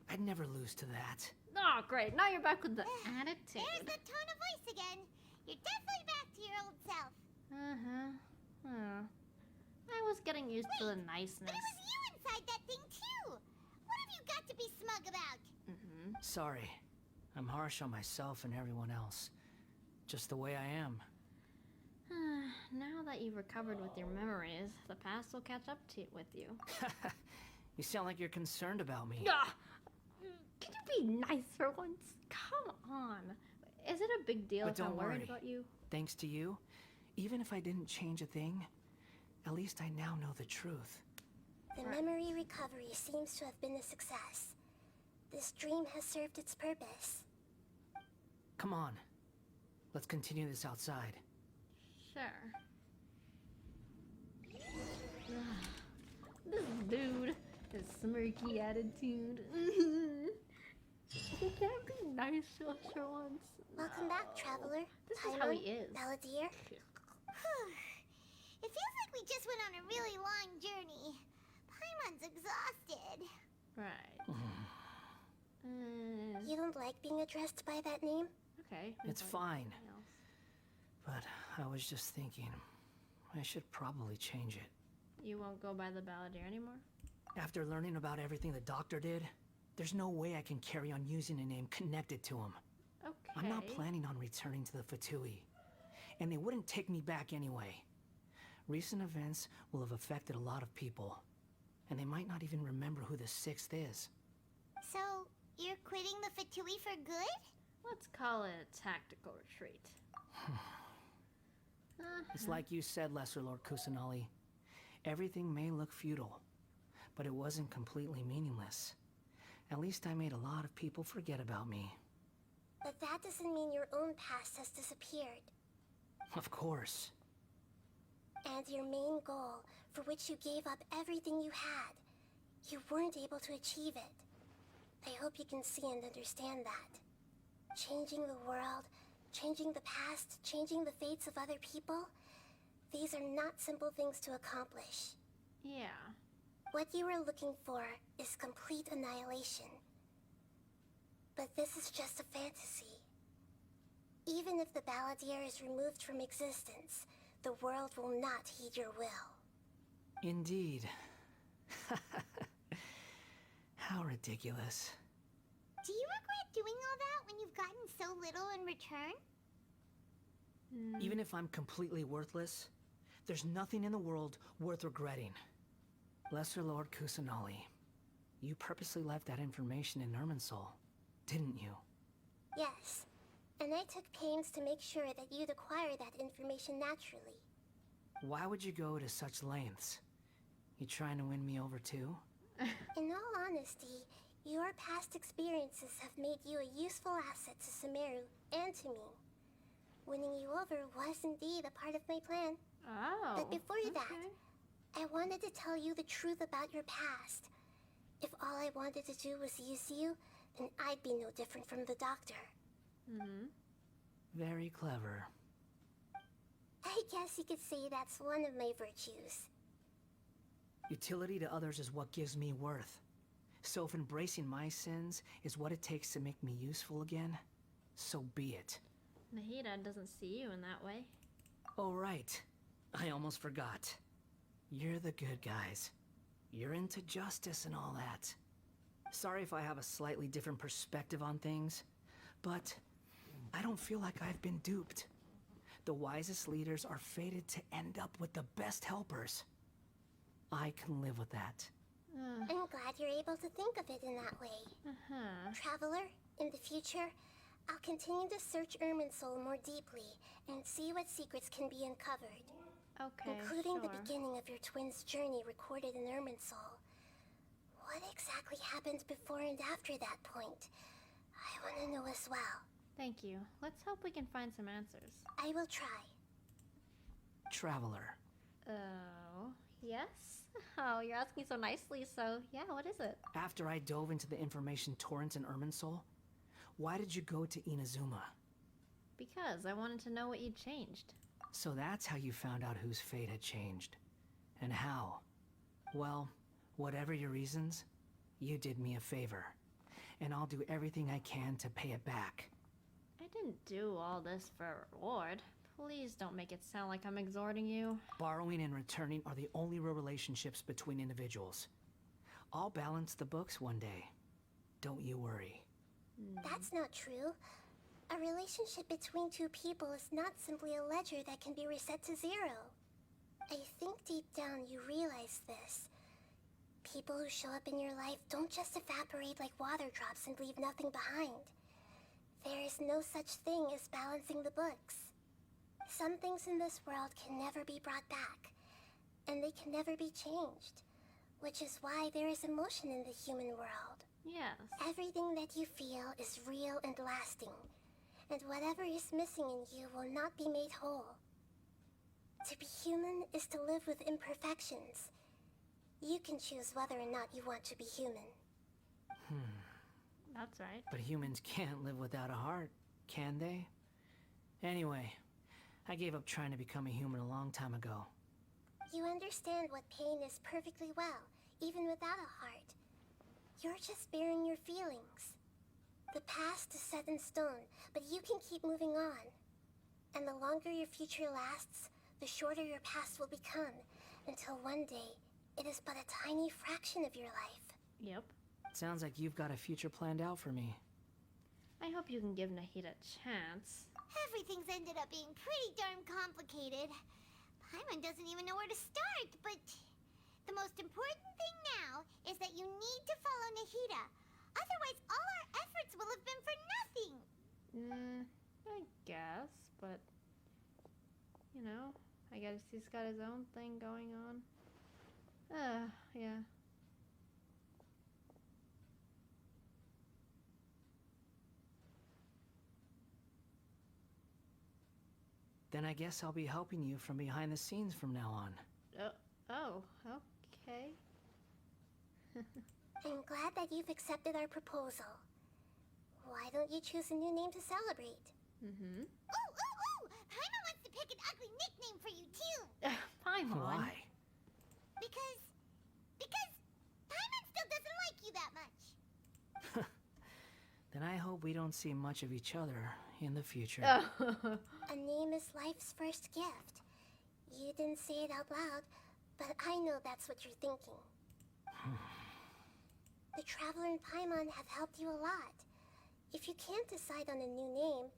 I'd never lose to that. Oh, great. Now you're back with the attitude. There's the tone of voice again. You're definitely back to your old self. Uh-huh. Oh. I was getting used to the niceness. But it was you inside that thing, too. What have you got to be smug about? Mm-hmm. Sorry. I'm harsh on myself and everyone else. Just the way I am. Now that you've recovered with your memories, the past will catch up with you. You sound like you're concerned about me. Ah! Can you be nice for once? Come on. Is it a big deal But if I'm don't worried worry. about you? Thanks to you, even if I didn't change a thing, at least I now know the truth. The memory recovery seems to have been a success. This dream has served its purpose. Come on. Let's continue this outside. Sure. This dude, his smirky attitude. He can't be nice to us for once. Welcome back, traveler. This is how he is. Balladeer. It feels like we just went on a really long journey. Paimon's exhausted. Right. You don't like being addressed by that name? Okay. It's fine. But I was just thinking, I should probably change it. You won't go by the balladeer anymore? After learning about everything the doctor did, there's no way I can carry on using a name connected to him. Okay. I'm not planning on returning to the Fatui, and they wouldn't take me back anyway. Recent events will have affected a lot of people, and they might not even remember who the 6th is. So, you're quitting the Fatui for good? Let's call it a tactical retreat. It's like you said, Lesser Lord Kusanali. Everything may look futile, but it wasn't completely meaningless. At least I made a lot of people forget about me. But that doesn't mean your own past has disappeared. Of course. And your main goal, for which you gave up everything you had, you weren't able to achieve it. I hope you can see and understand that. Changing the world, changing the past, changing the fates of other people, these are not simple things to accomplish. Yeah. What you were looking for is complete annihilation. But this is just a fantasy. Even if the balladeer is removed from existence, the world will not heed your will. Indeed. How ridiculous. Do you regret doing all that when you've gotten so little in return? Even if I'm completely worthless, there's nothing in the world worth regretting. Lesser Lord Kusanali, you purposely left that information in Irminsul, didn't you? Yes, and I took pains to make sure that you'd acquire that information naturally. Why would you go to such lengths? You trying to win me over too? In all honesty, your past experiences have made you a useful asset to Sumeru and to me. Winning you over was indeed a part of my plan. Oh, but before that, I wanted to tell you the truth about your past. If all I wanted to do was use you, then I'd be no different from the doctor. Very clever. I guess you could say that's one of my virtues. Utility to others is what gives me worth. So if embracing my sins is what it takes to make me useful again, so be it. Nahida doesn't see you in that way. Oh right, I almost forgot. You're the good guys. You're into justice and all that. Sorry if I have a slightly different perspective on things, but I don't feel like I've been duped. The wisest leaders are fated to end up with the best helpers. I can live with that. I'm glad you're able to think of it in that way. Traveler, in the future, I'll continue to search Irminsul more deeply and see what secrets can be uncovered. Okay, including the beginning of your twins' journey recorded in Irminsul. What exactly happened before and after that point? I want to know as well. Thank you. Let's hope we can find some answers. I will try. Traveler. Oh, yes? Oh, you're asking so nicely, so yeah, what is it? After I dove into the information torrent in Irminsul, why did you go to Inazuma? Because I wanted to know what you'd changed. So that's how you found out whose fate had changed. And how. Well, whatever your reasons, you did me a favor. And I'll do everything I can to pay it back. I didn't do all this for a reward. Please don't make it sound like I'm exhorting you. Borrowing and returning are the only real relationships between individuals. I'll balance the books one day. Don't you worry. That's not true. A relationship between two people is not simply a ledger that can be reset to zero. I think deep down you realize this. People who show up in your life don't just evaporate like water drops and leave nothing behind. There is no such thing as balancing the books. Some things in this world can never be brought back, and they can never be changed, which is why there is emotion in the human world. Yes. Everything that you feel is real and lasting, and whatever is missing in you will not be made whole. To be human is to live with imperfections. You can choose whether or not you want to be human. That's right. But humans can't live without a heart, can they? Anyway, I gave up trying to become a human a long time ago. You understand what pain is perfectly well, even without a heart. You're just bearing your feelings. The past is set in stone, but you can keep moving on. And the longer your future lasts, the shorter your past will become, until one day, it is but a tiny fraction of your life. Yep. Sounds like you've got a future planned out for me. I hope you can give Nahida a chance. Everything's ended up being pretty darn complicated. Paimon doesn't even know where to start, but the most important thing now is that you need to follow Nahida. Otherwise, all our efforts will have been for nothing. I guess, but you know, I guess he's got his own thing going on. Yeah. Then I guess I'll be helping you from behind the scenes from now on. Oh, okay. I'm glad that you've accepted our proposal. Why don't you choose a new name to celebrate? Mm-hmm. Ooh! Paimon wants to pick an ugly nickname for you, too! Paimon? Why? Because Paimon still doesn't like you that much. Then I hope we don't see much of each other in the future. A name is life's first gift. You didn't say it out loud, but I know that's what you're thinking. The Traveler and Paimon have helped you a lot. If you can't decide on a new name,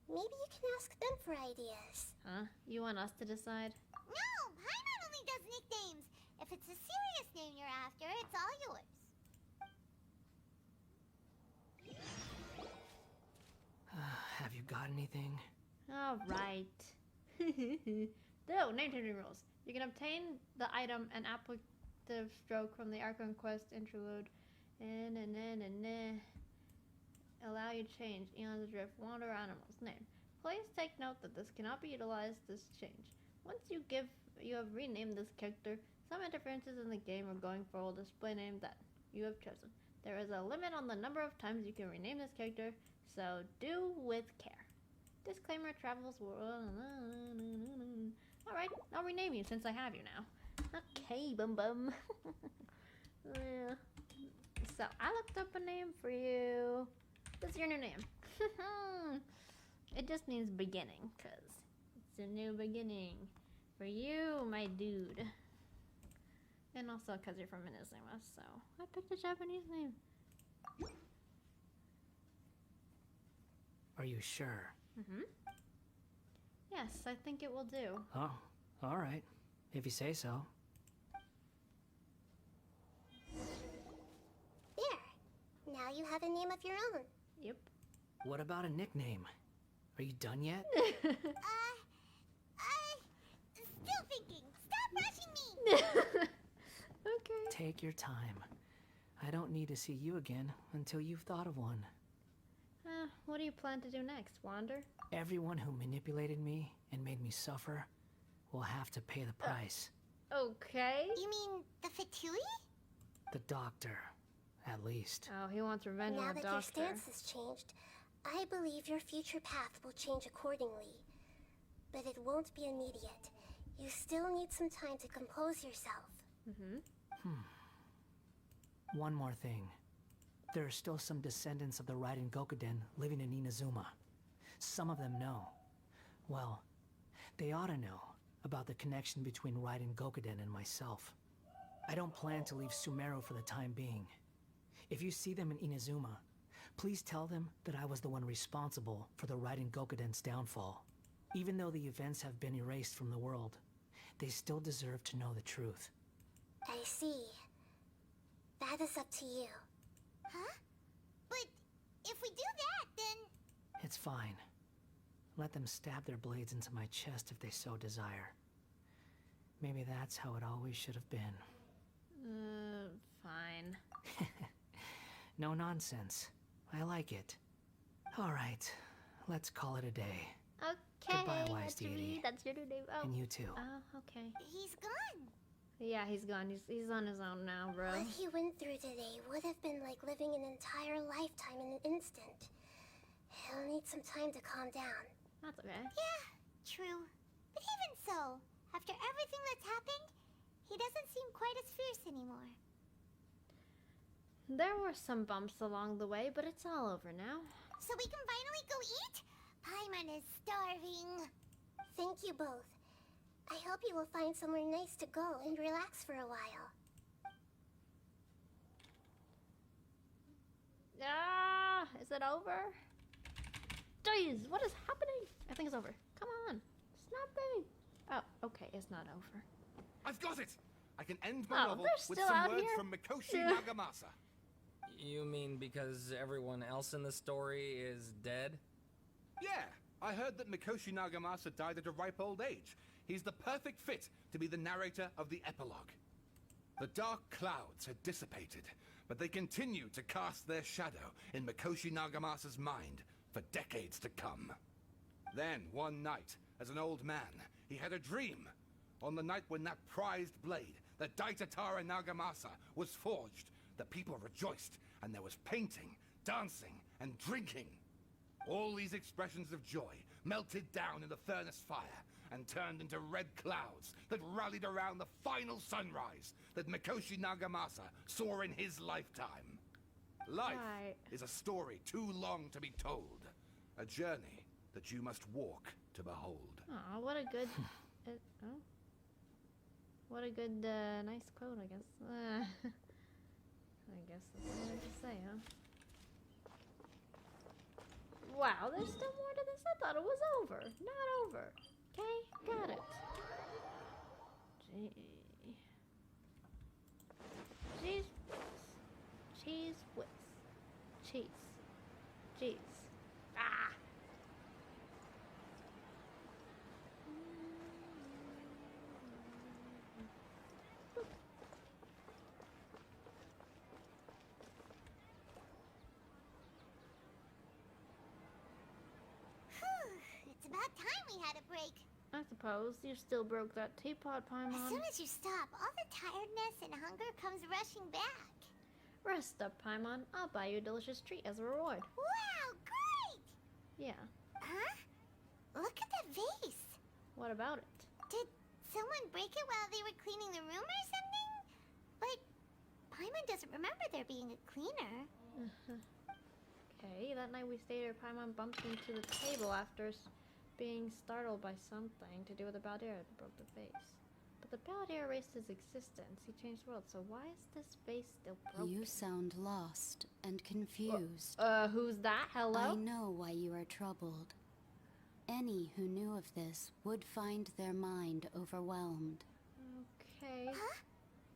maybe you can ask them for ideas. Huh? You want us to decide? No! Paimon only does nicknames. If it's a serious name you're after, it's all yours. Have you got anything? Alright. No, name changing rules. You can obtain the item and applicative stroke from the Archon quest Interlude. Allow you to change Eon's Drift, Wander, Animals. Name. Please take note that this cannot be utilized this change. Once you have renamed this character, some interferences in the game or going forward will display name that you have chosen. There is a limit on the number of times you can rename this character, so do with care. Disclaimer travels world. Alright, I'll rename you since I have you now. Okay, bum. Yeah. So, I looked up a name for you. What's your new name? It just means beginning, because it's a new beginning. For you, my dude. And also because you're from Inazuma, so I picked a Japanese name. Are you sure? Mm-hmm. Yes, I think it will do. Oh, alright. If you say so. There. Now you have a name of your own. Yep. What about a nickname? Are you done yet? Still thinking. Stop rushing me! Okay. Take your time. I don't need to see you again until you've thought of one. What do you plan to do next, Wander? Everyone who manipulated me and made me suffer will have to pay the price. Okay. You mean the Fatui? The doctor, at least. Oh, he wants revenge on the doctor. Now that your stance has changed, I believe your future path will change accordingly. But it won't be immediate. You still need some time to compose yourself. One more thing. There are still some descendants of the Raiden Gokuden living in Inazuma. Some of them know. Well, they ought to know about the connection between Raiden Gokuden and myself. I don't plan to leave Sumeru for the time being. If you see them in Inazuma, please tell them that I was the one responsible for the Raiden Gokuden's downfall. Even though the events have been erased from the world, they still deserve to know the truth. I see. That is up to you. Huh? But if we do that, then... It's fine. Let them stab their blades into my chest if they so desire. Maybe that's how it always should have been. Fine. No nonsense. I like it. Alright, let's call it a day. Okay, Goodbye, wise deity. That's your new name. Oh. And you too. Oh, okay. He's gone. Yeah, he's gone. He's on his own now, bro. What he went through today would have been like living an entire lifetime in an instant. He'll need some time to calm down. That's okay. Yeah, true. But even so, after everything that's happened, he doesn't seem quite as fierce anymore. There were some bumps along the way, but it's all over now. So we can finally go eat? Paimon is starving. Thank you both. I hope you will find somewhere nice to go and relax for a while. Ah, is it over? Jeez, what is happening? I think it's over. Come on, snap me. Oh, okay, it's not over. I've got it! I can end my novel they're with still some out words here? from Mikoshi Nagamasa. You mean because everyone else in the story is dead? Yeah, I heard that Mikoshi Nagamasa died at a ripe old age. He's the perfect fit to be the narrator of the epilogue. The dark clouds had dissipated, but they continue to cast their shadow in Mikoshi Nagamasa's mind for decades to come. Then, one night, as an old man, he had a dream. On the night when that prized blade, the Daitatara Nagamasa, was forged, the people rejoiced, and there was painting, dancing, and drinking. All these expressions of joy melted down in the furnace fire and turned into red clouds that rallied around the final sunrise that Mikoshi Nagamasa saw in his lifetime. Life is a story too long to be told, a journey that you must walk to behold. Aw, what a good... oh. What a good, nice quote, I guess. I guess that's all I have to say, huh? Wow, there's still more to this. I thought it was over. Not over. Okay, got it. Cheese whiz. Cheese whiz. Cheese. Cheese. Ah! It's about time we had a break. I suppose you still broke that teapot, Paimon. As soon as you stop, all the tiredness and hunger comes rushing back. Rest up, Paimon. I'll buy you a delicious treat as a reward. Wow, great! Yeah. Huh? Look at that vase. What about it? Did someone break it while they were cleaning the room or something? But Paimon doesn't remember there being a cleaner. Okay, that night we stayed here, Paimon bumped into the table after being startled by something to do with the Baldear that broke the vase. But the Baldear erased his existence. He changed the world, so why is this vase still broken? You sound lost and confused. Who's that? Hello? I know why you are troubled. Any who knew of this would find their mind overwhelmed. Okay. Huh?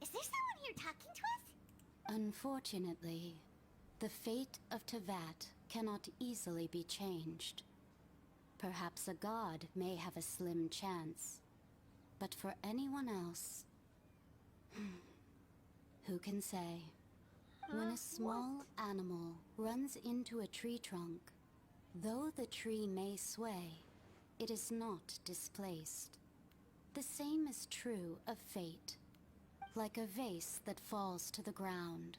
Is there someone here talking to us? Unfortunately, the fate of Tevat cannot easily be changed. Perhaps a god may have a slim chance, but for anyone else, who can say? When a small animal runs into a tree trunk, though the tree may sway, it is not displaced. The same is true of fate, like a vase that falls to the ground.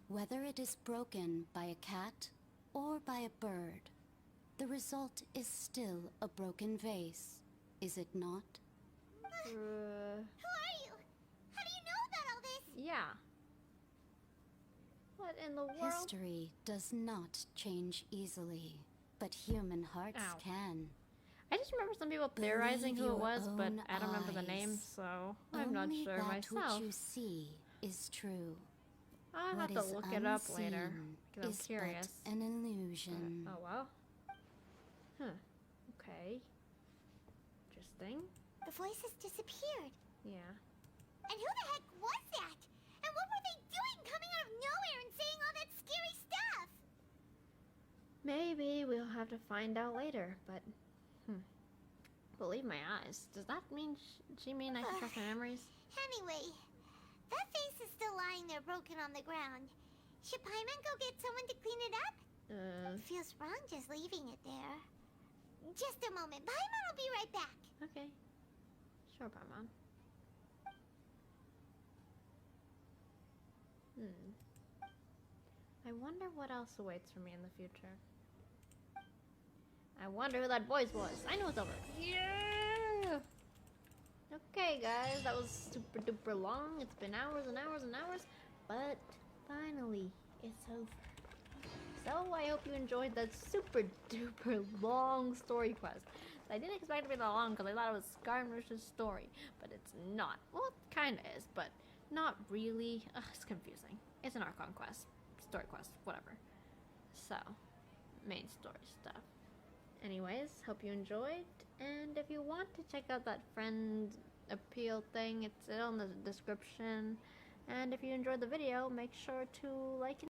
Whether it is broken by a cat or by a bird, the result is still a broken vase, is it not? Who are you? How do you know about all this? Yeah. What in the world? History does not change easily, but human hearts can. I just remember some people theorizing Believe who it your was, but own I don't remember the name, eyes. so I'm not Only sure that myself. which you see is true. I'll have What to is look it up later, unseen because I'm is curious. but an illusion. Oh well. Huh. Okay. Interesting. The voices disappeared. Yeah. And who the heck was that? And what were they doing coming out of nowhere and saying all that scary stuff? Maybe we'll have to find out later, but believe my eyes. Does that mean she mean I can trust my memories? Anyway, that vase is still lying there broken on the ground. Should Paimon go get someone to clean it up? Feels wrong just leaving it there. Just a moment. Paimon will be right back. Okay. Sure, Paimon. I wonder what else awaits for me in the future. I wonder who that voice was. I know it's over. Yeah! Okay, guys, that was super duper long. It's been hours and hours and hours, but finally, it's over. So I hope you enjoyed that super duper long story quest. I didn't expect it to be that long because I thought it was Scaramouche's story, but it's not. Well, it kind of is, but not really. Ugh, it's confusing. It's an Archon quest, story quest, whatever. So, main story stuff. Anyways, hope you enjoyed, and if you want to check out that friend appeal thing, it's in the description. And if you enjoyed the video, make sure to like and